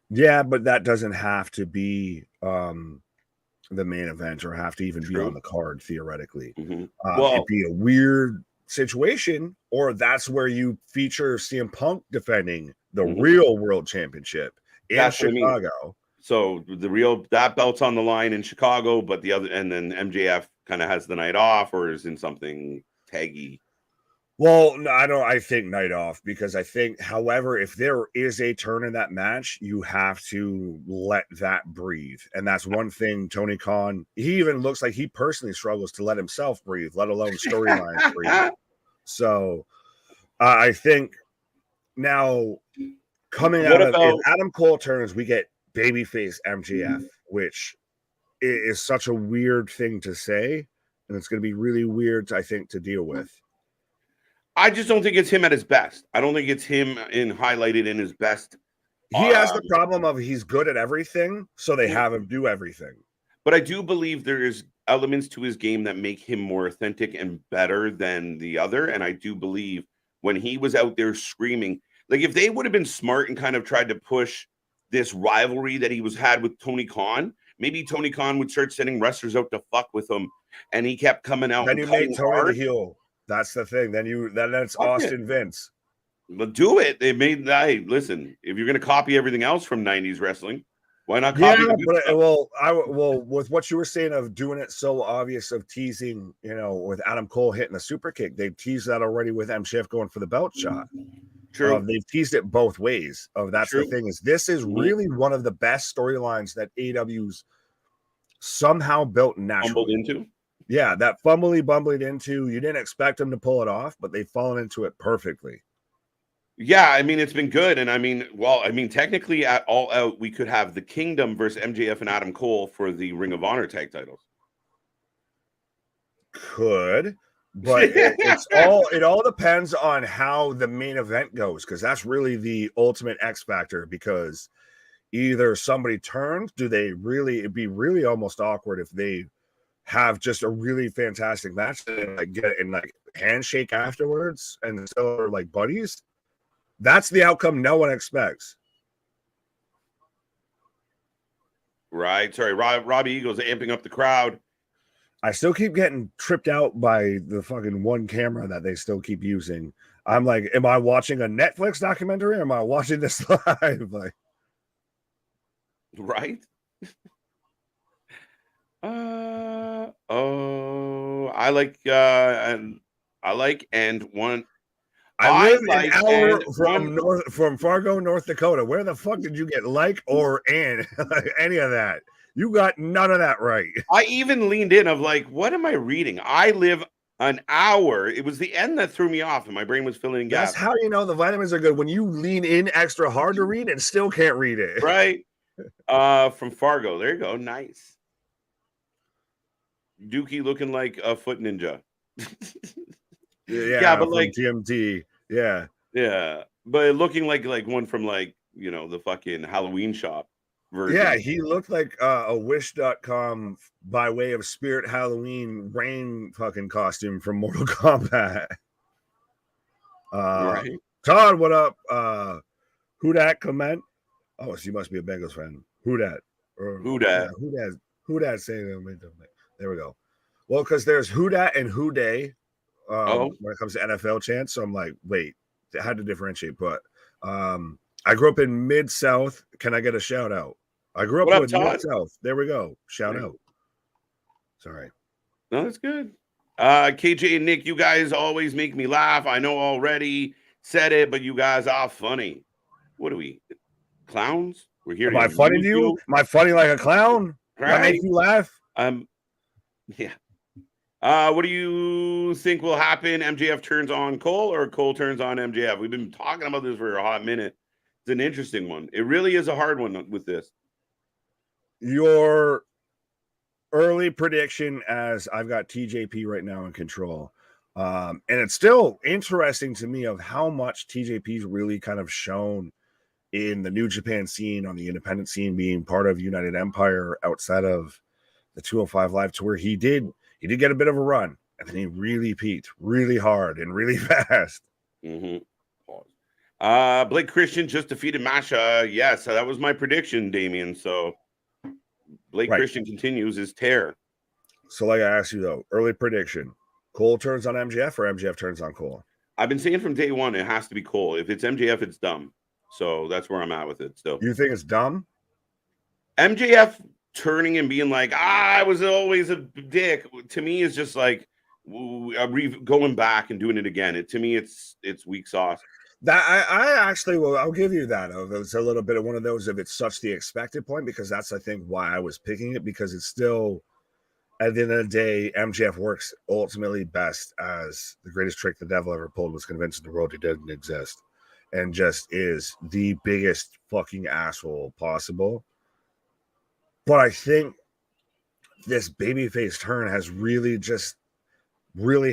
Yeah, but that doesn't have to be the main event or have to even be on the card theoretically. Mm-hmm. It'd be a weird situation, or that's where you feature CM Punk defending the real world championship in Chicago. So that belt's on the line in Chicago, but the other, and then MJF kind of has the night off or is in something taggy. Well, no, I think night off because I think, however, if there is a turn in that match, you have to let that breathe. And that's one thing Tony Khan, he even looks like he personally struggles to let himself breathe, let alone storylines breathe. So I think now coming out of if Adam Cole turns, we get babyface MJF, which is such a weird thing to say. And it's going to be really weird, I think, to deal with. I just don't think it's him at his best. I don't think it's him highlighted in his best. He has the problem of he's good at everything, so they have him do everything. But I do believe there is elements to his game that make him more authentic and better than the other. And I do believe when he was out there screaming, like if they would have been smart and kind of tried to push this rivalry that he had with Tony Khan, maybe Tony Khan would start sending wrestlers out to fuck with him, and he kept coming out. Then you made Tony the heel. That's the thing. Then that's Austin Vince. But do it. They made that. Hey, listen, if you're going to copy everything else from 90s wrestling, why not copy with what you were saying of doing it so obvious of teasing, with Adam Cole hitting the super kick, they've teased that already with MJF going for the belt shot. True. They've teased it both ways. That's the thing is this is really one of the best storylines that AEW's somehow built naturally into. Yeah, that bumbly into. You didn't expect them to pull it off, but they've fallen into it perfectly. Yeah, I mean, it's been good. And I mean, well, I mean, technically at All Out, we could have the Kingdom versus MJF and Adam Cole for the Ring of Honor tag titles. Could, but it all depends on how the main event goes, because that's really the ultimate X factor. Because either somebody turns, it'd be really almost awkward if they have just a really fantastic match and like get in like handshake afterwards and still are like buddies. That's the outcome no one expects. Right. Sorry, Robbie Eagles amping up the crowd. I still keep getting tripped out by the fucking one camera that they still keep using. I'm like, am I watching a Netflix documentary? Or am I watching this live? Like, right. I like live an hour from Fargo, North Dakota. Where the fuck did you get or any of that? You got none of that right. I even leaned in of like, what am I reading? I live an hour. It was the end that threw me off, and my brain was filling in gaps. That's how you know the vitamins are good, when you lean in extra hard to read and still can't read it. Right. From Fargo. There you go. Nice. Dookie looking like a foot ninja. Yeah, but like TMT. Yeah. Yeah. But looking like one from like, the fucking Halloween shop version. Yeah, he looked like a Wish.com by way of Spirit Halloween rain fucking costume from Mortal Kombat. Right. Todd, what up? Who dat comment? Oh, so you must be a Bengals fan. Who dat? Who dat? Yeah, who dat saying that? There we go. Well, because there's who dat and who day when it comes to NFL chants. So I'm like, wait, I had to differentiate. But I grew up in Mid-South. Can I get a shout out? I grew up with Mid-South. There we go. Shout out. Sorry. No, that's good. KJ and Nick, you guys always make me laugh. I know already said it, but you guys are funny. What are we? Clowns? We're here. Am I funny to you? Am I funny like a clown? Right. I make you laugh? Yeah. What do you think will happen? MJF turns on Cole or Cole turns on MJF? We've been talking about this for a hot minute. It's an interesting one. It really is a hard one with this. Your early prediction, as I've got TJP right now in control. And it's still interesting to me of how much TJP's really kind of shown in the New Japan scene, on the independent scene, being part of United Empire outside of the 205 Live tour. He did get a bit of a run, and then he really peaked really hard and really fast. Mm-hmm. Blake Christian just defeated Masha. Yes, that was my prediction, Damien. So Blake Christian continues his tear. So like I asked you though, early prediction, Cole turns on MJF or MJF turns on Cole? I've been saying from day one, it has to be Cole. If it's MJF, it's dumb. So that's where I'm at with it still. You think it's dumb? MJF turning and being like, I was always a dick, to me is just like going back and doing it again. To me, it's weak sauce. That I actually will. I'll give you that. It's a little bit of one of those if it's such the expected point, because that's I think why I was picking it, because it's still at the end of the day, MJF works ultimately best as the greatest trick the devil ever pulled was convincing the world he didn't exist, and just is the biggest fucking asshole possible. But I think this babyface turn has really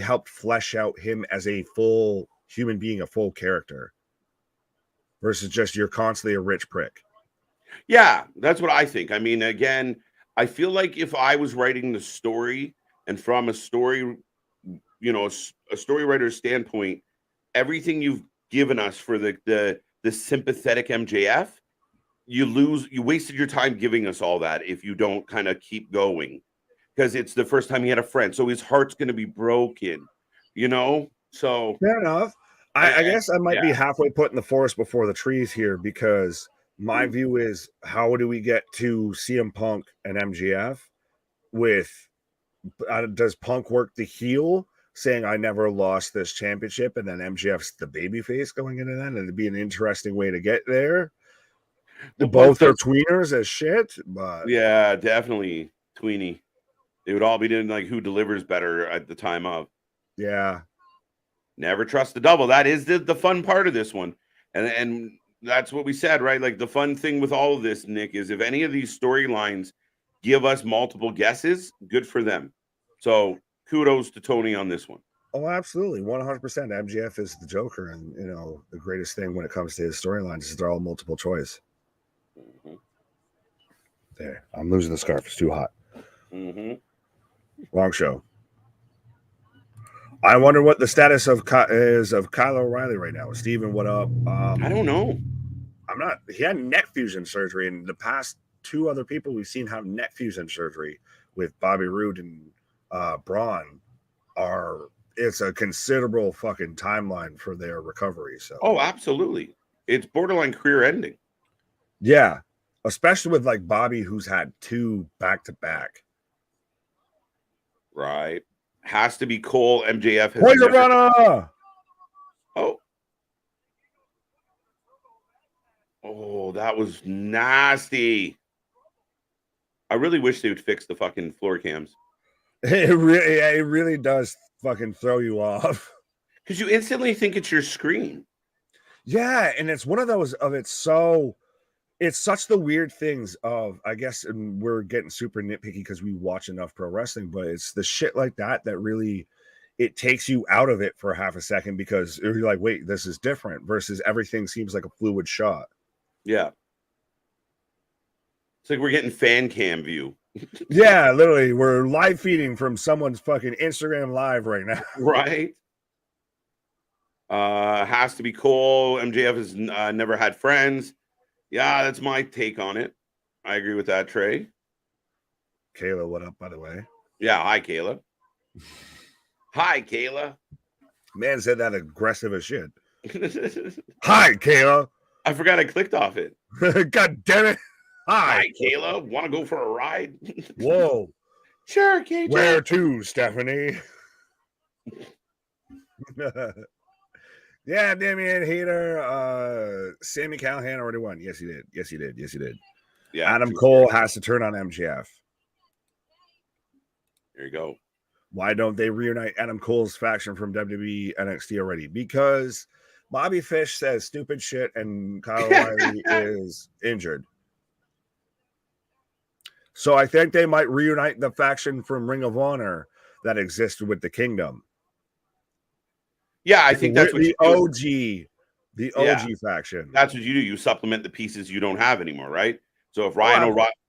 helped flesh out him as a full human being, a full character, versus just you're constantly a rich prick. Yeah, that's what I think. I mean, again, I feel like if I was writing the story, and from a story, a story writer's standpoint, everything you've given us for the sympathetic MJF, you wasted your time giving us all that if you don't kind of keep going, because it's the first time he had a friend, so his heart's going to be broken, so fair enough. I guess I might be halfway putting the forest before the trees here, because my view is, how do we get to CM Punk and MJF with does Punk work the heel saying I never lost this championship, and then MJF's the babyface going into that, and it'd be an interesting way to get there. Both are tweeners as shit, but yeah, definitely tweeny. They would all be doing like who delivers better at the time of. Yeah. Never trust the double. That is the fun part of this one. And that's what we said, right? Like the fun thing with all of this, Nick, is if any of these storylines give us multiple guesses, good for them. So kudos to Tony on this one. Oh, absolutely, 100%. MJF is the Joker, and the greatest thing when it comes to his storylines is they're all multiple choice. Mm-hmm. There, I'm losing the scarf. It's too hot. Mm-hmm. Long show. I wonder what the status is of Kyle O'Reilly right now. Steven, what up? I don't know. I'm not. He had neck fusion surgery, and the past two other people we've seen have neck fusion surgery with Bobby Roode and Braun it's a considerable fucking timeline for their recovery. So, oh, absolutely, it's borderline career ending. Yeah, especially with like Bobby, who's had two back-to-back. Right, has to be Cole. MJF has Poison runner. Oh, that was nasty. I really wish they would fix the fucking floor cams. It really does fucking throw you off because you instantly think it's your screen. Yeah, and it's one of those it's such the weird things of, I guess, and we're getting super nitpicky because we watch enough pro wrestling, but it's the shit like that really, it takes you out of it for half a second because you're like, wait, this is different versus everything seems like a fluid shot. Yeah. It's like we're getting fan cam view. Yeah, literally. We're live feeding from someone's fucking Instagram live right now. Right. Has to be Cole. MJF has never had friends. Yeah, that's my take on it. I agree with that, Trey. Kayla, what up, by the way? Yeah, hi, Kayla. Hi, Kayla. Man said that aggressive as shit. Hi, Kayla. I forgot I clicked off it. God damn it. Hi, Kayla. Want to go for a ride? Whoa. Sure, KJ. Where to, Stephanie? Yeah, Damian Hayter. Sammy Callahan already won. Yes, he did. Yes, he did. Yes, he did. Yeah. Adam Cole has to turn on MJF. There you go. Why don't they reunite Adam Cole's faction from WWE NXT already? Because Bobby Fish says stupid shit and Kyle O'Reilly is injured. So I think they might reunite the faction from Ring of Honor that existed with the Kingdom. Yeah, I think that's what the OG faction. That's what you do. You supplement the pieces you don't have anymore, right? So if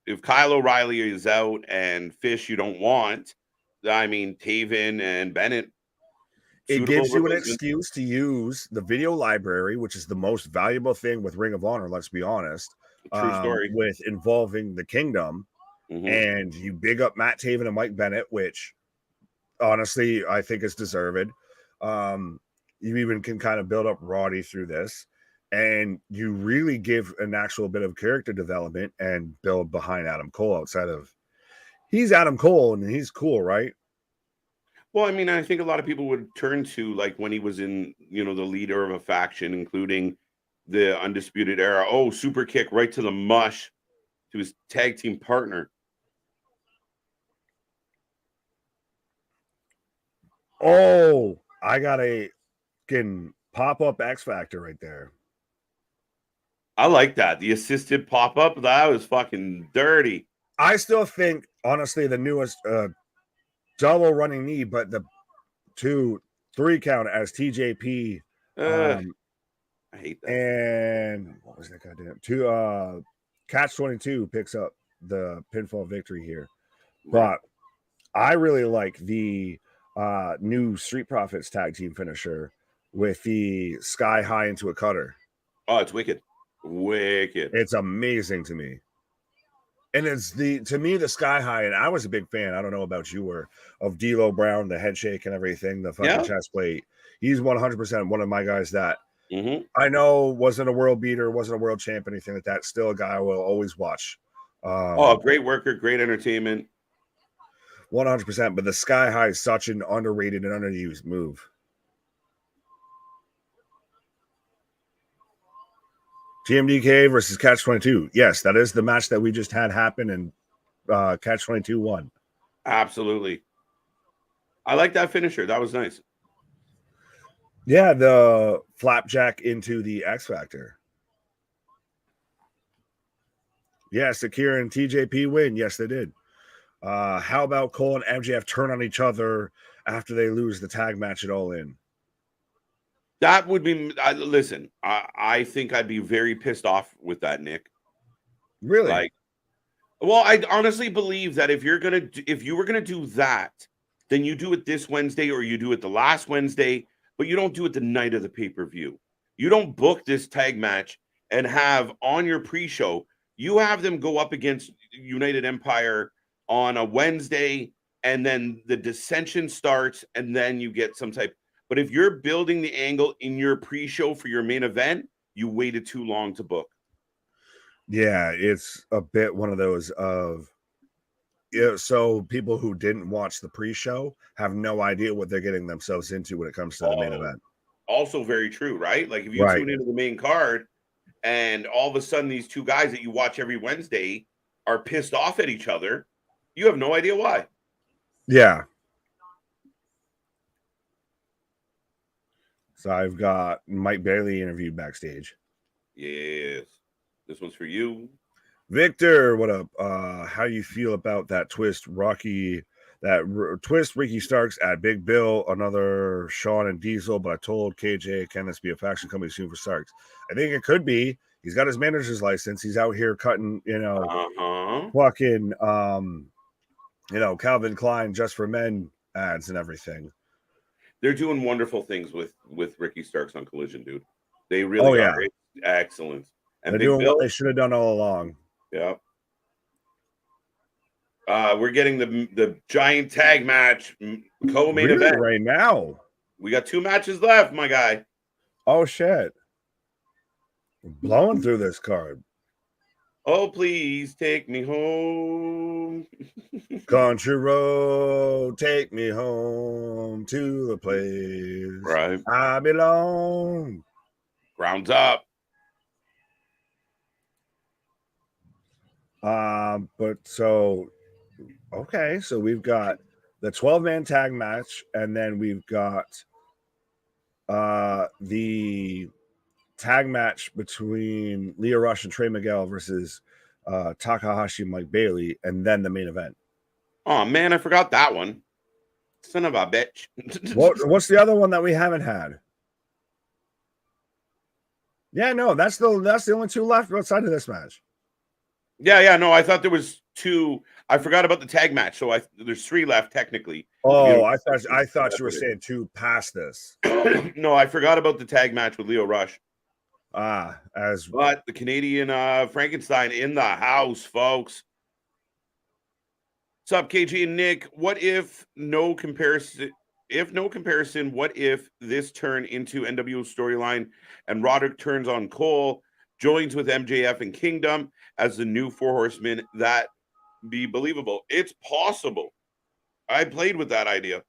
if Kyle O'Reilly is out and Fish you don't want, I mean Taven and Bennett. It gives you an excuse to use the video library, which is the most valuable thing with Ring of Honor, let's be honest. True story. With involving the Kingdom. Mm-hmm. And you big up Matt Taven and Mike Bennett, which honestly I think is deserved. You even can kind of build up Roddy through this, and you really give an actual bit of character development and build behind Adam Cole outside of he's Adam Cole and he's cool, right? Well, I mean, I think a lot of people would turn to like when he was in, the leader of a faction, including the Undisputed Era. Oh, super kick right to the mush to his tag team partner. Oh, I got a fucking pop-up X Factor right there. I like that. The assisted pop-up, that was fucking dirty. I still think, honestly, the newest double running knee, but the 2-3 count as TJP. I hate that. And what was that goddamn? Catch 22 picks up the pinfall victory here. But I really like the new Street Profits tag team finisher with the sky high into a cutter. Oh, it's wicked. It's amazing to me. And it's to me the sky high, and I was a big fan, I don't know about you were, of D'Lo Brown, the head shake and everything, the fucking chest plate. He's 100% one of my guys that I know wasn't a world beater, wasn't a world champ, anything like that. Still a guy I will always watch. Great worker, great entertainment. 100%, but the sky high is such an underrated and underused move. TMDK versus Catch 22. Yes, that is the match that we just had happen, and Catch 22 won. Absolutely. I like that finisher. That was nice. Yeah, the flapjack into the X Factor. Yes, Akira and TJP win. Yes, they did. How about Cole and MJF turn on each other after they lose the tag match at All In? That would be. Listen, I think I'd be very pissed off with that, Nick. Really? Like, well, I honestly believe that if you were gonna do that, then you do it this Wednesday or you do it the last Wednesday, but you don't do it the night of the pay-per-view. You don't book this tag match and have on your pre-show, you have them go up against United Empire on a Wednesday, and then the dissension starts, and then you get some type. But if you're building the angle in your pre-show for your main event, you waited too long to book. Yeah, it's a bit one of those of, yeah, so people who didn't watch the pre-show have no idea what they're getting themselves into when it comes to the main event. Also very true, right? Like if you Right. tune into the main card and all of a sudden these two guys that you watch every Wednesday are pissed off at each other, you have no idea why. Yeah. So I've got Mike Bailey interviewed backstage. Yes. This one's for you. Victor, what up? How you feel about that twist, Ricky Starks at Big Bill, another Shawn and Diesel, but I told KJ, can this be a faction coming soon for Starks? I think it could be. He's got his manager's license. He's out here cutting, fucking, Calvin Klein Just for Men ads and everything. They're doing wonderful things with Ricky Starks on Collision, dude. They really are. It's excellent. And they're doing what they should have done all along. Yeah. We're getting the giant tag match co-main event right now. We got 2 matches left, my guy. Oh shit! Blowing through this card. Oh, please take me home. Country road, take me home to the place right I belong. Grounds up. But so, okay, so we've got the 12-man tag match, and then we've got the tag match between Lio Rush and Trey Miguel versus Takahashi and Mike Bailey, and then the main event. Oh man, I forgot that one. Son of a bitch. What's the other one that we haven't had? Yeah, no, that's the only 2 left outside of this match. Yeah, no, I thought there was 2. I forgot about the tag match, so there's 3 left technically. Oh, I thought you were saying 2 past this. No, I forgot about the tag match with Lio Rush. But the Canadian Frankenstein in the house, folks. What's up, KG and Nick? What if no comparison? What if this turn into NWO storyline and Roderick turns on Cole, joins with MJF and Kingdom as the new 4 horsemen? That be believable. It's possible. I played with that idea.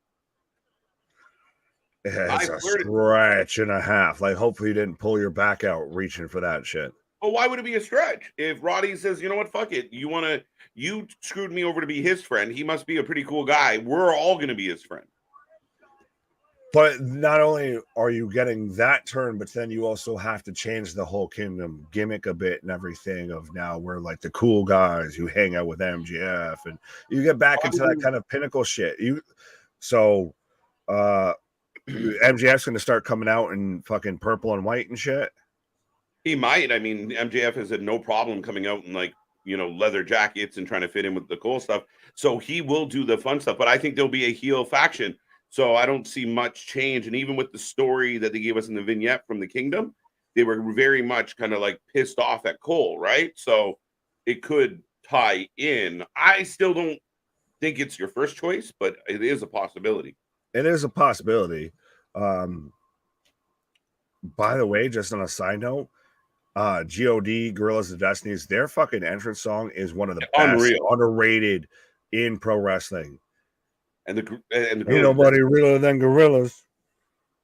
It's a stretch and a half. Like, hopefully you didn't pull your back out reaching for that shit. Well, why would it be a stretch? If Roddy says, you know what, fuck it. You screwed me over to be his friend. He must be a pretty cool guy. We're all going to be his friend. But not only are you getting that turn, but then you also have to change the whole Kingdom gimmick a bit and everything of now we're like the cool guys who hang out with MJF, and you get back into that kind of pinnacle shit. MJF's going to start coming out in fucking purple and white and shit. He might. I mean, MJF has had no problem coming out in leather jackets and trying to fit in with the cool stuff. So he will do the fun stuff, but I think there'll be a heel faction. So I don't see much change. And even with the story that they gave us in the vignette from the Kingdom, they were very much kind of like pissed off at Cole, right? So it could tie in. I still don't think it's your first choice, but it is a possibility. It is a possibility. By the way, just on a side note, God, Gorillas of Destinies, their fucking entrance song is one of the best, underrated in pro wrestling. And ain't nobody realer than Gorillas.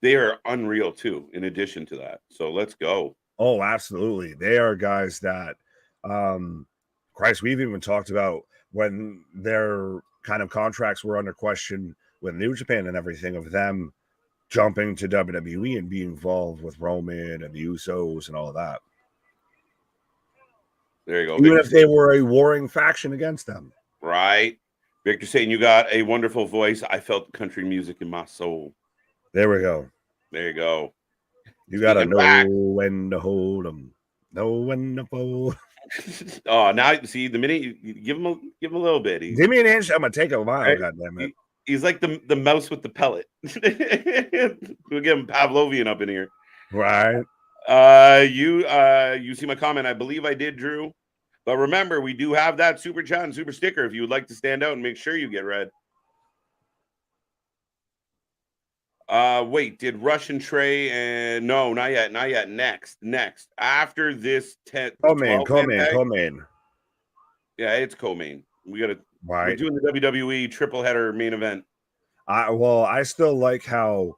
They are unreal too, in addition to that. So let's go. Oh, absolutely. They are guys that Christ, we've even talked about when their kind of contracts were under question with New Japan and everything, of them jumping to WWE and being involved with Roman and the Usos and all of that. There you go. Even Victor if they were a warring faction against them. Right. Victor saying you got a wonderful voice. I felt country music in my soul. There we go. There you go. You got to know when to hold them. Know when to fold. Oh, now see the minute you give him a little bit. Give me an inch. I'm gonna take a while. Right? God damn it. He's like the mouse with the pellet. We'll get him Pavlovian up in here. Right. You see my comment. I believe I did, Drew. But remember, we do have that super chat and super sticker if you would like to stand out and make sure you get read. Wait, did Rush and Trey and no, not yet. Next. After this 10 co-main. Yeah, it's co-main. We're right. doing the WWE triple header main event. I still like how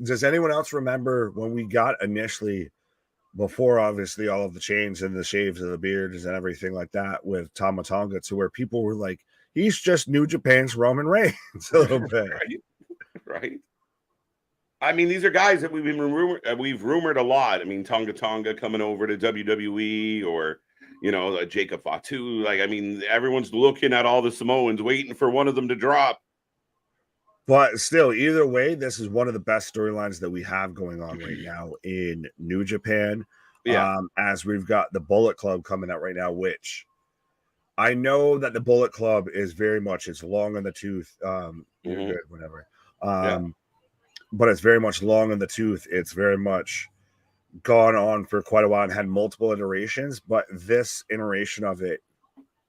does anyone else remember when we got initially before obviously all of the chains and the shaves of the beards and everything like that with Tama Tonga, to where people were like, he's just New Japan's Roman Reigns a little bit. Right. I mean, these are guys that we've rumored a lot. I mean, Tonga coming over to WWE, or Jacob Fatu. Like, I mean, everyone's looking at all the Samoans, waiting for one of them to drop. But still, either way, this is one of the best storylines that we have going on right now in New Japan. Yeah. As we've got the Bullet Club coming out right now, which I know that the Bullet Club is very much, it's long in the tooth. You're good, whatever. But it's very much long in the tooth. It's very much gone on for quite a while and had multiple iterations. But this iteration of it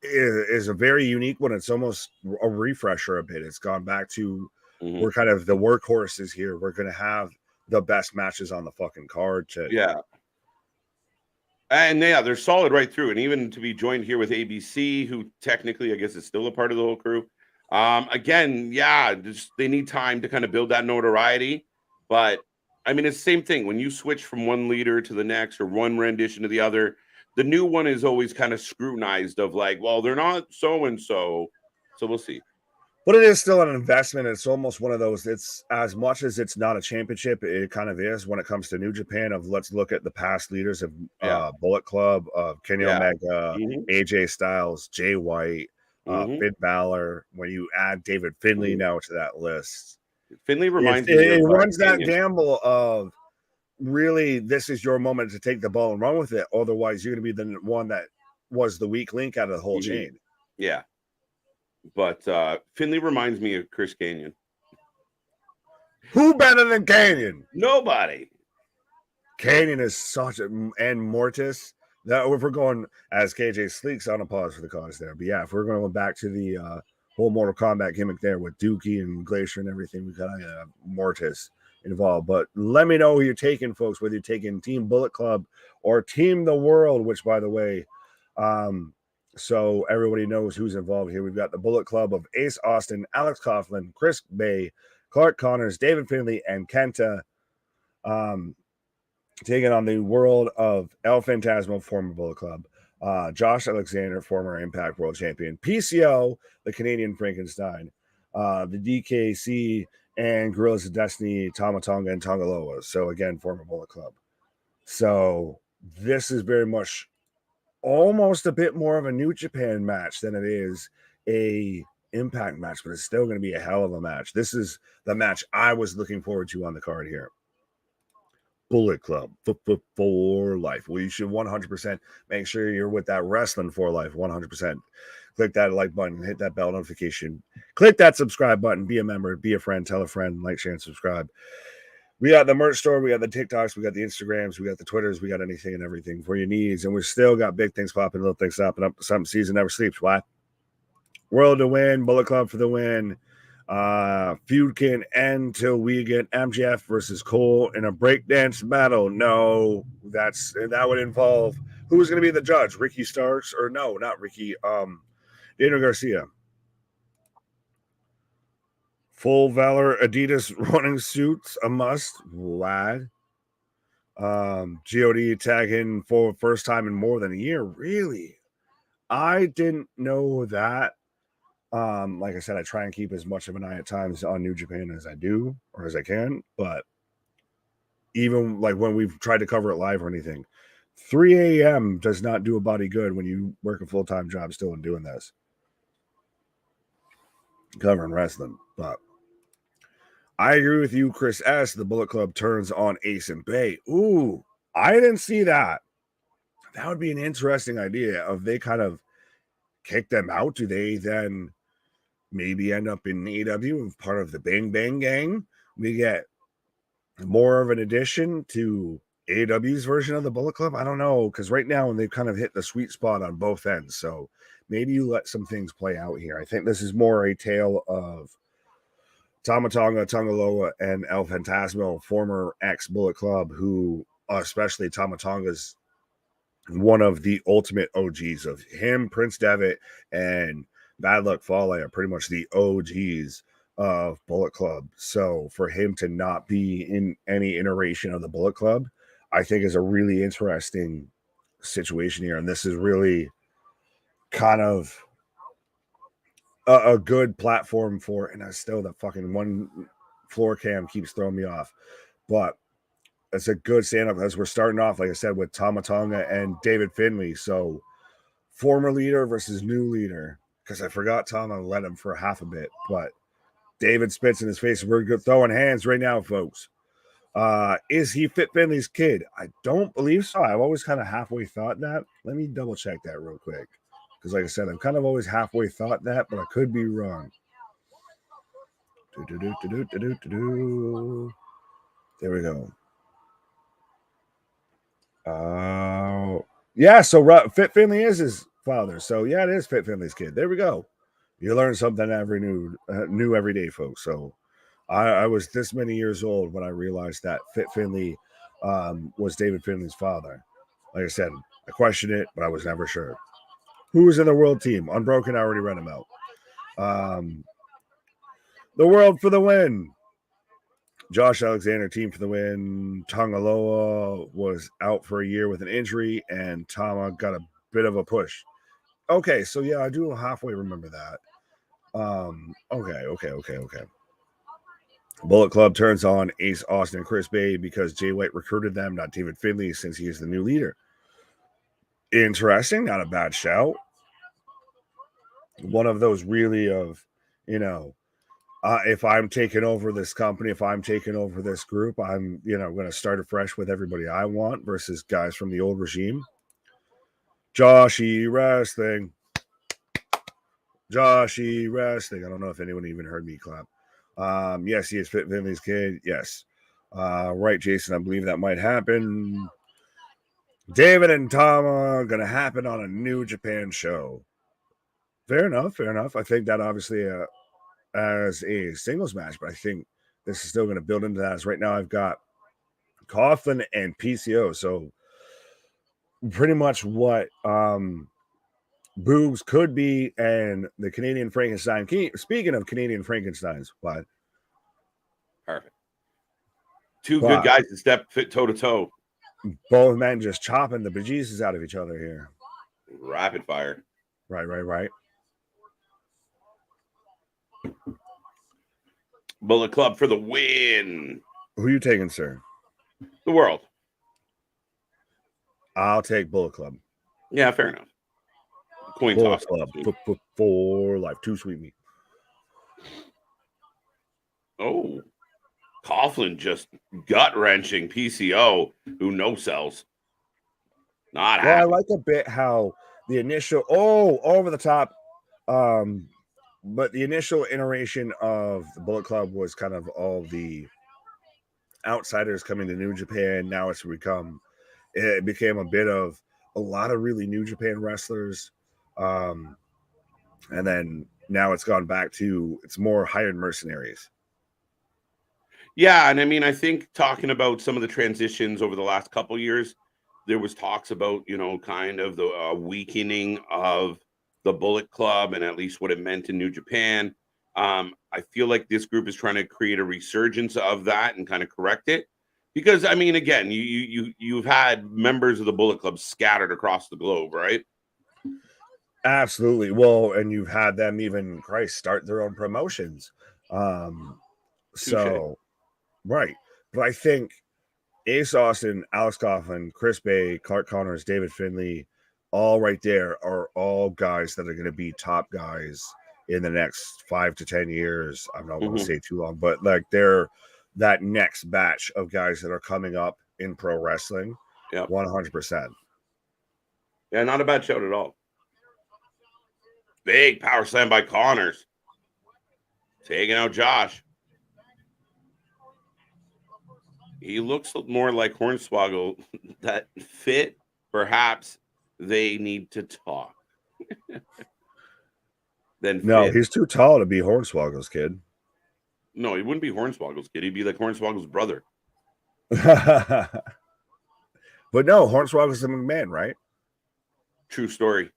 is a very unique one. It's almost a refresher a bit. It's gone back to we're kind of the workhorses here. We're going to have the best matches on the fucking card. And they're solid right through. And even to be joined here with ABC, who technically, I guess, is still a part of the whole crew. Again, they need time to kind of build that notoriety. But I mean, it's the same thing. When you switch from one leader to the next or one rendition to the other, the new one is always kind of scrutinized of like, well, they're not so-and-so. So we'll see. But it is still an investment. It's almost one of those, it's as much as it's not a championship, it kind of is when it comes to New Japan of let's look at the past leaders of Bullet Club, of Kenny Omega, AJ Styles, Jay White, Finn Balor. When you add David Finlay now to that list. Finlay reminds me. It runs that gamble of really this is your moment to take the ball and run with it. Otherwise, you're going to be the one that was the weak link out of the whole chain. Yeah. But Finlay reminds me of Chris Kanyon. Who better than Kanyon? Nobody. Kanyon is such and Mortis. That if we're going as KJ Sleek's on a pause for the cause there. But yeah, if we're going back to the whole Mortal Kombat gimmick there with Dookie and Glacier and everything, we got Mortis involved. But let me know who you're taking, folks, whether you're taking Team Bullet Club or Team the World, which by the way, so everybody knows who's involved here. We've got the Bullet Club of Ace Austin, Alex Coughlin, Chris Bay, Clark Connors, David Finlay, and Kenta, taking on the world of El Phantasmo, former Bullet Club, Josh Alexander, former Impact World Champion, PCO, the Canadian Frankenstein, the DKC, and Gorillas of Destiny, Tama Tonga, and Tongaloa. So again, former Bullet Club. So this is very much almost a bit more of a New Japan match than it is a Impact match, but it's still going to be a hell of a match. This is the match I was looking forward to on the card here. Bullet Club for life. Well, you should 100% make sure you're with that Wrasslin for life. 100%. Click that like button, hit that bell notification, click that subscribe button, be a member, be a friend, tell a friend, like, share, and subscribe. We got the merch store, we got the TikToks, we got the Instagrams, we got the Twitters, we got anything and everything for your needs. And we still got big things popping, little things stopping up. Something season never sleeps. Why? World to win, Bullet Club for the win. Feud can end till we get MJF versus Cole in a breakdance battle. No, that would involve who's going to be the judge, Ricky Starks, or no, not Ricky, Daniel Garcia. Full Valor Adidas running suits, a must. Lad. God tagging for first time in more than a year. Really? I didn't know that. Like I said, I try and keep as much of an eye at times on New Japan as I do or as I can. But even like when we've tried to cover it live or anything, 3 a.m. does not do a body good when you work a full-time job still and doing this. Covering wrestling. But I agree with you, Chris S. The Bullet Club turns on Ace and Bay. Ooh, I didn't see that. That would be an interesting idea. If they kind of kick them out, do they then maybe end up in AEW as part of the Bang Bang Gang? We get more of an addition to AEW's version of the Bullet Club. I don't know, because right now they've kind of hit the sweet spot on both ends. So maybe you let some things play out here. I think this is more a tale of Tama Tonga, Tongaloa, and El Fantasmo, former ex-Bullet Club, who, especially Tama Tonga's one of the ultimate OGs of him, Prince Devitt, and Bad Luck Fale are pretty much the OGs of Bullet Club. So for him to not be in any iteration of the Bullet Club, I think is a really interesting situation here. And this is really kind of a good platform for, and I still that fucking one floor cam keeps throwing me off, but it's a good stand-up as we're starting off, like I said, with Tama Tonga and David Finley. So former leader versus new leader, because I forgot Tama led him for half a bit, but David spits in his face. We're throwing hands right now, folks. Is he Fit Finley's kid? I don't believe so. I've always kind of halfway thought that. Let me double check that real quick. Because like I said, I've kind of always halfway thought that, but I could be wrong. There we go. Yeah, so Fit Finley is his father. So yeah, it is Fit Finley's kid. There we go. You learn something new every day, folks. So I was this many years old when I realized that Fit Finley was David Finley's father. Like I said, I questioned it, but I was never sure. Who was in the world team? Unbroken, I already read him out. The world for the win. Josh Alexander, team for the win. Tongaloa was out for a year with an injury, and Tama got a bit of a push. Okay, so yeah, I do halfway remember that. Okay. Bullet Club turns on Ace Austin and Chris Bay because Jay White recruited them, not David Finley, since he is the new leader. Interesting, not a bad shout. One of those really of, if I'm taking over this company, if I'm taking over this group, I'm, going to start afresh with everybody I want versus guys from the old regime. Joshy Wrasslin. I don't know if anyone even heard me clap. Yes, he is Fit Finley's kid. Yes. Right, Jason, I believe that might happen. David and Tama are going to happen on a New Japan show. Fair enough. I think that obviously as a singles match, but I think this is still going to build into that. As right now, I've got Coughlin and PCO. So pretty much what Boogs could be, and the Canadian Frankenstein. Speaking of Canadian Frankensteins, what? Perfect. Two good guys to step fit toe to toe. Both men just chopping the bejesus out of each other here. Rapid fire. Right. Bullet Club for the win. Who are you taking, sir? The world. I'll take Bullet Club. Yeah, fair enough. Coin Bullet toss. Club for life. Too sweet me. Oh. Coughlin just gut-wrenching PCO, who no sells. Not happy. I like a bit how the initial, over the top, but the initial iteration of the Bullet Club was kind of all the outsiders coming to New Japan. Now it became a bit of a lot of really New Japan wrestlers. And then now it's gone back to, it's more hired mercenaries. Yeah, and I mean, I think talking about some of the transitions over the last couple years, there was talks about, kind of the weakening of the Bullet Club and at least what it meant in New Japan. I feel like this group is trying to create a resurgence of that and kind of correct it. Because, I mean, again, you've had members of the Bullet Club scattered across the globe, right? Absolutely. Well, and you've had them even start their own promotions. Touche. So right. But I think Ace Austin, Alex Coughlin, Chris Bay, Clark Connors, David Finlay, all right there are all guys that are going to be top guys in the next 5 to 10 years. I don't want to say too long, but like they're that next batch of guys that are coming up in pro wrestling. Yeah. 100%. Yeah, not a bad shout at all. Big power slam by Connors. Taking out Josh. He looks more like Hornswoggle. That fit, perhaps they need to talk. No, he's too tall to be Hornswoggle's kid. No, he wouldn't be Hornswoggle's kid. He'd be like Hornswoggle's brother. But no, Hornswoggle's the McMahon, right? True story.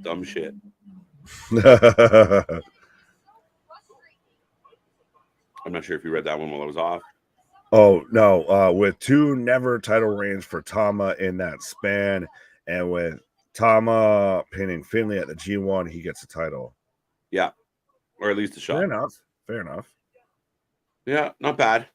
Dumb shit. I'm not sure if you read that one while I was off. Oh, no. With 2 never title reigns for Tama in that span, and with Tama pinning Finlay at the G1, he gets a title. Yeah. Or at least a shot. Fair enough. Yeah, not bad.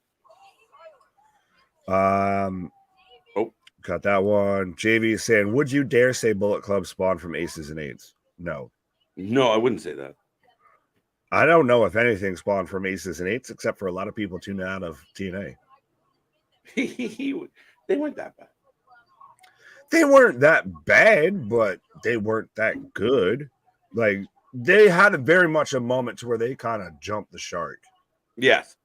Got that one. JV is saying, would you dare say Bullet Club spawned from Aces and Eights? No. No, I wouldn't say that. I don't know if anything spawned from Aces and Eights, except for a lot of people tuning out of TNA. They weren't that bad. They weren't that bad, but they weren't that good. Like, they had very much a moment to where they kind of jumped the shark. Yes.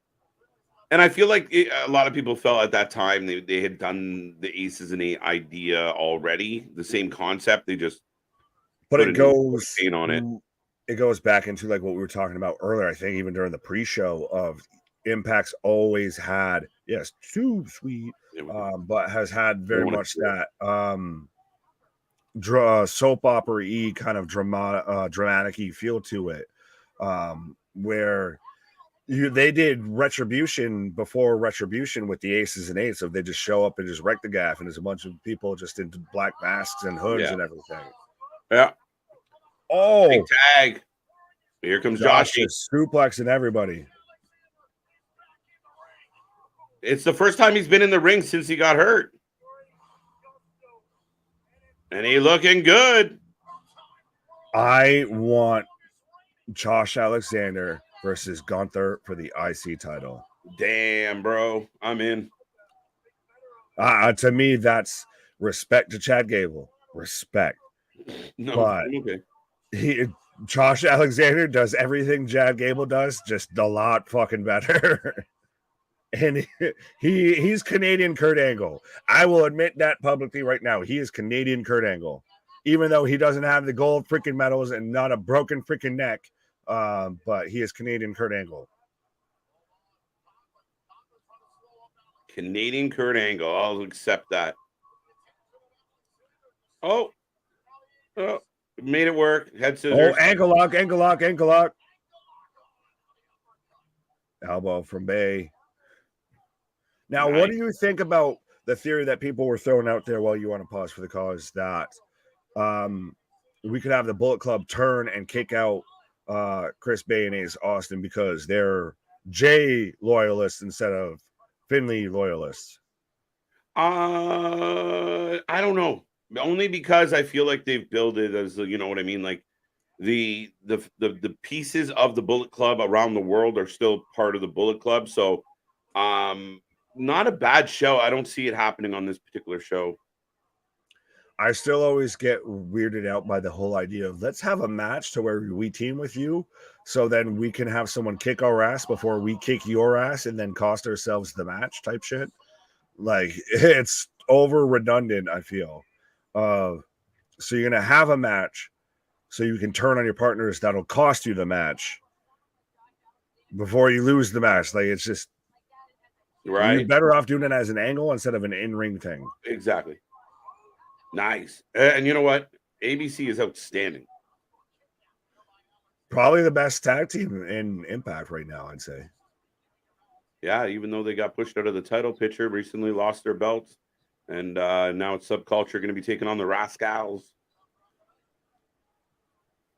And I feel like a lot of people felt at that time they had done the Aces and Eight idea already, the same concept. They just it goes on it. It goes back into like what we were talking about earlier. I think even during the pre-show of Impact's always had too sweet, but has had very much that soap opera-y kind of dramatic-y feel to it, where they did Retribution before Retribution with the Aces and Eights, so they just show up and just wreck the gaff, and there's a bunch of people just in black masks and hoods and everything. Yeah. Oh, big tag. Here comes Josh is suplexing everybody. It's the first time he's been in the ring since he got hurt. And he looking good. I want Josh Alexander versus Gunther for the IC title. Damn, bro. I'm in. To me, that's respect to Chad Gable. Respect. No, but okay. Josh Alexander does everything Chad Gable does, just a lot fucking better. And he's Canadian Kurt Angle. I will admit that publicly right now. He is Canadian Kurt Angle. Even though he doesn't have the gold freaking medals and not a broken freaking neck, but he is Canadian Kurt Angle. Canadian Kurt Angle. I'll accept that. Oh, made it work. Head scissors. Oh, ankle lock. Elbow from Bay. Now, What do you think about the theory that people were throwing out there while you want to pause for the cause that we could have the Bullet Club turn and kick out Chris Bay and Ace Austin because they're Jay loyalists instead of Finlay loyalists? I don't know. Only because I feel like they've built it as, you know what I mean? Like the pieces of the Bullet Club around the world are still part of the Bullet Club. So not a bad show. I don't see it happening on this particular show. I still always get weirded out by the whole idea of let's have a match to where we team with you so then we can have someone kick our ass before we kick your ass and then cost ourselves the match type shit. Like, it's over redundant, I feel. So you're going to have a match so you can turn on your partners that'll cost you the match before you lose the match. Like, it's just right. You're better off doing it as an angle instead of an in-ring thing. Exactly. Nice. And you know what? ABC is outstanding. Probably the best tag team in Impact right now, I'd say. Yeah, even though they got pushed out of the title picture, recently lost their belts, and now it's Subculture going to be taking on the Rascals.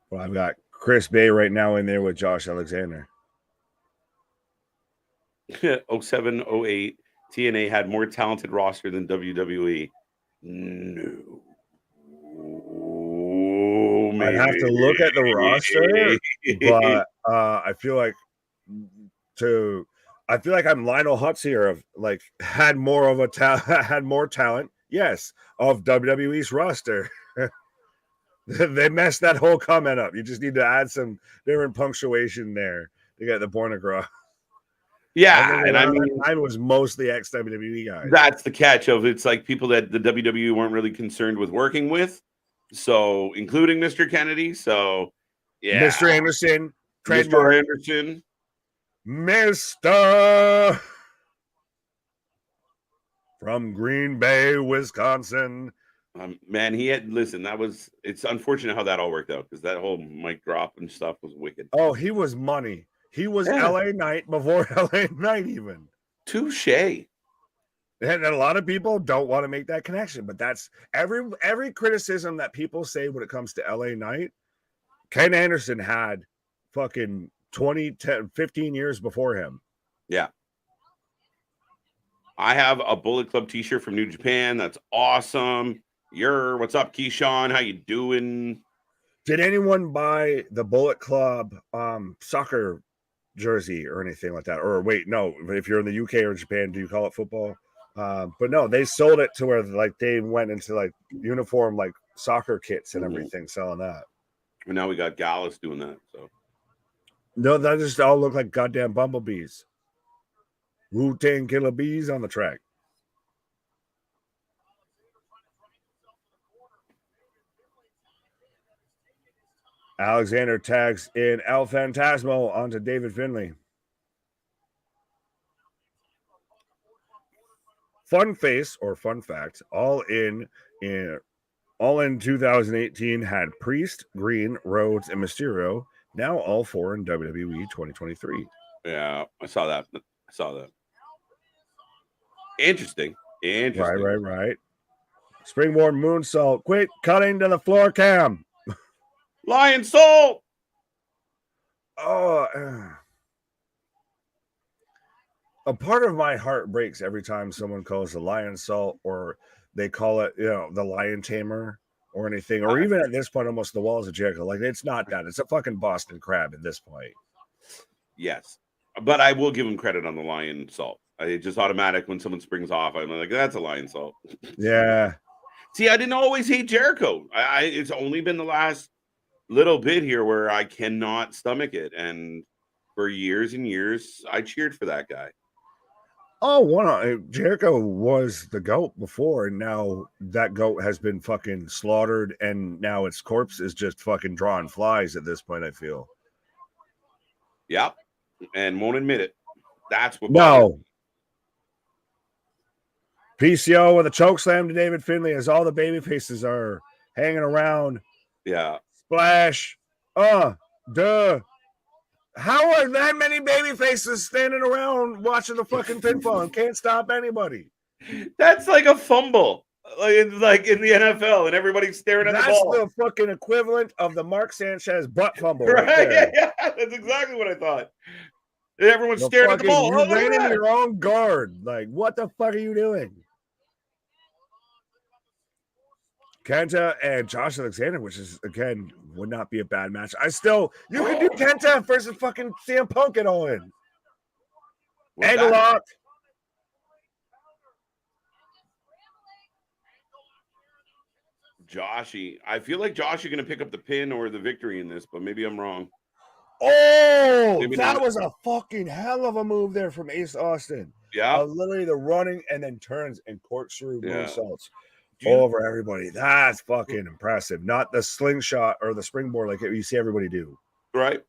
Well, I've got Chris Bay right now in there with Josh Alexander. 07, 08, TNA had more talented roster than WWE. No. I'd have to look at the roster, but I feel like I'm Lionel Hutz here of like had more talent, yes, of WWE's roster. They messed that whole comment up. You just need to add some different punctuation there to get the point across. Yeah, and I mean, that time was mostly ex-WWE guys. That's the catch of it's like people that the WWE weren't really concerned with working with, so including Mr. Kennedy. So yeah, Mr. Anderson, Mr. Anderson, Mr. from Green Bay, Wisconsin. Man, it's unfortunate how that all worked out because that whole mic drop and stuff was wicked. Oh, he was money. He was LA Knight before LA Knight even. Touche. And a lot of people don't want to make that connection, but that's every criticism that people say when it comes to LA Knight. Ken Anderson had fucking 15 years before him. Yeah. I have a Bullet Club t-shirt from New Japan. That's awesome. What's up, Keyshawn? How you doing? Did anyone buy the Bullet Club soccer jersey or anything like that? Or wait, no, if you're in the UK or Japan, do you call it football? But no, they sold it to where like they went into like uniform like soccer kits and everything, selling that. And now we got Gallus doing that. So no, that just all look like goddamn bumblebees. Wu-Tang Killer Bees on the track. Alexander tags in El Phantasmo onto David Finlay. Fun face or fun fact, all in 2018 had Priest, Green, Rhodes, and Mysterio. Now all four in WWE 2023. Yeah, I saw that. Interesting. Right. Springboard moonsault. Quit cutting to the floor cam. Lion Soul. Oh, a part of my heart breaks every time someone calls the Lion Salt or they call it, the Lion Tamer or anything, or even at this point, almost the Walls of Jericho. Like, it's not that. It's a fucking Boston Crab at this point. Yes, but I will give him credit on the Lion Salt. It's just automatic when someone springs off. I'm like, that's a Lion Salt. Yeah. See, I didn't always hate Jericho. It's only been the last little bit here where I cannot stomach it, and for years and years I cheered for that guy. Jericho was the GOAT before, and now that GOAT has been fucking slaughtered, and now its corpse is just fucking drawing flies at this point, I feel. Yep, and won't admit it. That's what. No. PCO with a choke slam to David Finlay as all the baby faces are hanging around. Yeah. Splash. Duh. How are that many baby faces standing around watching the fucking pinfall and can't stop anybody? That's like a fumble, like in the NFL, and everybody's staring at the ball. That's the fucking equivalent of the Mark Sanchez butt fumble. Right? Yeah, that's exactly what I thought. Everyone's staring at the ball. You ran into your own guard. Like, what the fuck are you doing? Kenta and Josh Alexander, which is, again, would not be a bad match. You can do Kenta versus fucking CM Punk at All In. Angle lock. Joshy. I feel like Josh is going to pick up the pin or the victory in this, but maybe I'm wrong. Oh, that was a fucking hell of a move there from Ace Austin. Yeah. Literally the running and then turns and corkscrew moonsaults over everybody. That's fucking impressive. Not the slingshot or the springboard like you see everybody do. Right.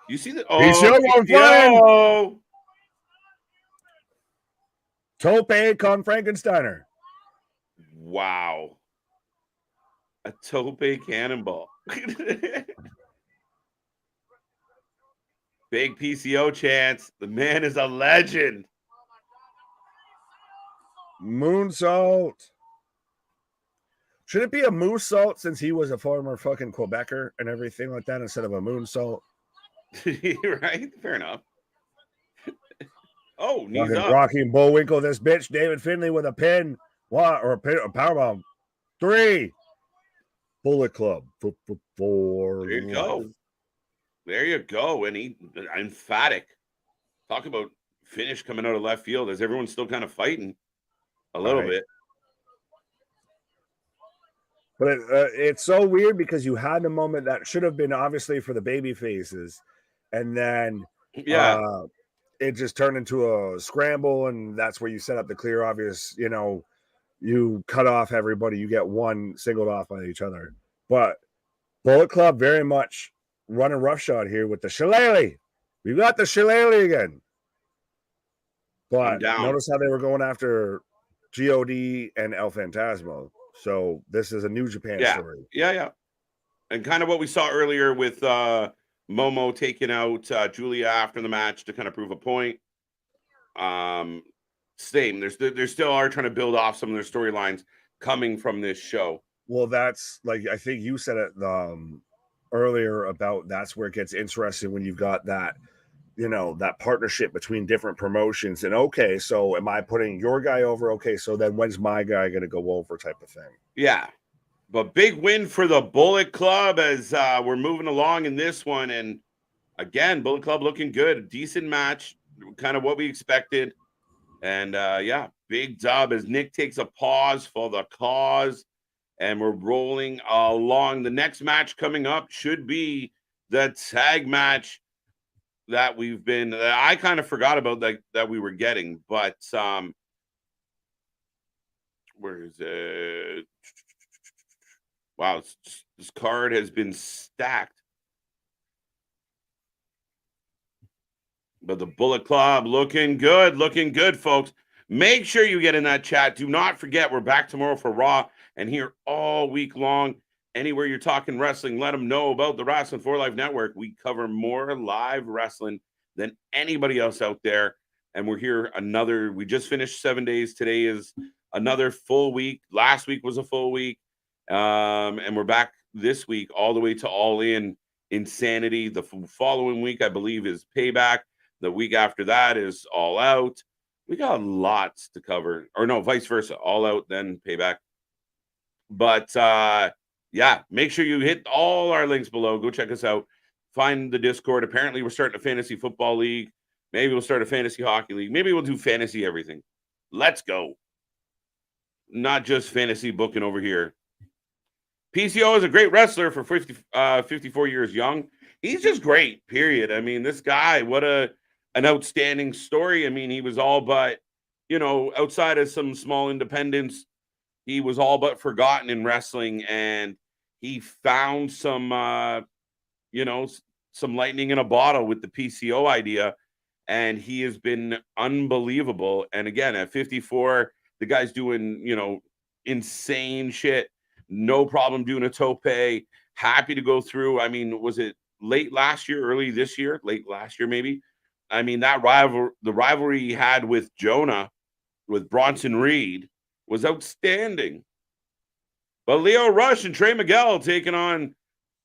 You see that? PCO. Tope con Frankensteiner. Wow. A tope cannonball. Big PCO chance. The man is a legend. Moonsault. Should it be a moose salt since he was a former fucking Quebecer and everything like that instead of a moon salt? Right? Fair enough. Oh, knees Fucking up. Rocky and Bullwinkle, this bitch. David Finlay with a pin. What? Or a pin, a powerbomb. 3. Bullet Club. 4. There you go. There you go. And he emphatic. Talk about finish coming out of left field as everyone's still kind of fighting a little bit. But it's so weird because you had a moment that should have been obviously for the baby faces, and then it just turned into a scramble, and that's where you set up the clear obvious, you cut off everybody, you get one singled off by each other. But Bullet Club very much running roughshod here with the shillelagh. We got the shillelagh again. But notice how they were going after God and El Phantasmo. So this is a New Japan story. Yeah. And kind of what we saw earlier with Momo taking out Julia after the match to kind of prove a point. Same. They still are trying to build off some of their storylines coming from this show. Well, that's like, I think you said it earlier about that's where it gets interesting when you've got that, that partnership between different promotions. And okay, so am I putting your guy over? Okay, so then when's my guy going to go over type of thing? Yeah. But big win for the Bullet Club as we're moving along in this one. And again, Bullet Club looking good. Decent match, kind of what we expected. And big dub as Nick takes a pause for the cause. And we're rolling along. The next match coming up should be the tag match that I kind of forgot about that we were getting. But where is it? Wow, this card has been stacked. But the Bullet Club looking good, folks. Make sure you get in that chat. Do not forget, we're back tomorrow for Raw and here all week long. Anywhere you're talking wrestling, let them know about the Wrasslin for Life Network. We cover more live wrestling than anybody else out there. And we're here we just finished 7 days. Today is another full week. Last week was a full week. And we're back this week all the way to All In Insanity. The following week, I believe, is Payback. The week after that is All Out. We got lots to cover. Or no, vice versa. All Out, then Payback. But make sure you hit all our links below. Go check us out. Find the Discord. Apparently, we're starting a fantasy football league. Maybe we'll start a fantasy hockey league. Maybe we'll do fantasy everything. Let's go. Not just fantasy booking over here. PCO is a great wrestler for 54 years young. He's just great, period. I mean, this guy, what an outstanding story. I mean, he was all but, outside of some small independents, he was all but forgotten in wrestling, and he found some, some lightning in a bottle with the PCO idea, and he has been unbelievable. And again, at 54, the guy's doing, insane shit. No problem doing a tope. Happy to go through. I mean, was it late last year, early this year? Late last year, maybe. I mean, the rivalry he had with Jonah, with Bronson Reed, was outstanding. But Leo Rush and Trey Miguel taking on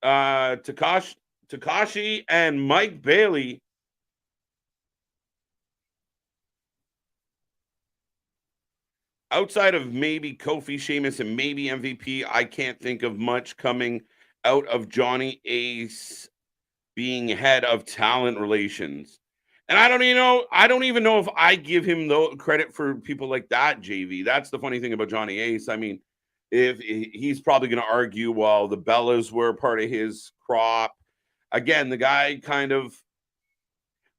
Takashi and Mike Bailey. Outside of maybe Kofi, Sheamus, and maybe MVP, I can't think of much coming out of Johnny Ace being head of talent relations. And I don't even know if I give him the credit for people like that, JV. That's the funny thing about Johnny Ace. I mean, if he's probably going to argue, well, the Bellas were part of his crop. Again, the guy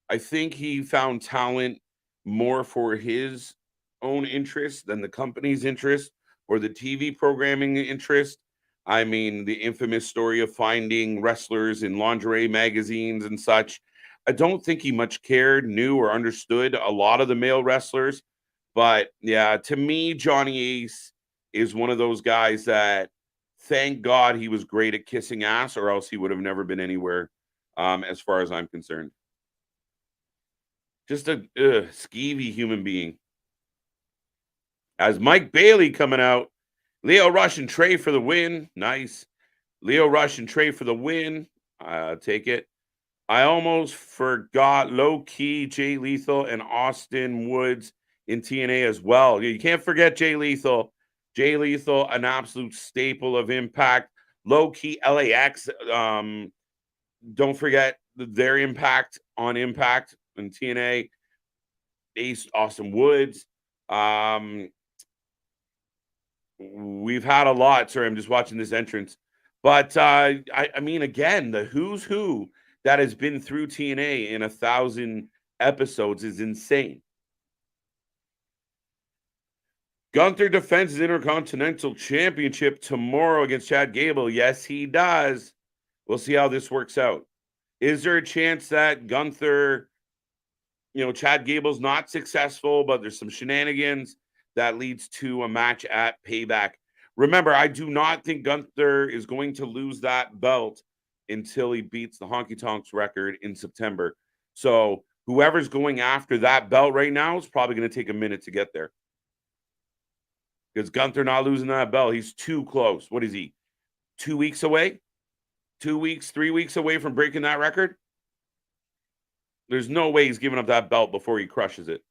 I think he found talent more for his own interest than the company's interest or the TV programming interest. I mean, the infamous story of finding wrestlers in lingerie magazines and such. I don't think he much cared, knew, or understood a lot of the male wrestlers. But yeah, to me, Johnny Ace is one of those guys that, thank God he was great at kissing ass, or else he would have never been anywhere, as far as I'm concerned. Just a skeevy human being. As Mike Bailey coming out Leo Rush and Trey for the win. Nice. Leo Rush and Trey for the win. Take it. I almost forgot low key Jay Lethal and Austin Woods in TNA as well. You can't forget Jay Lethal. Jay Lethal, an absolute staple of Impact. Low key LAX. Don't forget their impact on Impact and TNA. Ace Austin Woods. We've had a lot. Sorry, I'm just watching this entrance. But I mean, again, the who's who that has been through TNA in 1,000 episodes is insane. Gunther defends his Intercontinental Championship tomorrow against Chad Gable. Yes, he does. We'll see how this works out. Is there a chance that Gunther, Chad Gable's not successful, but there's some shenanigans that leads to a match at Payback? Remember, I do not think Gunther is going to lose that belt until he beats the Honky Tonks record in September. So whoever's going after that belt right now is probably going to take a minute to get there. Because Gunther not losing that belt, he's too close. What is he? 2 weeks away? 2 weeks, 3 weeks away from breaking that record? There's no way he's giving up that belt before he crushes it.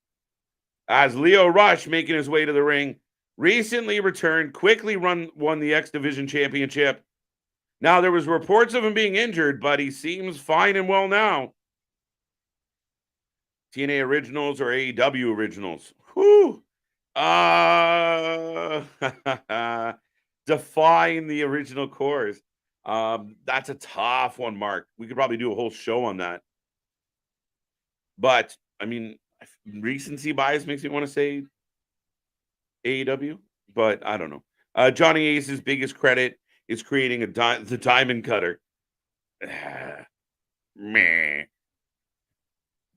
As Leo Rush making his way to the ring, recently returned, quickly won the X Division Championship. Now, there was reports of him being injured, but he seems fine and well now. TNA Originals or AEW Originals? Whew. Define the original cores. That's a tough one, Mark. We could probably do a whole show on that. But, I mean, recency bias makes me want to say AEW, but I don't know. Johnny Ace's biggest credit is creating the Diamond Cutter. Meh.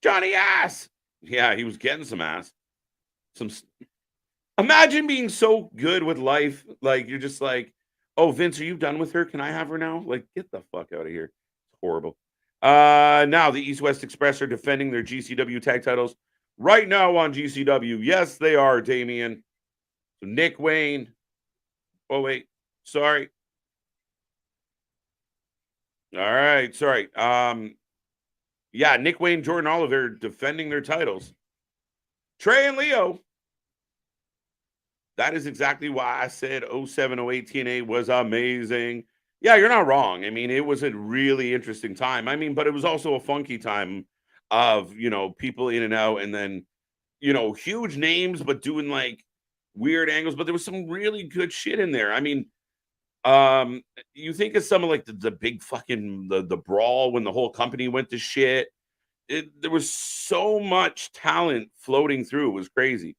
Johnny Ass. Yeah, he was getting some ass. Imagine being so good with life, like you're just like, oh, Vince, are you done with her? Can I have her now? Like, get the fuck out of here. It's horrible. Now the East West Express are defending their GCW tag titles right now on GCW. Yes, they are, Damian. So Nick Wayne. Oh, wait. Sorry. All right. Sorry. Yeah, Nick Wayne, Jordan Oliver defending their titles. Trey and Leo. That is exactly why I said 0708 TNA was amazing. Yeah, you're not wrong. I mean, it was a really interesting time. I mean, but it was also a funky time of, people in and out and then, huge names, but doing like weird angles. But there was some really good shit in there. I mean, you think of some of like the big fucking the brawl when the whole company went to shit. There was so much talent floating through. It was crazy.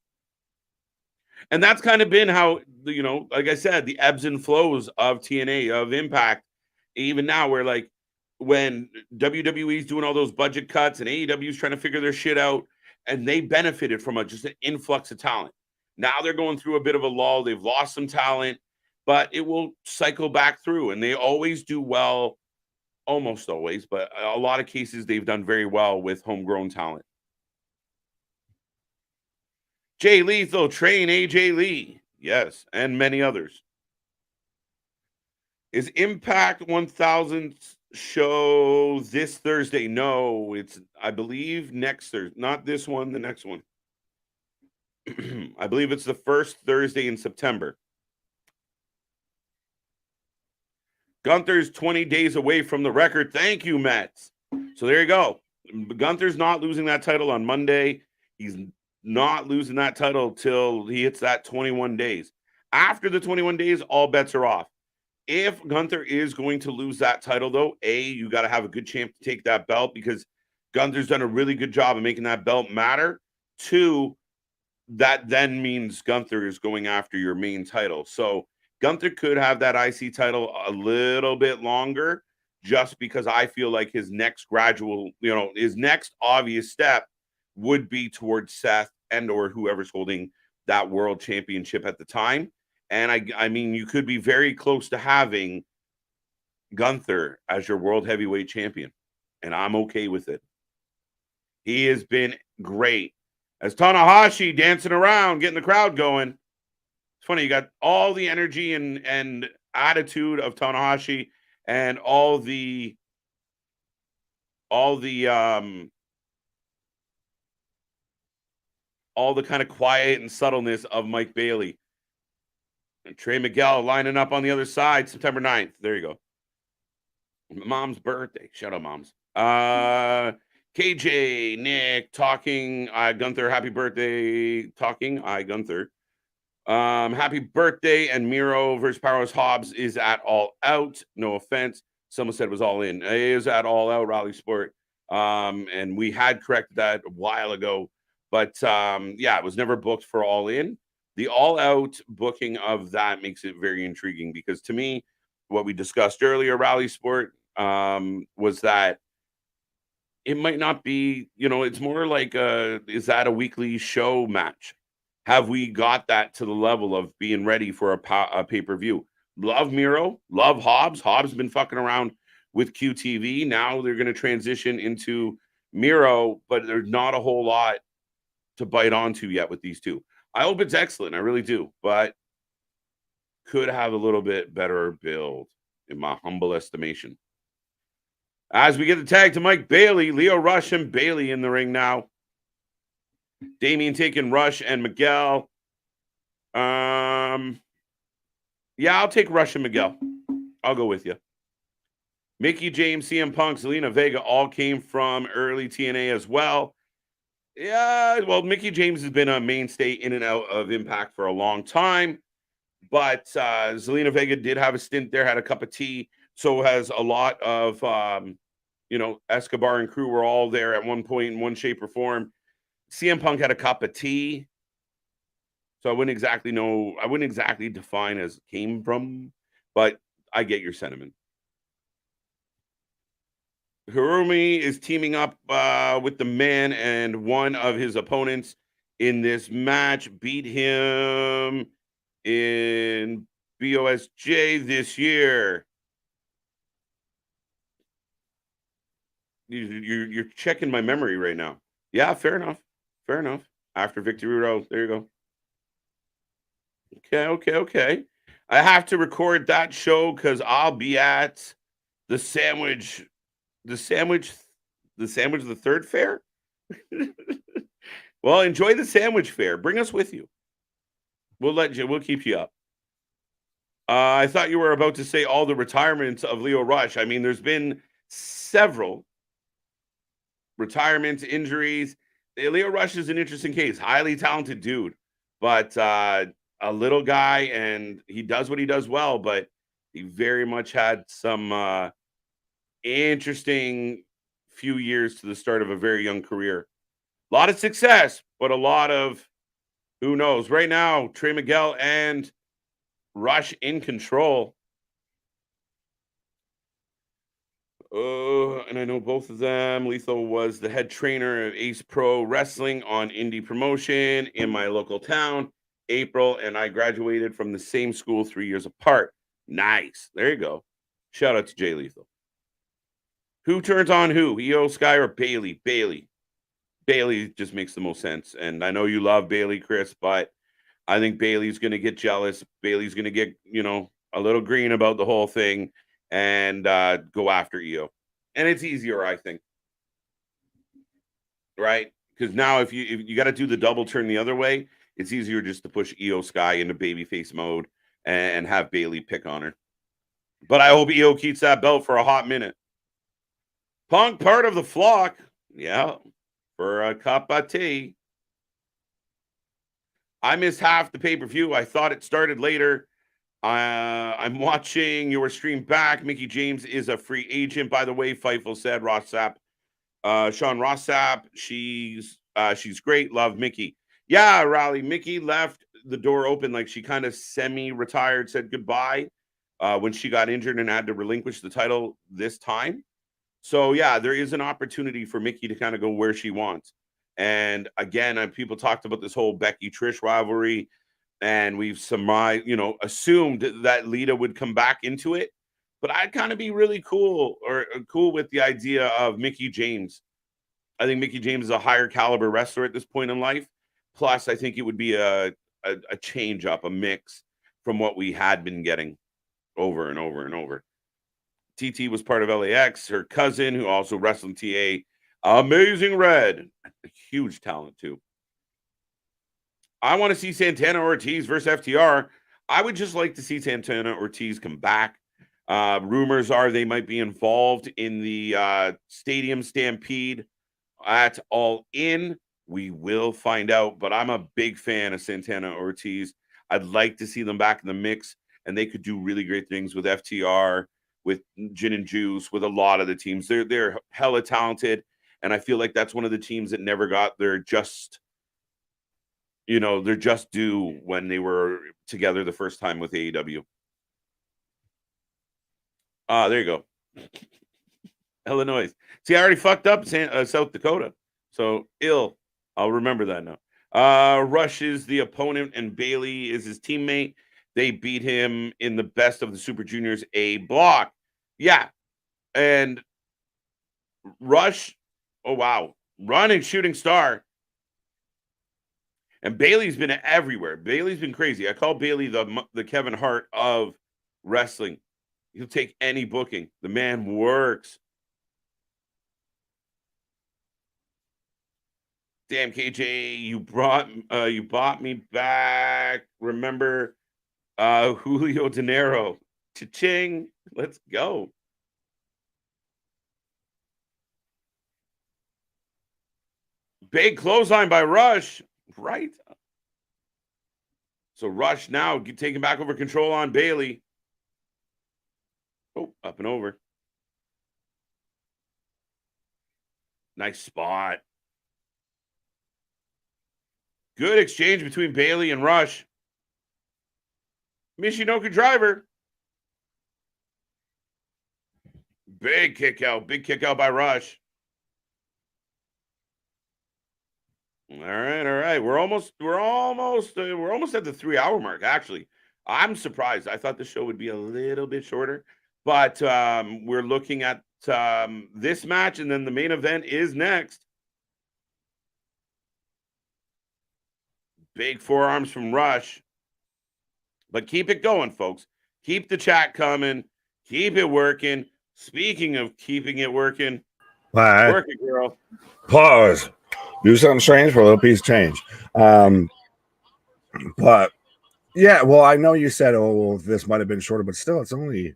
And that's kind of been how, like I said, the ebbs and flows of TNA, of Impact, even now, where like when WWE's doing all those budget cuts and AEW's trying to figure their shit out, and they benefited from just an influx of talent. Now they're going through a bit of a lull. They've lost some talent, but it will cycle back through, and they always do well, almost always, but a lot of cases they've done very well with homegrown talent. Jay Lethal, train AJ Lee. Yes, and many others. Is Impact 1000 show this Thursday? No, it's, I believe, next Thursday. Not this one, the next one. I believe it's the first Thursday in September. Gunther's 20 days away from the record. Thank you, Mets. So there you go. Gunther's not losing that title on Monday. He's not losing that title till he hits that 21 days. After the 21 days, all bets are off. If Gunther is going to lose that title, though, you got to have a good champ to take that belt because Gunther's done a really good job of making that belt matter. 2, that then means Gunther is going after your main title. So Gunther could have that IC title a little bit longer just because I feel like his next his next obvious step would be towards Seth and or whoever's holding that world championship at the time. And I mean, you could be very close to having Gunther as your world heavyweight champion. And I'm okay with it. He has been great. As Tanahashi dancing around, getting the crowd going. It's funny, you got all the energy and attitude of Tanahashi and all the kind of quiet and subtleness of Mike Bailey. And Trey Miguel lining up on the other side, September 9th. There you go. Mom's birthday. Shout out, moms. KJ, Nick, talking. Gunther, happy birthday. Talking. Gunther. Happy birthday. And Miro versus Powerhouse Hobbs is at All Out. No offense. Someone said it was All In. It is at All Out, Raleigh Sport. And we had corrected that a while ago. But yeah, it was never booked for All In. The All Out booking of that makes it very intriguing because to me, what we discussed earlier, Raleigh Sport, was that it might not be, it's more like is that a weekly show match? Have we got that to the level of being ready for a pay-per-view? Love Miro, love Hobbs. Hobbs has been fucking around with QTV. Now they're going to transition into Miro, but there's not a whole lot to bite onto yet with these two. I hope it's excellent. I really do, but could have a little bit better build in my humble estimation. As we get the tag to Mike Bailey, Lio Rush and Bailey in the ring now. Damien taking Rush and Miguel. Yeah, I'll take Rush and Miguel. I'll go with you. Mickey James, CM Punk, Zelina Vega all came from early TNA as well. Yeah, well, Mickey James has been a mainstay in and out of Impact for a long time. But Zelina Vega did have a stint there, had a cup of tea. So has a lot of, Escobar and crew were all there at one point in one shape or form. CM Punk had a cup of tea. So I wouldn't exactly define as came from, but I get your sentiment. Hiroomi is teaming up with the man, and one of his opponents in this match beat him in BOSJ this year. You're checking my memory right now. Yeah, fair enough. Fair enough. After Victory Road. There you go. Okay. I have to record that show because I'll be at the Sandwich the third fair. Well, enjoy the sandwich fair. Bring us with you. We'll keep you up. I thought you were about to say all the retirements of Lio Rush. I mean, there's been several retirements, injuries. Lio Rush is an interesting case. Highly talented dude, but a little guy, and he does what he does well, but he very much had some interesting few years to the start of a very young career. A lot of success, but a lot of who knows. Right now, Trey Miguel and Rush in control. And I know both of them. Lethal was the head trainer of Ace Pro Wrestling on indie promotion in my local town. April, and I graduated from the same school 3 years apart. Nice. There you go. Shout out to Jay Lethal. Who turns on who? Io Sky or Bailey? Bailey just makes the most sense. And I know you love Bailey, Chris, but I think Bailey's going to get jealous. Bailey's going to get, a little green about the whole thing and go after Io. And it's easier, I think. Right? Because now if you got to do the double turn the other way, it's easier just to push Io Sky into babyface mode and have Bailey pick on her. But I hope Io keeps that belt for a hot minute. Punk, part of the flock. Yeah, for a cup of tea. I missed half the pay-per-view. I thought it started later. I'm watching your stream back. Mickey James is a free agent, by the way. Fightful said. Rossap. Sean Rossap. She's great. Love Mickey. Yeah, Raleigh. Mickey left the door open, like she kind of semi-retired, said goodbye when she got injured and had to relinquish the title this time. So, yeah, there is an opportunity for Mickey to kind of go where she wants. And, again, people talked about this whole Becky-Trish rivalry, and we've assumed that Lita would come back into it. But I'd kind of be really cool with the idea of Mickey James. I think Mickey James is a higher caliber wrestler at this point in life. Plus, I think it would be a a change up, a mix from what we had been getting over and over and over. TT was part of LAX. Her cousin, who also wrestled TA, Amazing Red, a huge talent too. I want to see Santana Ortiz versus FTR. I would just like to see Santana Ortiz come back. Rumors are they might be involved in the Stadium Stampede at All In. We will find out, but I'm a big fan of Santana Ortiz. I'd like to see them back in the mix, and they could do really great things with FTR, with Gin and Juice, with a lot of the teams. They're hella talented, and I feel like that's one of the teams that never got their just due when they were together the first time with AEW. There you go. Illinois. See, I already fucked up South Dakota. So ill. I'll remember that now. Rush is the opponent and Bailey is his teammate. They beat him in the Best of the Super Juniors A block. Yeah. And Rush, oh wow. Running shooting star. And Bailey's been everywhere. Bailey's been crazy. I call Bailey the Kevin Hart of wrestling. He'll take any booking. The man works. Damn, KJ, you bought me back. Remember Julio De Niro. Cha-ching. Let's go. Big clothesline by Rush. Right. So Rush now taking back over control on Bailey. Oh, up and over. Nice spot. Good exchange between Bailey and Rush. Michinoku driver. Big kick out. Big kick out by Rush. All right. We're almost at the 3-hour mark, actually. I'm surprised. I thought the show would be a little bit shorter, but we're looking at this match, and then the main event is next. Big forearms from Rush. But keep it going, folks. Keep the chat coming. Keep it working. Speaking of keeping it working, work it, girl. Pause. Do something strange for a little piece of change. But yeah, well, I know you said, this might have been shorter, but still, it's only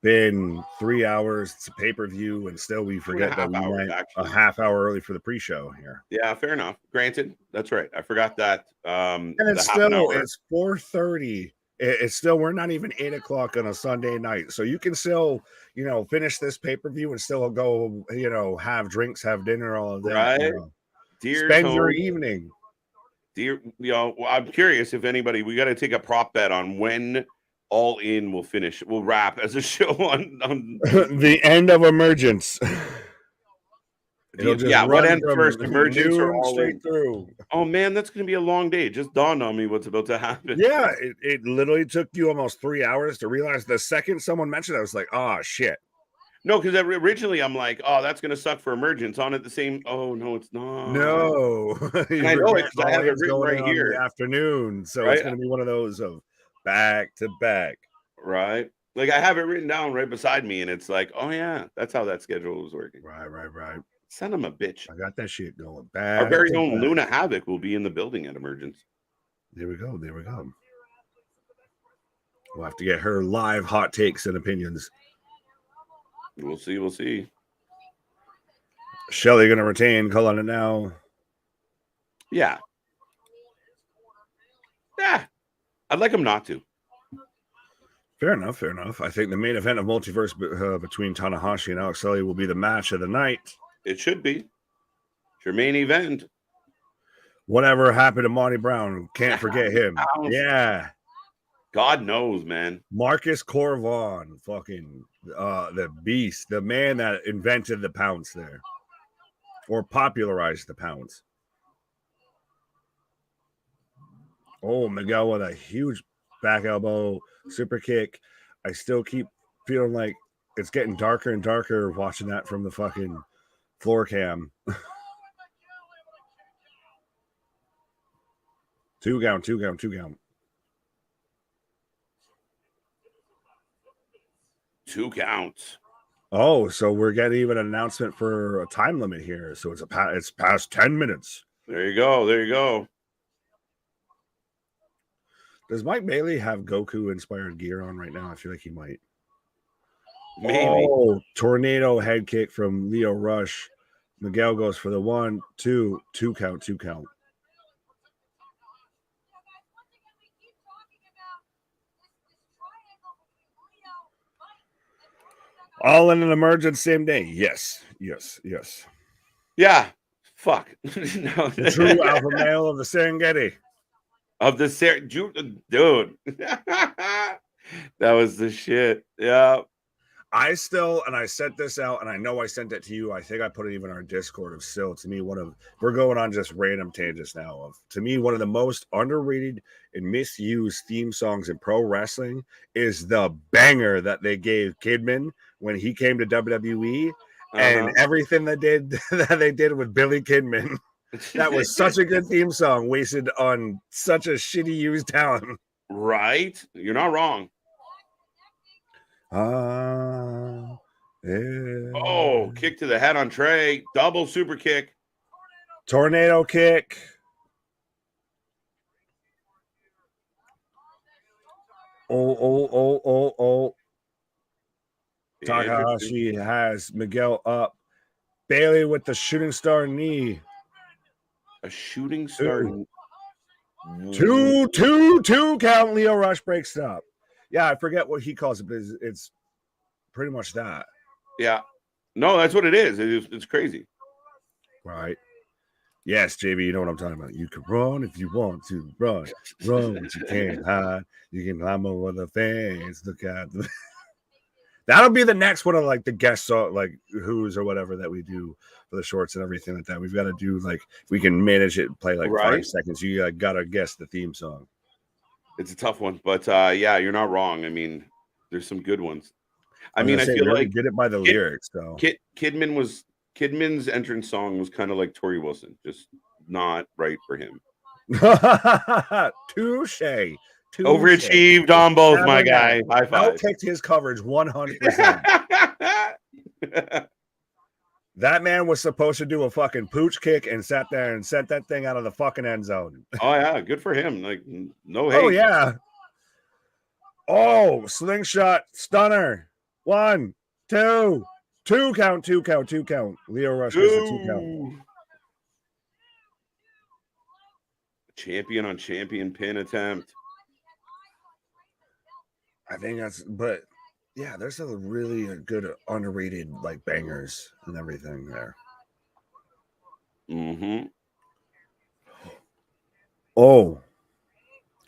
been 3 hours. It's a pay-per-view, and still we forget that we went a half hour early for the pre-show here. Yeah, fair enough. Granted, that's right. I forgot that. And it's still, it's 4:30. It's still, we're not even 8 o'clock on a Sunday night. So you can still, finish this pay-per-view and still go, have drinks, have dinner, all of that. Right. Spend your evening. I'm curious if anybody, we got to take a prop bet on when All In will finish. We'll wrap as a show on the end of Emergence. What ends first, Emergence or All In? Through. Oh man, that's going to be a long day. It just dawned on me what's about to happen. Yeah, it literally took you almost 3 hours to realize. The second someone mentioned it, I was like, oh shit. No, because originally I'm like, oh, that's going to suck for Emergence. On at the same. Oh no, it's not. No, I know it because I have it written right here. In the afternoon, so it's going to be one of those of back to back. Right. Like I have it written down right beside me, and it's like, oh yeah, that's how that schedule was working. Right. Son of a bitch. I got that shit going back. Our very own Luna Havoc will be in the building at Emergence. There we go. We'll have to get her live hot takes and opinions. We'll see. Shelly gonna retain, calling it now. Yeah. I'd like him not to. Fair enough. I think the main event of Multiverse between Tanahashi and Alex Shelley will be the match of the night. It should be. It's your main event. Whatever happened to Monty Brown? Can't forget him. Yeah. God knows, man. Marcus Corvon, fucking the beast, the man that invented the pounce there, or popularized the pounce. Oh, Miguel with a huge back elbow, super kick. I still keep feeling like it's getting darker and darker watching that from the fucking floor cam. Two count. Two counts. Oh, so we're getting even an announcement for a time limit here. So it's past 10 minutes. There you go. Does Mike Bailey have Goku inspired gear on right now? I feel like he might. Maybe. Oh, tornado head kick from Leo Rush. Miguel goes for the 1, 2 count. All in an emergence same day. Yes. Yeah. Fuck. No. The true alpha male of the Serengeti. Of the dude. That was the shit. Yeah. I sent this out, and I know I sent it to you. I think I put it even on our Discord of still, to me, we're going on just random tangents now. To me, one of the most underrated and misused theme songs in pro wrestling is the banger that they gave Kidman when he came to WWE, and everything that they did with Billy Kidman. That was such a good theme song, wasted on such a shitty used talent. Right? You're not wrong. Yeah. Oh, kick to the head on Trey. Double super kick. Tornado kick. Oh. Takahashi has Miguel up. Bailey with the shooting star knee. A shooting star. Two count. Leo Rush breaks up. Yeah, I forget what he calls it, but it's pretty much that. Yeah. No, that's what it is. It's crazy. Right. Yes, JB, you know what I'm talking about. You can run if you want to. Run, but you can't hide. You can climb over the fence. Look at that'll be the next one of like the guest song, like who's or whatever that we do for the shorts and everything like that. We've got to do like we can manage it and play like 5 seconds. You gotta guess the theme song. It's a tough one, but yeah, you're not wrong. I mean, there's some good ones. I feel like did it by the lyrics though. Kidman's entrance song was kind of like Tori Wilson, just not right for him. Touche. Overachieved on both, my guy. High five. Outkicked his coverage 100%. That man was supposed to do a fucking pooch kick and sat there and sent that thing out of the fucking end zone. Oh yeah, good for him. Like no hate. Oh yeah. Oh, slingshot stunner. 1, 2 count. Leo Rush gets a 2 count. Champion on champion pin attempt. I think but yeah, there's a really good underrated like bangers and everything there. Oh,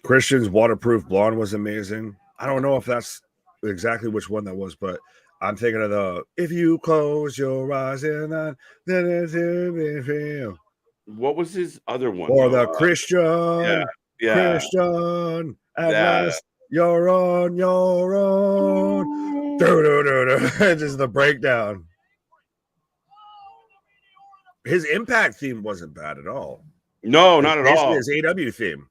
Christian's waterproof blonde was amazing. I don't know if that's exactly which one that was, but I'm thinking of the if you close your eyes and then what was his other one? Or the Christian, Christian, at last you're on your own. Just the breakdown. His Impact theme wasn't bad at all. No, not at all. His AW theme.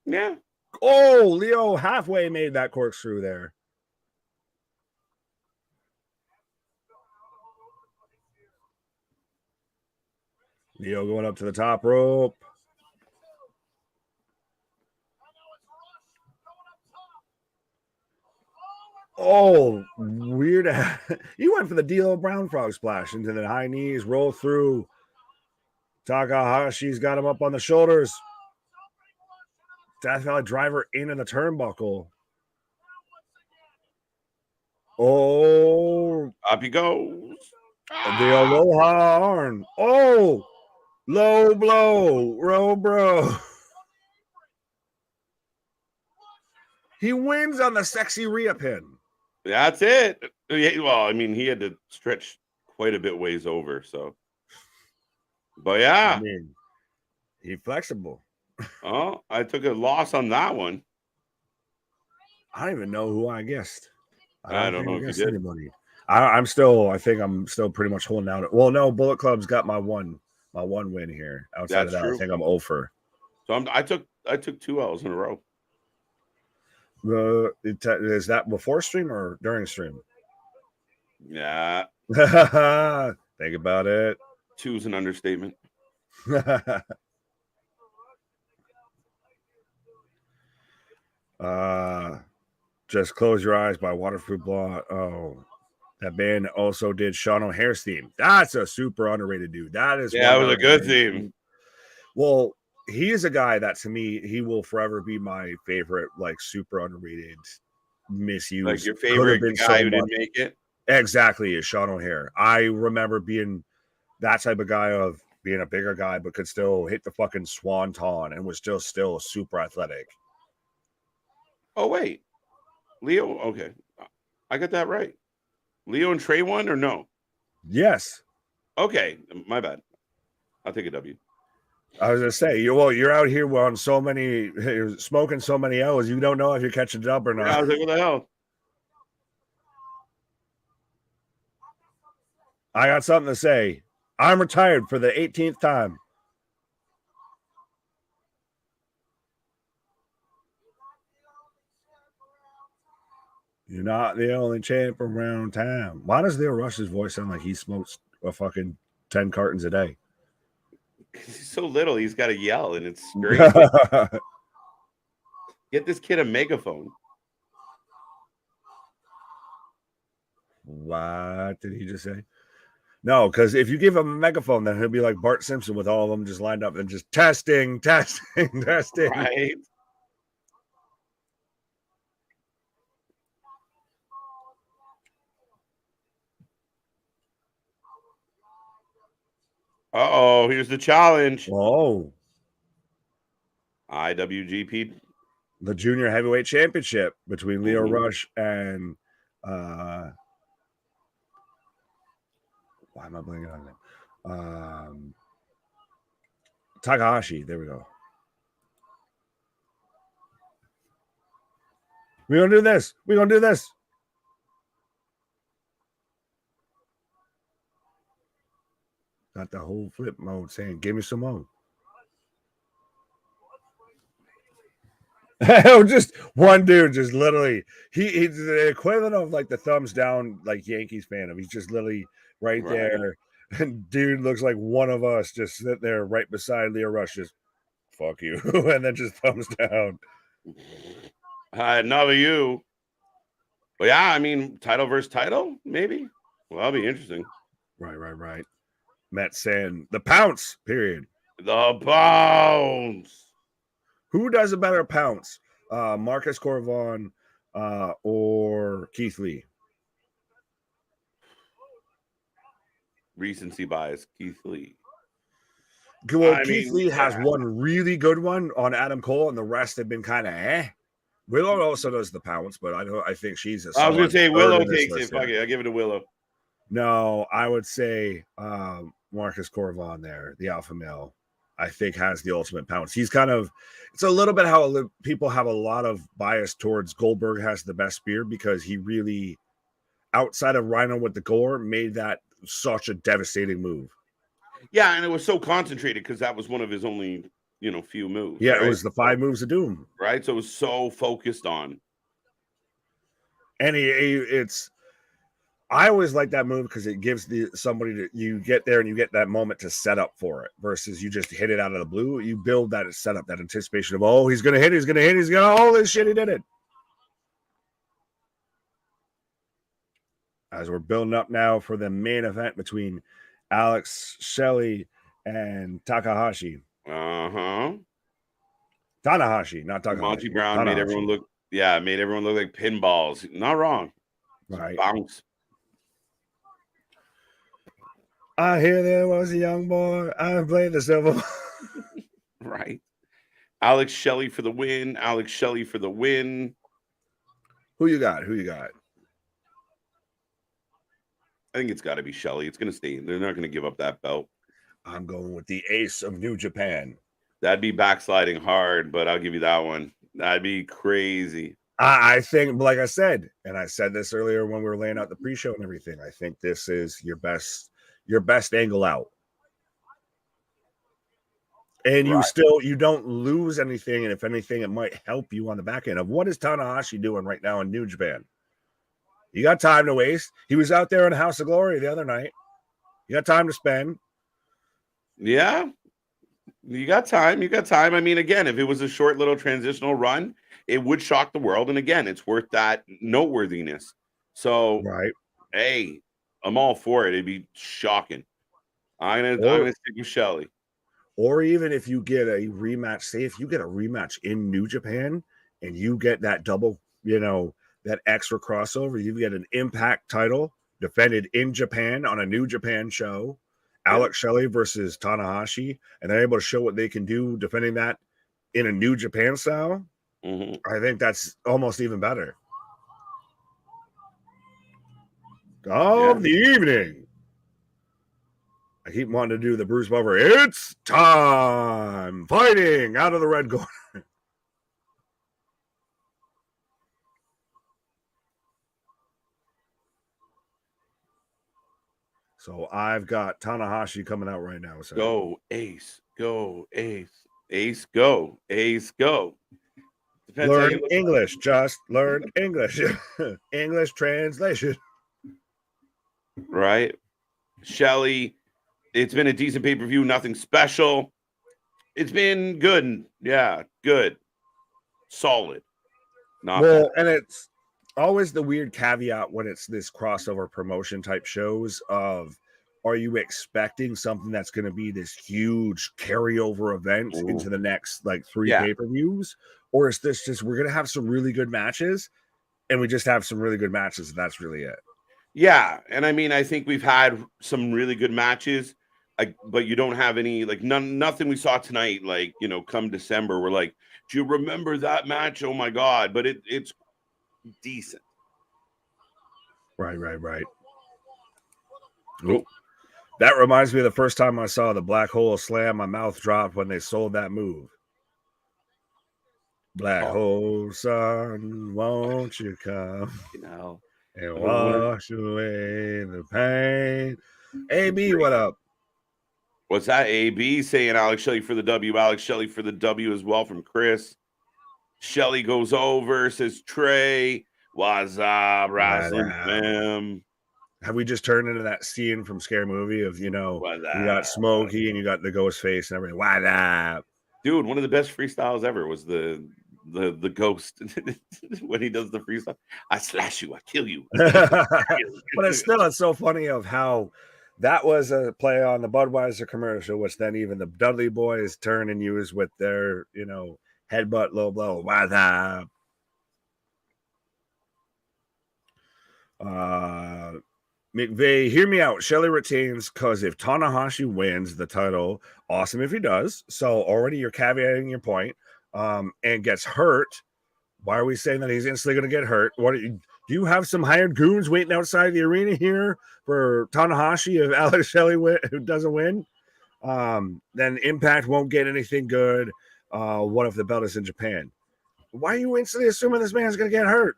Yeah. Oh, Leo halfway made that corkscrew there. Leo going up to the top rope. Oh, weird. He went for the D'Lo Brown frog splash into the high knees, roll through. Takahashi's got him up on the shoulders. Death Valley driver into the turnbuckle. Oh, up he goes. The Aloha arm. Oh, low blow, row bro. He wins on the sexy Rhea pin. That's it. Well, I mean, he had to stretch quite a bit ways over, so. But yeah. I mean, he's flexible. Oh, I took a loss on that one. I don't even know who I guessed. I don't know if you did. Anybody. I think I'm still pretty much holding out. Well, no, Bullet Club's got my one win here. Outside of that, true. I think I'm over. So I took 2 L's in a row. Is that before stream or during stream? Yeah. Think about it. 2 is an understatement. Just Close Your Eyes by Waterproof Blonde. Oh, that band also did Sean O'Hare's theme. That's a super underrated dude. That is, yeah, it was a good theme. Well, he is a guy that to me, he will forever be my favorite, like super underrated, misused. Like your favorite guy who didn't make it. Exactly, is Sean O'Hare. I remember being that type of guy of being a bigger guy, but could still hit the fucking swanton and was still super athletic. Oh, wait. Leo? Okay. I got that right. Leo and Trey won or no? Yes. Okay. My bad. I'll take a W. I was going to say, you're out here on so many, you're smoking so many L's, you don't know if you're catching it up or not. Yeah, I was like, what the hell? I got something to say. I'm retired for the 18th time. You're not the only champ around town. Why does Leo Rush's voice sound like he smokes a fucking 10 cartons a day? He's so little, he's got to yell, and it's great. Get this kid a megaphone. What did he just say? No, because if you give him a megaphone, then he'll be like Bart Simpson with all of them just lined up and just testing. Right. Uh-oh, here's the challenge. Oh. IWGP. The Junior Heavyweight Championship between Leo Rush and why am I blanking on him? Takahashi. There we go. We're gonna do this. We're gonna do this. Got the whole flip mode saying, give me some more. Just one dude, just literally, he's the equivalent of like the thumbs down, like Yankees fan. He's just literally right there. And dude looks like one of us just sit there right beside Leo Rush, just fuck you, and then just thumbs down. Another you. Well, yeah, I mean, title versus title, maybe. Well, that'll be interesting. Right. Matt saying the pounce, period. The pounce. Who does a better pounce? Marcus Corvon or Keith Lee? Recency bias, Keith Lee. Well, Keith Lee has one really good one on Adam Cole, and the rest have been kind of eh. Willow also does the pounce, but I think she's a. I was gonna say Willow takes it. Fuck it, I give it to Willow. No, I would say Marcus Corvon there, the alpha male, I think has the ultimate pounce. He's kind of, it's a little bit how people have a lot of bias towards Goldberg has the best spear because he really, outside of Rhino with the gore, made that such a devastating move. Yeah, and it was so concentrated because that was one of his only, few moves. Yeah, right? It was the 5 moves of doom. Right, so it was so focused on. And I always like that move because it gives somebody that you get there and you get that moment to set up for it versus you just hit it out of the blue. You build that setup, that anticipation of, oh, he's going to hit, he's going to, oh, this shit, he did it. As we're building up now for the main event between Alex Shelley and Takahashi. Tanahashi, not Takahashi. Monty Brown made everyone look like pinballs. Not wrong. Right. Bounce. I hear there was a young boy. I played the silver. Right. Alex Shelley for the win. Who you got? I think it's got to be Shelley. It's going to stay. They're not going to give up that belt. I'm going with the ace of New Japan. That'd be backsliding hard, but I'll give you that one. That'd be crazy. I think, like I said, and I said this earlier when we were laying out the pre-show and everything, I think this is your best angle out. And you don't lose anything, and if anything, it might help you on the back end of what is Tanahashi doing right now in New Japan. You got time to waste. He was out there in House of Glory the other night. You got time to spend. Yeah, you got time. You got time. I mean, again, if it was a short little transitional run, it would shock the world. And again, it's worth that noteworthiness. So, right. Hey, I'm all for it. It'd be shocking. I'm gonna stick with Shelly. Or even if you get a rematch, say if you get a rematch in New Japan and you get that double, that extra crossover, you get an Impact title defended in Japan on a New Japan show, Alex Shelley versus Tanahashi, and they're able to show what they can do defending that in a New Japan style. I think that's almost even better. Of the evening. I keep wanting to do the Bruce Buffer. It's time fighting out of the red corner. So I've got Tanahashi coming out right now. So. Go Ace, go Ace, Ace, go Ace, go. Depends learn English, just learn English. English translation. Right, Shelly. It's been a decent pay-per-view, nothing special. It's been good. Yeah, good. Solid. Not bad. And it's always the weird caveat when it's this crossover promotion type shows of, are you expecting something that's going to be this huge carryover event into the next like 3 pay-per-views? Or is this just, we're going to have some really good matches and we just have some really good matches and that's really it? Yeah. And I mean, I think we've had some really good matches. But you don't have any, like, nothing we saw tonight, like, come December, we're like, do you remember that match? Oh my God. But it's decent. Right. Oh, that reminds me of the first time I saw the Black Hole Slam. My mouth dropped when they sold that move. Black Hole Sun, won't you come? And wash away the pain. AB, what up? What's that? AB saying Alex Shelley for the W. Alex Shelley for the W as well from Chris. Shelley goes over, says Trey. What's up, Wrasslin fam? Have we just turned into that scene from Scary Movie of, you got Smokey and you got the ghost face and everything? Why that? Dude, one of the best freestyles ever was the ghost when he does the freestyle. I slash you, I kill you. But it's so funny of how that was a play on the Budweiser commercial, which then even the Dudley Boys turn and use with their, headbutt, low blow. Why that? McVeigh, hear me out. Shelley retains because if Tanahashi wins the title, awesome if he does. So already you're caveating your point. And gets hurt. Why are we saying that he's instantly going to get hurt? Do you have some hired goons waiting outside the arena here for Tanahashi if Alex Shelley who doesn't win? Then Impact won't get anything good. What if the belt is in Japan? Why are you instantly assuming this man's going to get hurt?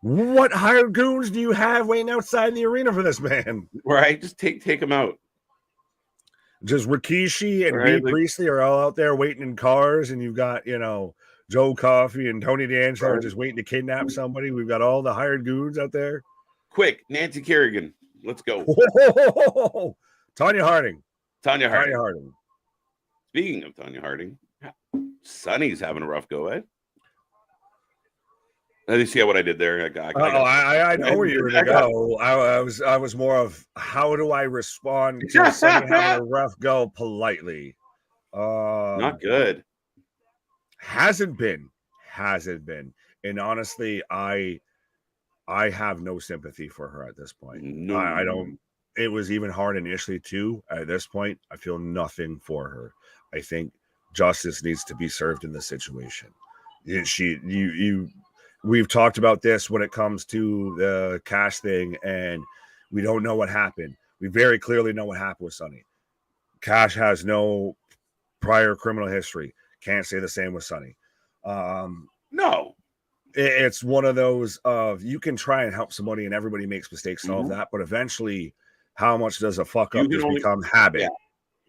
What hired goons do you have waiting outside the arena for this man? Right, just take him out. Just Rikishi and B. Priestley are all out there waiting in cars, and you've got, Joe Coffey and Tony D'Angelo are just waiting to kidnap somebody. We've got all the hired goons out there. Quick, Nancy Kerrigan. Let's go. Tanya Harding. Speaking of Tanya Harding, Sonny's having a rough go, eh? You see what I did there? I know where you were going to go. I was more of how do I respond to Sonny having a rough go politely? Not good. Hasn't been. And honestly, I have no sympathy for her at this point. No. I don't. It was even hard initially too. At this point, I feel nothing for her. I think justice needs to be served in this situation. We've talked about this when it comes to the Cash thing, and we don't know what happened. We very clearly know what happened with Sonny. Cash has no prior criminal history. Can't say the same with Sonny. No. It's one of those of you can try and help somebody and everybody makes mistakes and all of that, but eventually how much does a fuck up just become habit?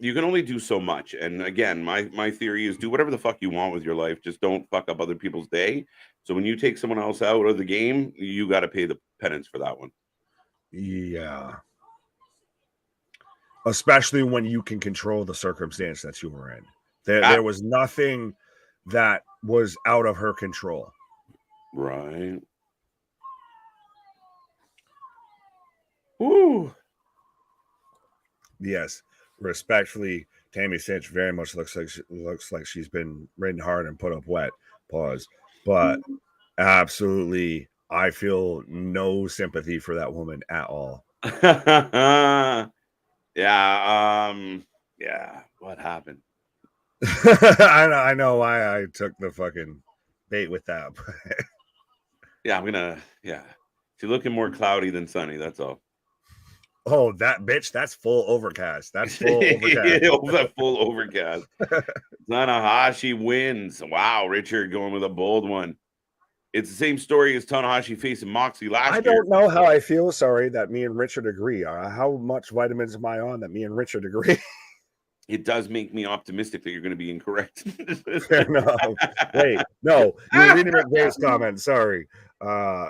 you can only do so much. And again, my theory is do whatever the fuck you want with your life. Just don't fuck up other people's day. So when you take someone else out of the game, you got to pay the penance for that one. Yeah. Especially when you can control the circumstance that you were in. There was nothing that was out of her control. Right. Woo. Yes. Respectfully, Tammy Cinch very much looks like she's been ridden hard and put up wet. Pause. But absolutely, I feel no sympathy for that woman at all. Yeah. Yeah. What happened? I know why I took the fucking bait with that. Yeah, yeah. She's looking more cloudy than sunny. That's all. Oh, that bitch, that's full overcast. That's full overcast. That full overcast. Tanahashi wins. Wow, Richard going with a bold one. It's the same story as Tanahashi facing Moxley last year. I don't know how I feel. Sorry that me and Richard agree. How much vitamins am I on that me and Richard agree? It does make me optimistic that you're going to be incorrect. No, wait, no, you're reading McVeigh's comment. Sorry.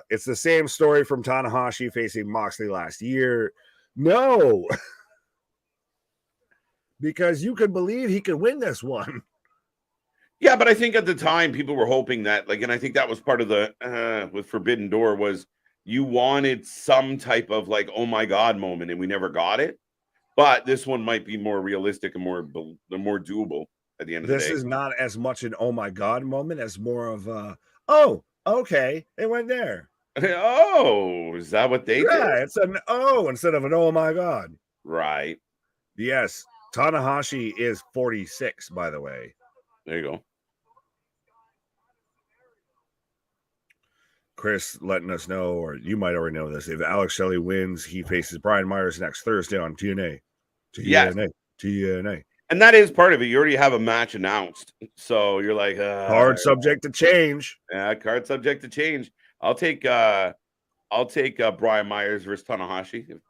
It's the same story from Tanahashi facing Moxley last year. No, because you could believe he could win this one. Yeah, but I think at the time people were hoping that, like, and I think that was part of the with Forbidden Door was you wanted some type of like, oh my God moment, and we never got it. But this one might be more realistic and more doable at the end of the day. This is not as much an oh my God moment as more of a, oh, okay, it went there. Oh, is that what they did? Yeah, it's an oh instead of an oh my God. Right. Yes, Tanahashi is 46, by the way. There you go. Chris letting us know, or you might already know this, if Alex Shelley wins, he faces Brian Myers next Thursday on TNA. TNA. And that is part of it. You already have a match announced. So you're like... card subject to change. Yeah, card subject to change. I'll take Brian Myers versus Tanahashi.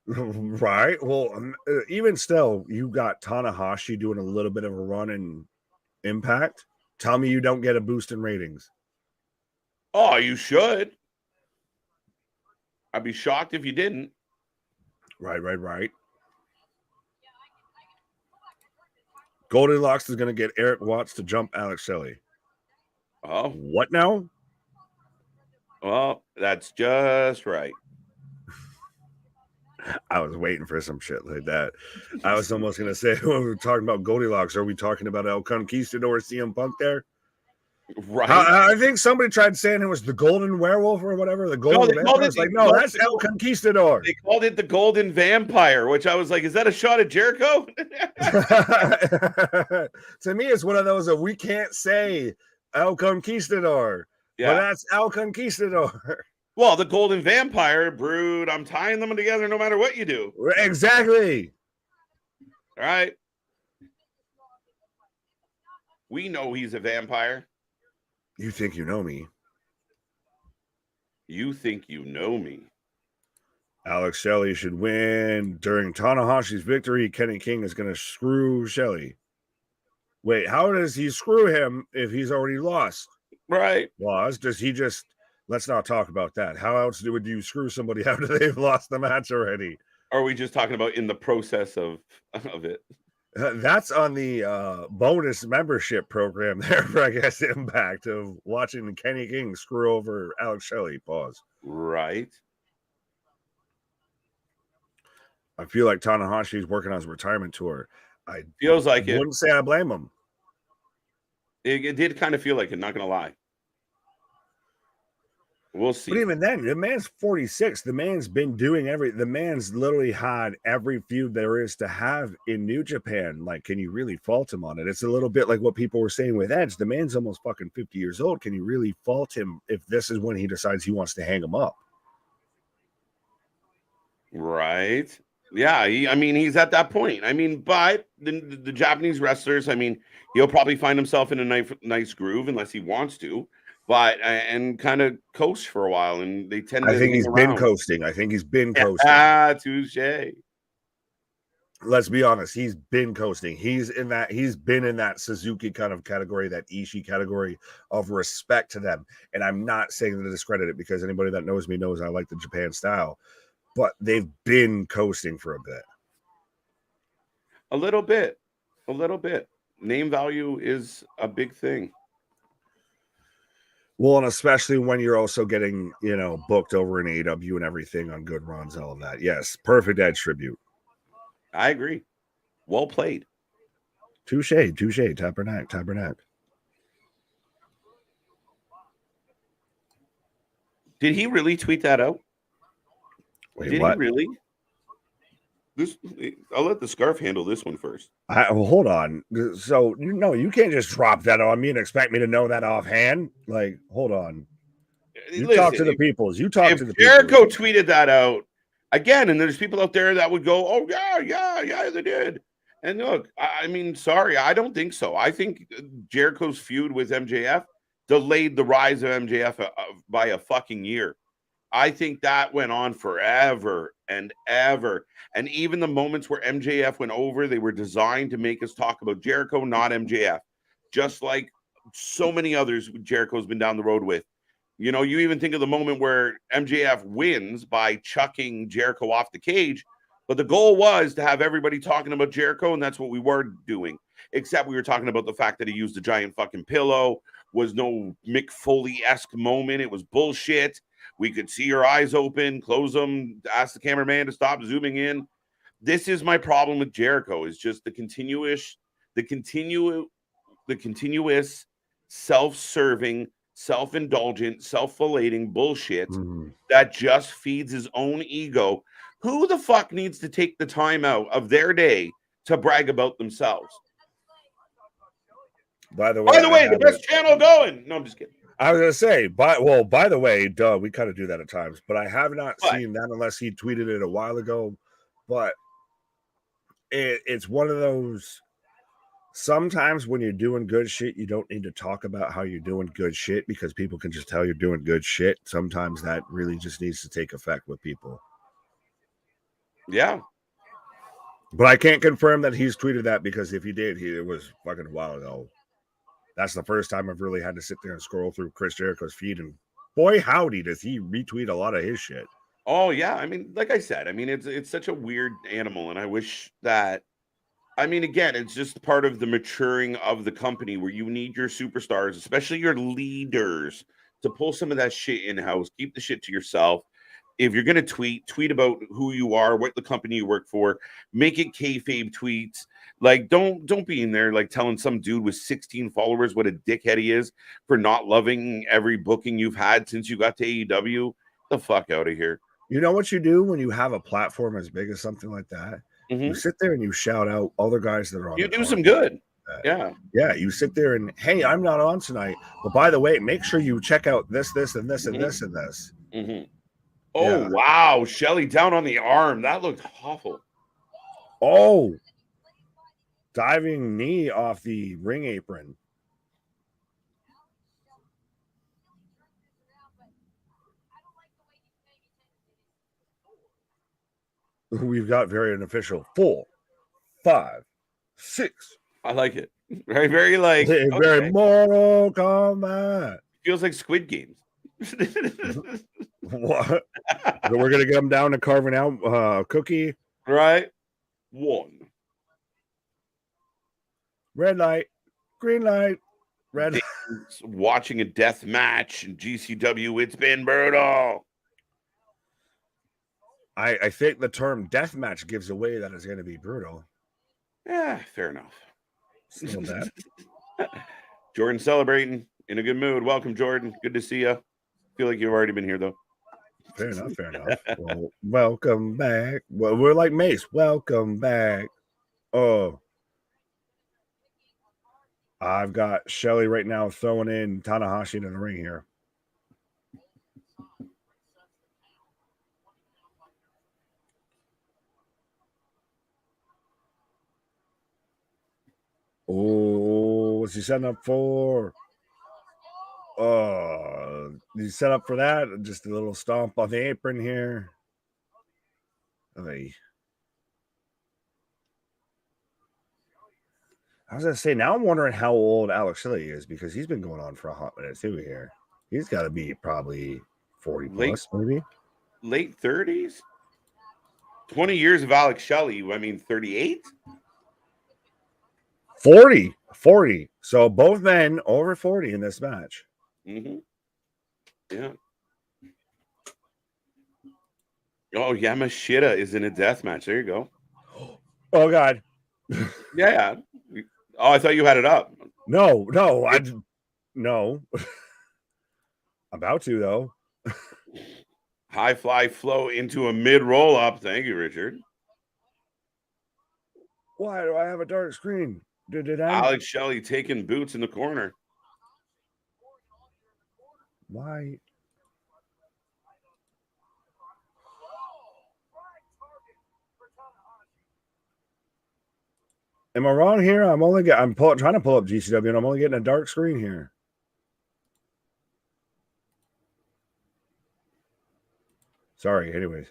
Right. Well, even still, you got Tanahashi doing a little bit of a run in Impact. Tell me you don't get a boost in ratings. Oh, you should. I'd be shocked if you didn't. Right. Goldilocks is going to get Eric Watts to jump Alex Shelley. Oh. What now? Well, that's just right. I was waiting for some shit like that. I was almost going to say, when we were talking about Goldilocks, are we talking about El Conquistador CM Punk there? Right. I think somebody tried saying it was the Golden Werewolf or whatever. The Golden Vampire. It's like, no, that's El Conquistador. They called it the Golden Vampire, which I was like, is that a shot at Jericho? To me, it's one of those that we can't say El Conquistador. Yeah. But that's El Conquistador. Well, the Golden Vampire, Brood, I'm tying them together no matter what you do. Exactly. All right. We know he's a vampire. You think you know me. You think you know me. Alex Shelley should win. During Tanahashi's victory, Kenny King is going to screw Shelley. Wait, how does he screw him if he's already lost? Right. Does he just... Let's not talk about that. How else would you screw somebody after they've lost the match already? Or are we just talking about in the process of it? That's on the bonus membership program there for, I guess, Impact of watching Kenny King screw over Alex Shelley. Pause. Right. I feel like Tanahashi's working on his retirement tour. Feels like it. Wouldn't say I blame him. It did kind of feel like it, not going to lie. We'll see. But even then, the man's 46. The man's been doing the man's literally had every feud there is to have in New Japan. Like, can you really fault him on it? It's a little bit like what people were saying with Edge. The man's almost fucking 50 years old. Can you really fault him if this is when he decides he wants to hang him up? Right. Yeah. He's at that point. But the Japanese wrestlers, he'll probably find himself in a nice groove unless he wants to. But and kind of coast for a while, and they tend to. I think he's been coasting. Yeah, touche. let's be honest, he's been coasting. He's been in that Suzuki kind of category, that Ishii category of respect to them. And I'm not saying to discredit it, because anybody that knows me knows I like the Japan style, but they've been coasting for a bit. A little bit. Name value is a big thing. Well, and especially when you're also getting, booked over in AEW and everything on good runs, all of that. Yes, perfect Edge tribute. I agree. Well played. Touche. Tabernacle. Did he really tweet that out? Wait, Did what? he really? I'll let the scarf handle this one first. Well, hold on. So, you can't just drop that on me and expect me to know that offhand. Like, hold on. Talk to the peoples. You talk to the people. Jericho peoples. tweeted that out again, and there's people out there that would go, "Oh yeah, they did." And look, I mean, sorry, I don't think so. I think Jericho's feud with MJF delayed the rise of MJF by a fucking year. I think that went on forever and ever. And even the moments where MJF went over, they were designed to make us talk about Jericho, not MJF. Just like so many others Jericho's been down the road with. You even think of the moment where MJF wins by chucking Jericho off the cage, but the goal was to have everybody talking about Jericho, and that's what we were doing. Except we were talking about the fact that he used a giant fucking pillow, was no Mick Foley-esque moment. It was bullshit. We could see your eyes open, close them, ask the cameraman to stop zooming in. This is my problem with Jericho, is just the continuous self-serving, self-indulgent, self-flating bullshit that just feeds his own ego. Who the fuck needs to take the time out of their day to brag about themselves? By the way, the best channel going. No, I'm just kidding. I was going to say, by the way, we kind of do that at times, but I have not seen that unless he tweeted it a while ago. But it's one of those, sometimes when you're doing good shit, you don't need to talk about how you're doing good shit, because people can just tell you're doing good shit. Sometimes that really just needs to take effect with people. Yeah. But I can't confirm that he's tweeted that, because if he did, it was fucking a while ago. That's the first time I've really had to sit there and scroll through Chris Jericho's feed, and boy, howdy, does he retweet a lot of his shit. Oh, yeah. I mean, like I said, it's such a weird animal, and I wish that, again, it's just part of the maturing of the company, where you need your superstars, especially your leaders, to pull some of that shit in-house. Keep the shit to yourself. If you're going to tweet about who you are, what the company you work for, make it kayfabe tweets. Like, don't be in there like telling some dude with 16 followers what a dickhead he is for not loving every booking you've had since you got to AEW. The fuck out of here. You know what you do when you have a platform as big as something like that? Mm-hmm. You sit there and you shout out other guys that are on. You do some good. Yeah. Yeah. You sit there and, hey, I'm not on tonight, but by the way, make sure you check out this, and this, and this, and this. Mm-hmm. Oh, yeah. Wow. Shelly down on the arm. That looked awful. Oh, diving knee off the ring apron. We've got very unofficial 4, 5, 6. I like it. Very, very like very Mortal Kombat. Feels like Squid Games. What? We're gonna get them down to carving out a cookie. Right. 1. Red light, green light, red light. Watching a death match in GCW, it's been brutal. I think the term death match gives away that it's going to be brutal. Yeah, fair enough. Still that. Jordan celebrating in a good mood. Welcome, Jordan. Good to see you. Feel like you've already been here, though. Fair enough. Well, welcome back. Well, we're like Mace. Welcome back. Oh. I've got Shelly right now throwing in Tanahashi into the ring here. Oh, what's he setting up for? He's set up for that. Just a little stomp on the apron here. I was gonna say, now I'm wondering how old Alex Shelley is, because he's been going on for a hot minute too here. He's got to be probably 40 plus, maybe late 30s. 20 years of Alex Shelley. I mean, 38. 40. So both men over 40 in this match. Mm-hmm. Yeah. Oh, Yamashita is in a death match. There you go. Oh God. Yeah. Oh, I thought you had it up. No. No. About to though. High fly flow into a mid roll up. Thank you, Richard. Why do I have a dark screen? Did it end? Alex Shelley taking boots in the corner. Why? Am I wrong here? I'm trying to pull up GCW and I'm only getting a dark screen here. Sorry, anyways.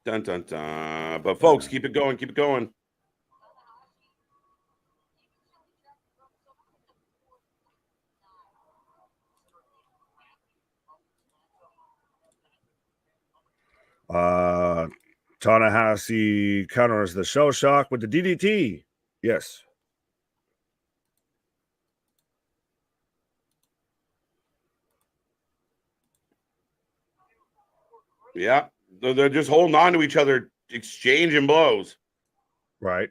Dun dun dun. But folks, keep it going, keep it going. Tanahashi counters the shell shock with the DDT. Yes. Yeah. They're just holding on to each other, exchanging blows. Right.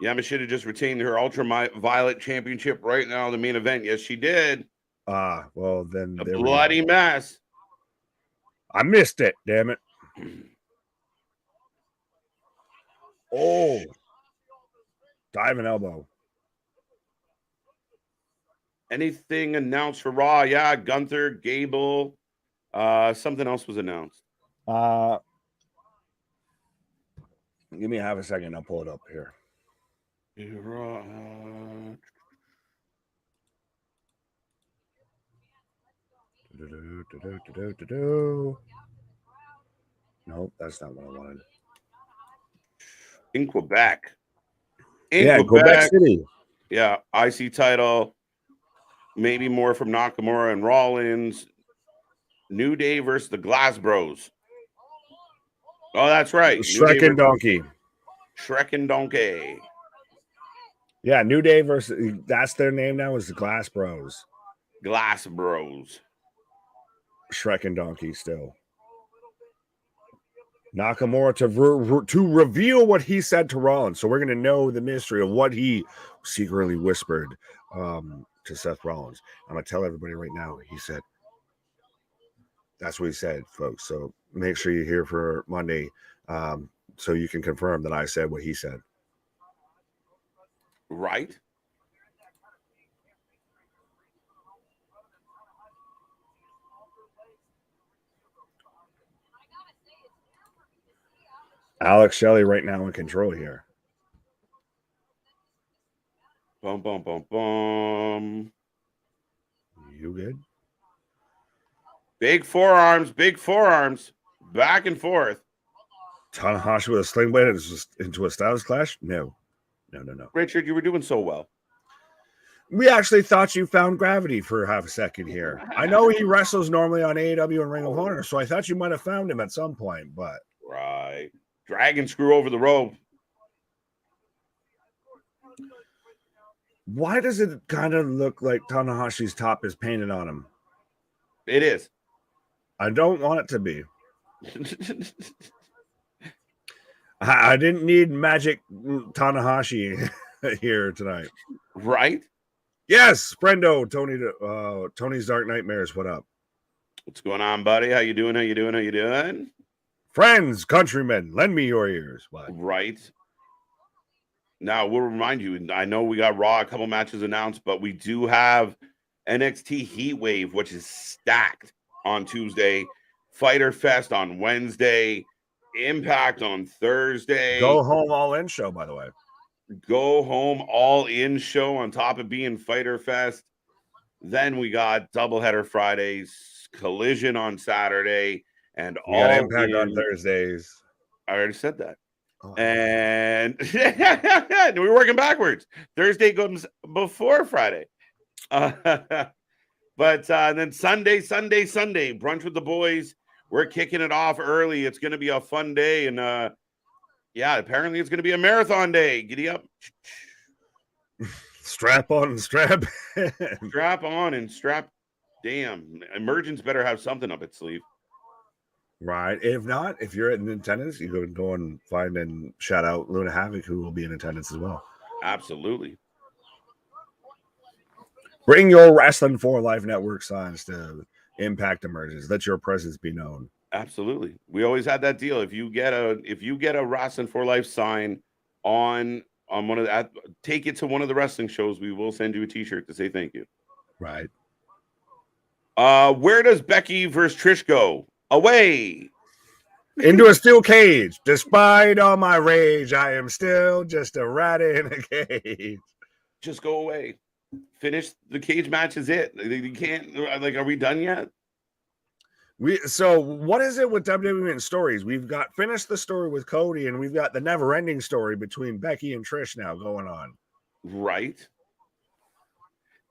Yamashita just retained her Ultraviolet Championship right now in the main event. Yes, she did. Well, then a bloody mess. I missed it, damn it. Oh, diving elbow. Anything announced for Raw? Yeah, Gunther, Gable. Something else was announced. Give me half a second. I'll pull it up here. Nope, that's not what I wanted. In Quebec. Quebec City. Yeah, IC title. Maybe more from Nakamura and Rollins. New Day versus the Glass Bros. Oh, that's right. Shrek and Donkey. Shrek and Donkey. Yeah, New Day versus, that's their name now, is the Glass Bros. Glass Bros. Shrek and Donkey still. Nakamura to reveal what he said to Rollins. So we're going to know the mystery of what he secretly whispered to Seth Rollins. I'm going to tell everybody right now, he said, that's what he said, folks. So make sure you're here for Monday so you can confirm that I said what he said. Right. Alex Shelley right now in control here. Bum, bum, bum, bum. You good? Big forearms, back and forth. Tanahashi with a sling blade into a Styles Clash? No. Richard, you were doing so well. We actually thought you found gravity for half a second here. I know he wrestles normally on AEW and Ring of Honor, so I thought you might have found him at some point, but... Right. Dragon screw over the rope. Why does it kind of look like Tanahashi's top is painted on him? It is. I don't want it to be. I didn't need magic Tanahashi here tonight. Right? Yes, Brendo, Tony's Dark Nightmares, what up? What's going on, buddy? How you doing? Friends, countrymen, lend me your ears. What? Right. Now, we'll remind you, I know we got Raw, a couple matches announced, but we do have NXT Heatwave, which is stacked on Tuesday, Fyter Fest on Wednesday, Impact on Thursday. Go Home All In show, by the way. Go Home All In show on top of being Fyter Fest. Then we got doubleheader Fridays, Collision on Saturday, and We got all Impact on Thursdays. I already said that. Oh. And we're working backwards. Thursday comes before Friday. But then Sunday, brunch with the boys. We're kicking it off early. It's going to be a fun day. And yeah, apparently it's going to be a marathon day. Giddy up. Strap on and strap in. Strap on and strap. Damn. Emergence better have something up its sleeve. Right. If not, if you're in attendance, you can go and find and shout out Luna Havoc, who will be in attendance as well. Absolutely. Bring your Wrasslin for Life Network signs to Impact Emergence. Let your presence be known. Absolutely. We always had that deal. If you get a Wrasslin for Life sign on one of the, take it to one of the wrestling shows, we will send you a t-shirt to say thank you. Right. Where does Becky versus Trish go? Away. Into a steel cage. Despite all my rage, I am still just a rat in a cage. Just go away. Finish the cage match is it. You can't, like, are we done yet? So what is it with WWE and stories? We've got finished the story with Cody, and we've got the never-ending story between Becky and Trish now going on. Right.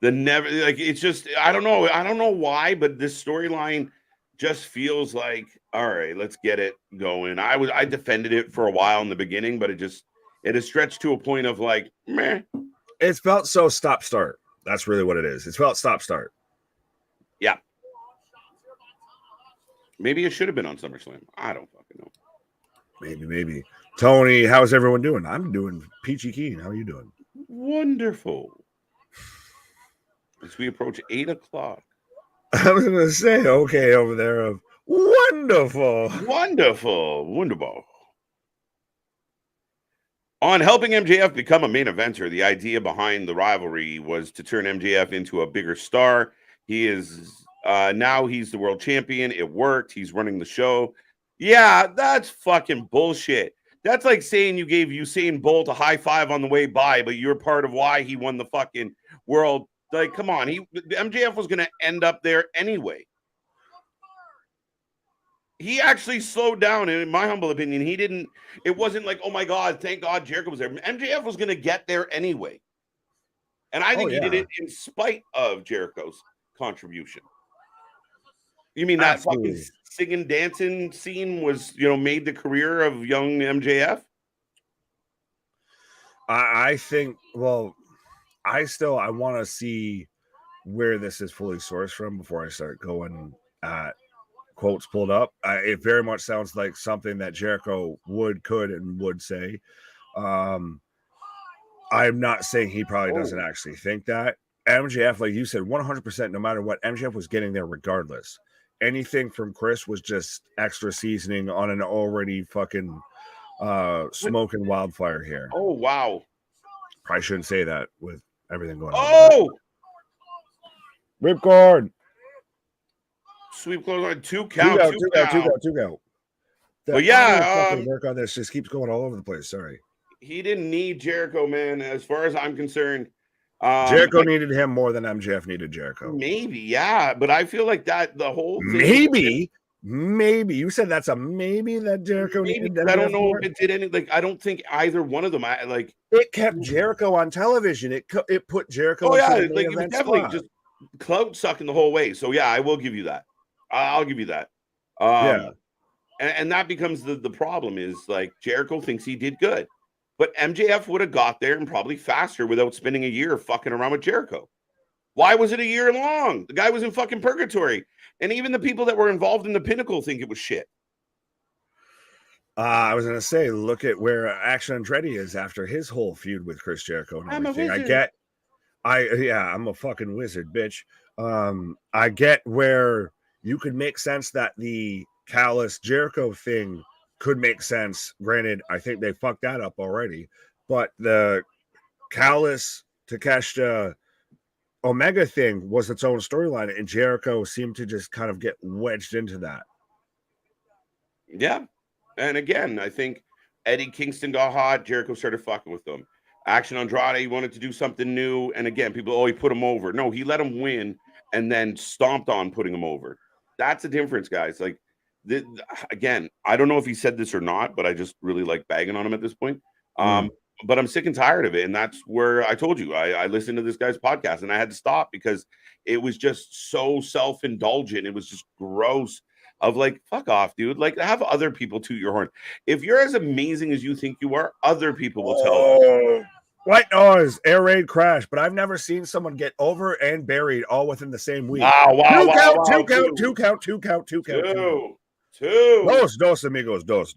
It's just, I don't know why, but this storyline just feels like, all right, let's get it going. I defended it for a while in the beginning, but it has stretched to a point of like, meh. It's felt so stop-start. That's really what it is. It's felt stop-start. Yeah. Maybe it should have been on SummerSlam. I don't fucking know. Maybe. Tony, how's everyone doing? I'm doing peachy keen. How are you doing? Wonderful. As we approach 8 o'clock. I was going to say, okay, over there. Wonderful. Wonderful. On helping MJF become a main eventer, the idea behind the rivalry was to turn MJF into a bigger star. He is now he's the world champion. It worked. He's running the show. Yeah, that's fucking bullshit. That's like saying you gave Usain Bolt a high five on the way by, but you're part of why he won the fucking world. Like, come on. MJF was going to end up there anyway. He actually slowed down, and in my humble opinion, it wasn't like, oh my God, thank God Jericho was there. MJF was going to get there anyway. And I think he did it in spite of Jericho's contribution. You mean that fucking singing, dancing scene was, made the career of young MJF? I think, well, I want to see where this is fully sourced from before I start going at quotes pulled up. It very much sounds like something that Jericho could and would say. I'm not saying he probably doesn't actually think that. MJF, like you said, 100%, no matter what, MJF was getting there regardless. Anything from Chris was just extra seasoning on an already fucking smoking wildfire here. Oh, wow. Probably shouldn't say that with everything going on. Oh! Ripcord. Sweep close on 2 count. Two go. But yeah, work on this just keeps going all over the place. Sorry. He didn't need Jericho, man. As far as I'm concerned, Jericho needed him more than MJF needed Jericho. Maybe, yeah. But I feel like that the whole thing maybe you said that's a maybe that Jericho needed. I don't know if it did any. Like, I don't think either one of them. It kept Jericho on television. It put Jericho. Oh yeah, like it was definitely just clout sucking the whole way. So yeah, I will give you that. I'll give you that. Yeah. And that becomes the problem is like Jericho thinks he did good, but MJF would have got there and probably faster without spending a year fucking around with Jericho. Why was it a year long? The guy was in fucking purgatory. And even the people that were involved in the Pinnacle think it was shit. I was going to say, look at where Action Andretti is after his whole feud with Chris Jericho and everything. I'm a fucking wizard, bitch. I get where you could make sense that the Callis Jericho thing could make sense. Granted, I think they fucked that up already, but the Callis Takeshita Omega thing was its own storyline, and Jericho seemed to just kind of get wedged into that. Yeah. And again, I think Eddie Kingston got hot. Jericho started fucking with them. Action Andrade wanted to do something new. And again, people, he put him over. No, he let him win and then stomped on putting him over. That's the difference, guys. Like, again, I don't know if he said this or not, but I just really like bagging on him at this point. Mm. But I'm sick and tired of it. And that's where I told you I listened to this guy's podcast and I had to stop because it was just so self-indulgent. It was just gross. Of like, fuck off, dude. Like, have other people toot your horn. If you're as amazing as you think you are, other people will tell us. White noise, air raid crash, but I've never seen someone get over and buried all within the same week. Two count. Dos, amigos, dos.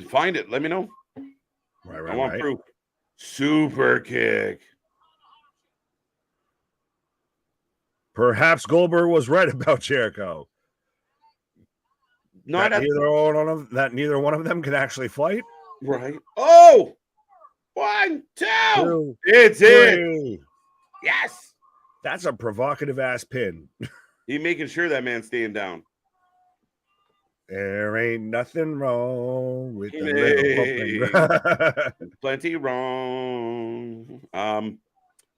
Find it. Let me know. Right. I want proof. Super kick. Perhaps Goldberg was right about Jericho. Neither one of them can actually fight. Right. Oh, 1, 2. It's it. Yes. That's a provocative ass pin. He making sure that man's staying down. There ain't nothing wrong with the little plenty wrong.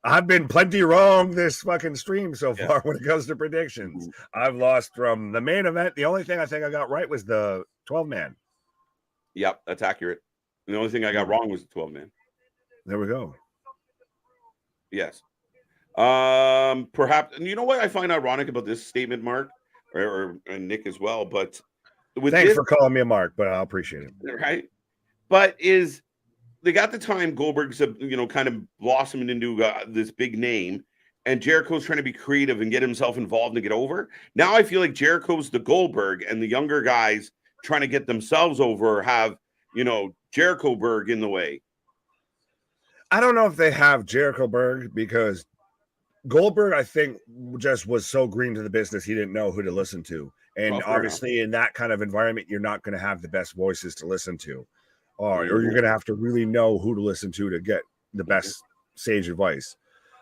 I've been plenty wrong this fucking stream so far when it comes to predictions. I've lost from the main event. The only thing I think I got right was the 12-man. Yep, that's accurate. The only thing I got wrong was the 12-man. There we go. Yes. Perhaps, and you know what I find ironic about this statement, Mark, or Nick as well, but thanks for calling me a Mark, but I appreciate it. Right. But they got the time Goldberg's, kind of blossomed into this big name, and Jericho's trying to be creative and get himself involved and get over. Now I feel like Jericho's the Goldberg, and the younger guys trying to get themselves over have, Jericho Berg in the way. I don't know if they have Jericho Berg because Goldberg, I think, just was so green to the business he didn't know who to listen to. And obviously in that kind of environment, you're not going to have the best voices to listen to. Or you're going to have to really know who to listen to get the best sage advice.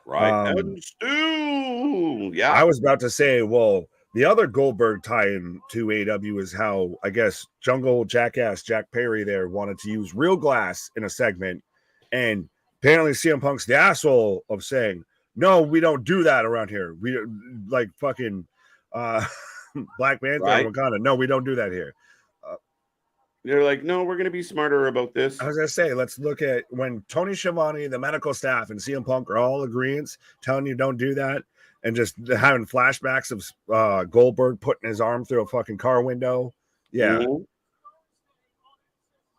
Right. And Stu. Yeah. I was about to say, well, the other Goldberg tie-in to AEW is how, I guess, Jungle Jackass Jack Perry there wanted to use real glass in a segment. And apparently CM Punk's the asshole of saying, no, we don't do that around here. We like fucking Black Panther and Wakanda. No, we don't do that here. They're like, no, we're going to be smarter about this. I was going to say, let's look at when Tony Schiavone, the medical staff, and CM Punk are all agreeants, telling you don't do that, and just having flashbacks of Goldberg putting his arm through a fucking car window. Yeah. Mm-hmm.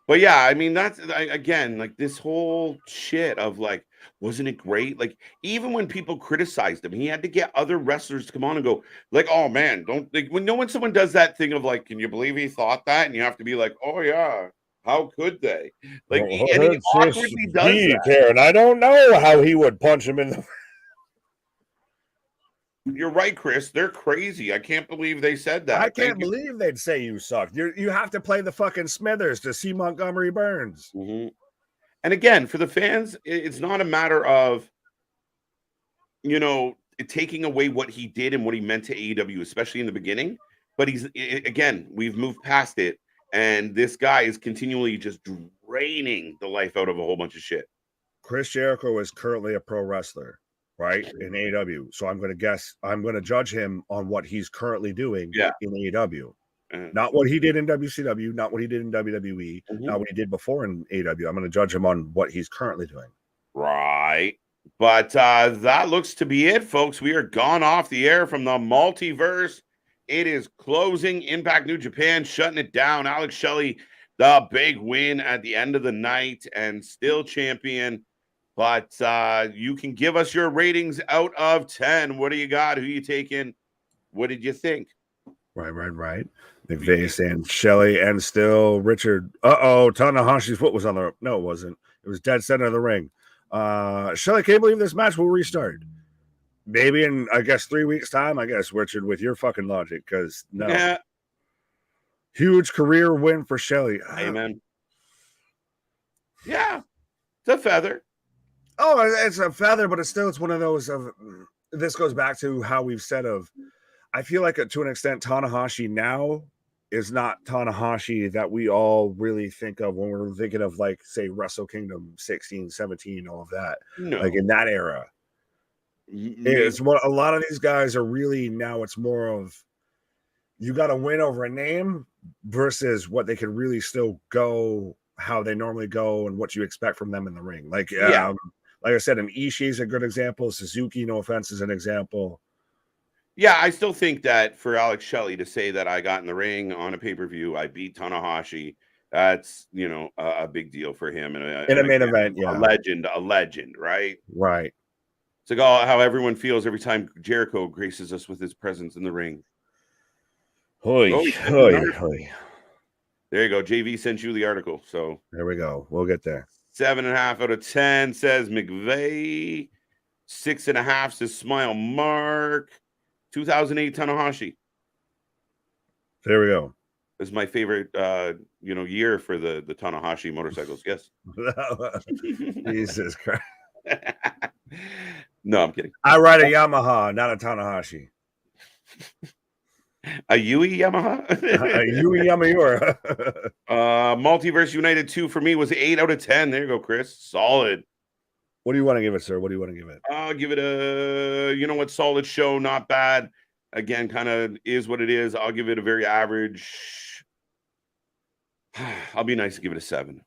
But yeah, I mean, that's, again, like this whole shit of like, wasn't it great? Like, even when people criticized him, he had to get other wrestlers to come on and go, like, oh man, don't, like, when someone does that thing of like, can you believe he thought that? And you have to be like, oh yeah, how could they? Like, and he awkwardly does that. Karen, I don't know how he would punch him in the. You're right, Chris. They're crazy. I can't believe they said that. I can't believe they'd say you sucked. You have to play the fucking Smithers to see Montgomery Burns. Mm-hmm. And again, for the fans, it's not a matter of, taking away what he did and what he meant to AEW, especially in the beginning. But we've moved past it. And this guy is continually just draining the life out of a whole bunch of shit. Chris Jericho is currently a pro wrestler, right? In AEW. So I'm going to judge him on what he's currently doing in AEW. Not what he did in WCW, not what he did in WWE, not what he did before in AEW. I'm going to judge him on what he's currently doing. Right. But that looks to be it, folks. We are gone off the air from the multiverse. It is closing. Impact New Japan shutting it down. Alex Shelley, the big win at the end of the night and still champion. But you can give us your ratings out of 10. What do you got? Who you taking? What did you think? Right. McVeigh and Shelley and still Richard. Tanahashi's foot was on the rope. No, it wasn't. It was dead center of the ring. Shelley, can't believe this match will restart. Maybe in, I guess, 3 weeks' time, I guess, Richard, with your fucking logic, because no. Yeah. Huge career win for Shelley. Amen. Yeah. It's a feather. Oh, it's a feather, but it's one of those of, this goes back to how we've said of, I feel like to an extent, Tanahashi now is not Tanahashi that we all really think of when we're thinking of, like, say, Wrestle Kingdom 16, 17, all of that. No. Like in that era. Maybe. It's what a lot of these guys are really now. It's more of you got to win over a name versus what they can really still go how they normally go and what you expect from them in the ring. Like, like I said, an Ishii is a good example. Suzuki, no offense, is an example. Yeah, I still think that for Alex Shelley to say that I got in the ring on a pay-per-view, I beat Tanahashi, that's, you know, a big deal for him. And in a main event, a legend, right? Right. It's like how everyone feels every time Jericho graces us with his presence in the ring. Hoy. There you go. JV sent you the article. So there we go. We'll get there. 7.5 out of 10 says McVeigh. 6.5 says Smile Mark. 2008 Tanahashi. There we go. This is my favorite year for the Tanahashi motorcycles. Yes. Jesus Christ. No, I'm kidding. I ride a Yamaha, not a Tanahashi. A Yui Yamaha? A Yui Yamaura. Multiverse United 2 for me was 8 out of 10. There you go, Chris. Solid. What do you want to give it, sir? What do you want to give it? I'll give it a, solid show. Not bad. Again, kind of is what it is. I'll give it a very average. I'll be nice to give it a 7.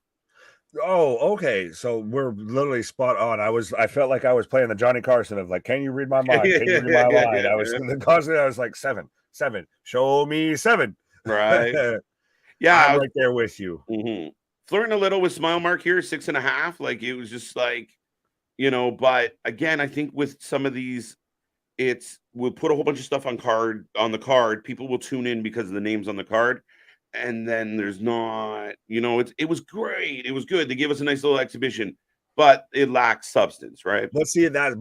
Oh, okay. So we're literally spot on. I felt like I was playing the Johnny Carson of, like, can you read my mind? Can you read my line? I was constantly, I was like 7. Show me 7. Right. Yeah. I'm right there with you. Mm-hmm. Flirting a little with Smile Mark here, 6.5. Like, it was just like, but again, I think with some of these, we'll put a whole bunch of stuff on the card. People will tune in because of the names on the card. And then there's not, it was great. It was good. They gave us a nice little exhibition, but it lacks substance, right? But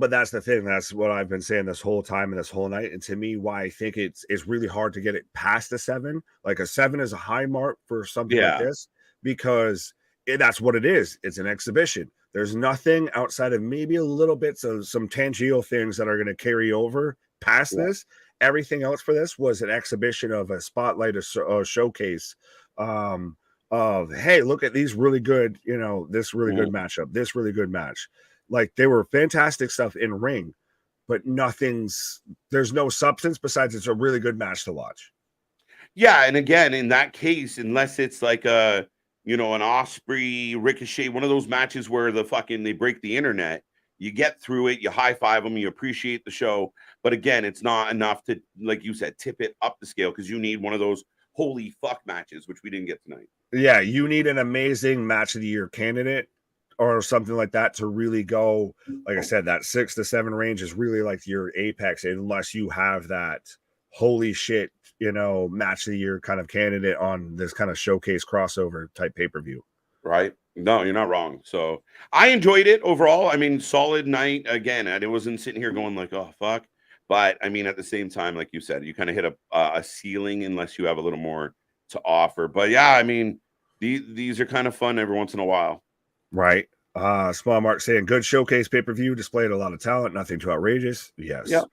that's the thing. That's what I've been saying this whole time and this whole night. And to me, why I think it's really hard to get it past a 7. Like a 7 is a high mark for something like this, because that's what it is. It's an exhibition. There's nothing outside of maybe a little bits of some tangible things that are going to carry over past this. Everything else for this was an exhibition of a spotlight, a showcase of, hey, look at these really good, this really good matchup, this really good match. Like, they were fantastic stuff in ring, but there's no substance besides it's a really good match to watch. Yeah, and again, in that case, unless it's like an Osprey Ricochet, one of those matches where they break the internet, you get through it, you high five them, you appreciate the show. But again, it's not enough to, like you said, tip it up the scale, because you need one of those holy fuck matches, which we didn't get tonight. Yeah, you need an amazing match of the year candidate or something like that to really go. Like I said, that 6 to 7 range is really like your apex, unless you have that holy shit, match of the year kind of candidate on this kind of showcase crossover type pay-per-view. Right. No, you're not wrong. So I enjoyed it overall. I mean, solid night again. And it wasn't sitting here going like, oh, fuck. But I mean, at the same time, like you said, you kind of hit a ceiling unless you have a little more to offer. But yeah, I mean, these are kind of fun every once in a while. Right. Small Mark saying good showcase pay-per-view, displayed a lot of talent, nothing too outrageous. Yes. Yep.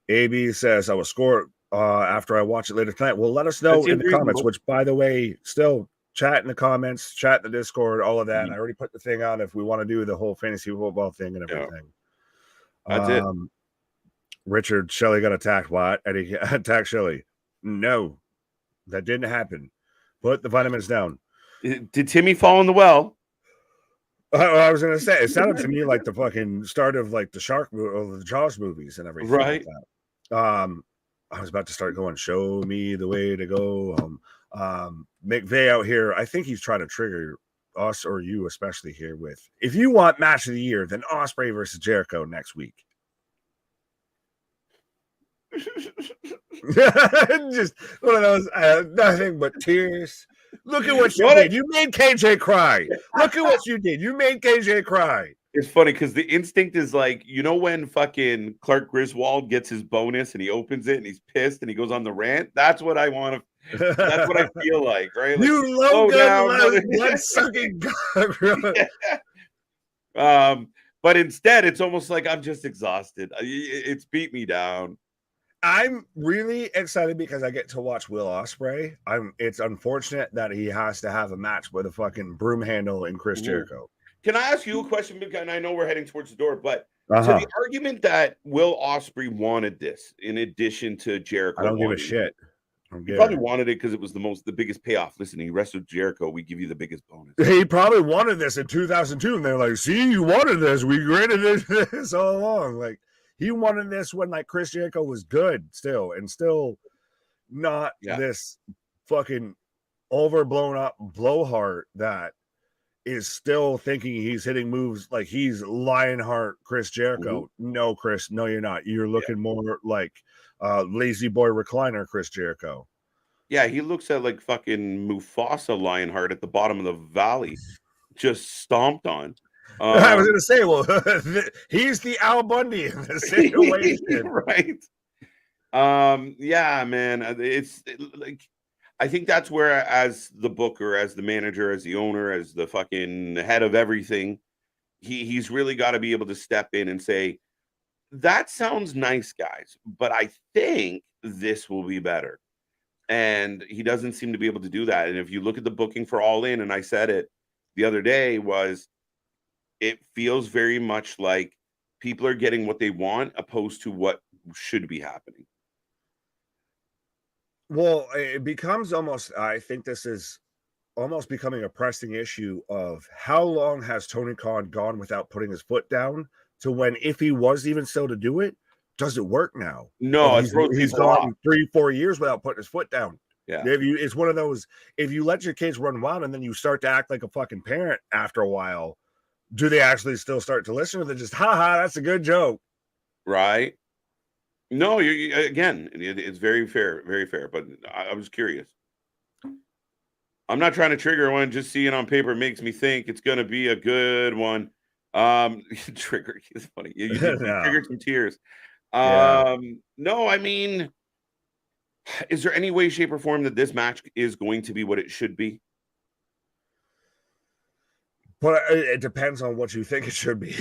AB says I will score after I watch it later tonight. Well, let us know in the comments, which, by the way, still chat in the comments, chat in the Discord, all of that. I already put the thing on if we want to do the whole fantasy football thing and everything. That's it. Richard, Shelley got attacked. What? Eddie attacked Shelley. No, that didn't happen. Put the vitamins down. Did Timmy fall in the well? I was going to say, it sounded to me like the fucking start of like the Shark or the Jaws movies and everything. Right. Like that. I was about to start going, show me the way to go. McVeigh out here, I think he's trying to trigger us, or you especially here, with, if you want match of the year, then Ospreay versus Jericho next week. Just one of those, nothing but tears. Look at what you did. You made KJ cry. Look at what you did. You made KJ cry. It's funny because the instinct is like, when fucking Clark Griswold gets his bonus and he opens it and he's pissed and he goes on the rant. That's what I want to. That's what I feel like, right? Like, you Logan, blood sucking but instead, it's almost like I'm just exhausted. It's beat me down. I'm really excited because I get to watch Will Ospreay. It's unfortunate that he has to have a match with a fucking broom handle and Chris Jericho. Can I ask you a question? Because I know we're heading towards the door, but Uh-huh. to the argument that Will Ospreay wanted this in addition to Jericho, I don't give a shit. He probably wanted it because it was the biggest payoff. Listen, he wrestled Jericho. We give you the biggest bonus. He probably wanted this in 2002, and they're like, "See, you wanted this. We granted this all along." Like, he wanted this when like Chris Jericho was good still, and still not this fucking overblown up blowhard that is still thinking he's hitting moves like he's Lionheart Chris Jericho. No, Chris, no, you're not. You're looking more like lazy boy recliner Chris Jericho. Yeah, he looks at like fucking Mufasa Lionheart at the bottom of the valley, just stomped on. I was gonna say, well, he's the Al Bundy in the situation, right? Yeah, man, like I think that's where, as the booker, as the manager, as the owner, as the fucking head of everything, he's really got to be able to step in and say, that sounds nice, guys, but I think this will be better. And he doesn't seem to be able to do that. And if you look at the booking for All In, and I said it the other day, it feels very much like people are getting what they want opposed to what should be happening. Well, it becomes almost, I think this is almost becoming a pressing issue of how long has Tony Khan gone without putting his foot down to when, if he was even still to do it, does it work now? No, he's gone 3-4 years without putting his foot down. Yeah. It's one of those, if you let your kids run wild and then you start to act like a fucking parent after a while, do they actually still start to listen, or they're just, haha, that's a good joke? Right. No, it's very fair, but I was curious. I'm not trying to trigger one. Just seeing on paper makes me think it's going to be a good one. Trigger is funny. You triggered some tears. No, I mean, is there any way, shape, or form that this match is going to be what it should be? But it depends on what you think it should be.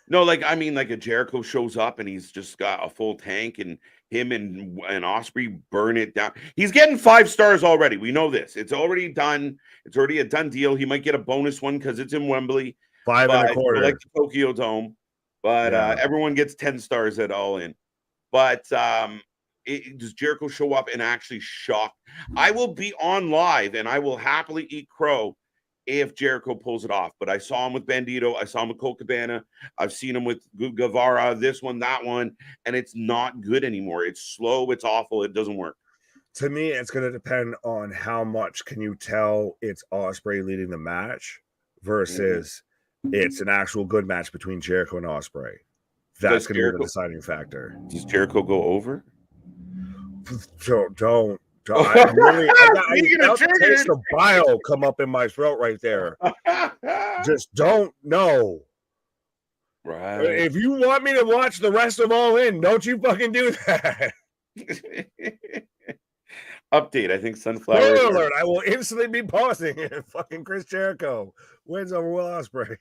No, like, I mean, like a Jericho shows up and he's just got a full tank, and him and Ospreay burn it down. He's getting 5 stars already. We know this. It's already done. It's already a done deal. He might get a bonus one because it's in Wembley. 5.25. Like the Tokyo Dome. But everyone gets 10 stars at All In. But does Jericho show up and actually shock? I will be on live and I will happily eat crow if Jericho pulls it off. But I saw him with Bandito. I saw him with Colt Cabana. I've seen him with Guevara, this one, that one, and it's not good anymore. It's slow. It's awful. It doesn't work. To me, it's going to depend on how much can you tell it's Ospreay leading the match versus it's an actual good match between Jericho and Ospreay. That's going to be the deciding factor. Does Jericho go over? Don't. I felt the taste of bile come up in my throat right there. Just don't know. Right. If you want me to watch the rest of All In, don't you fucking do that. Update. I think Sunflower. Spoiler alert! I will instantly be pausing if fucking Chris Jericho wins over Will Ospreay.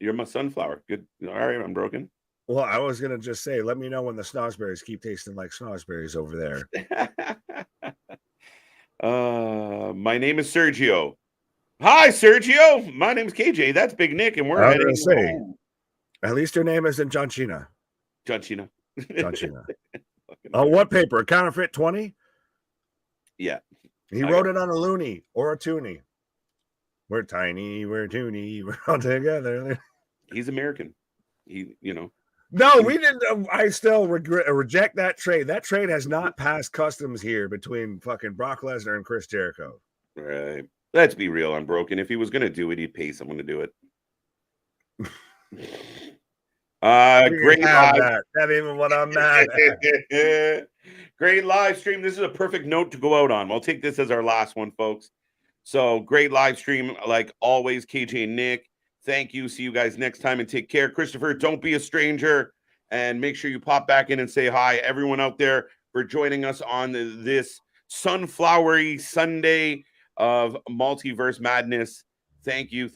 You're my sunflower. Good. All right, I'm broken. Well, I was gonna just say, let me know when the snozzberries keep tasting like snozzberries over there. My name is Sergio. Hi, Sergio. My name is KJ. That's Big Nick, and we're heading home. At least your name isn't John Cena. John Cena. John Cena. On what paper? A counterfeit 20? Yeah. He wrote it on a loony or a toonie. We're tiny, we're toony, we're all together. He's American. No, we didn't. I still reject that trade. That trade has not passed customs here between fucking Brock Lesnar and Chris Jericho. Right. Let's be real. I'm broken. If he was going to do it, he'd pay someone to do it. Great live. That even what I'm mad at. Great live stream. This is a perfect note to go out on. We'll take this as our last one, folks. So great live stream, like always. KJ and Nick, thank you. See you guys next time, and take care. Christopher, don't be a stranger, and make sure you pop back in and say hi. Everyone out there, for joining us on this sunflowery Sunday of Multiverse Madness. Thank you.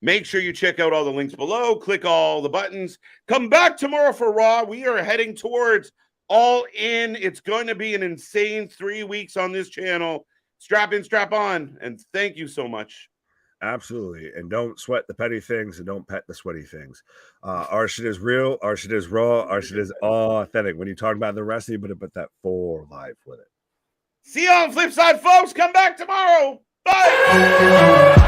Make sure you check out all the links below. Click all the buttons. Come back tomorrow for Raw. We are heading towards All In. It's going to be an insane 3 weeks on this channel. Strap in, strap on, and thank you so much. Absolutely. And don't sweat the petty things and don't pet the sweaty things. Our shit is real. Our shit is raw. Our shit is authentic. When you talk about the rest, you better put that 4 life with it. See you on the flip side, folks. Come back tomorrow. Bye.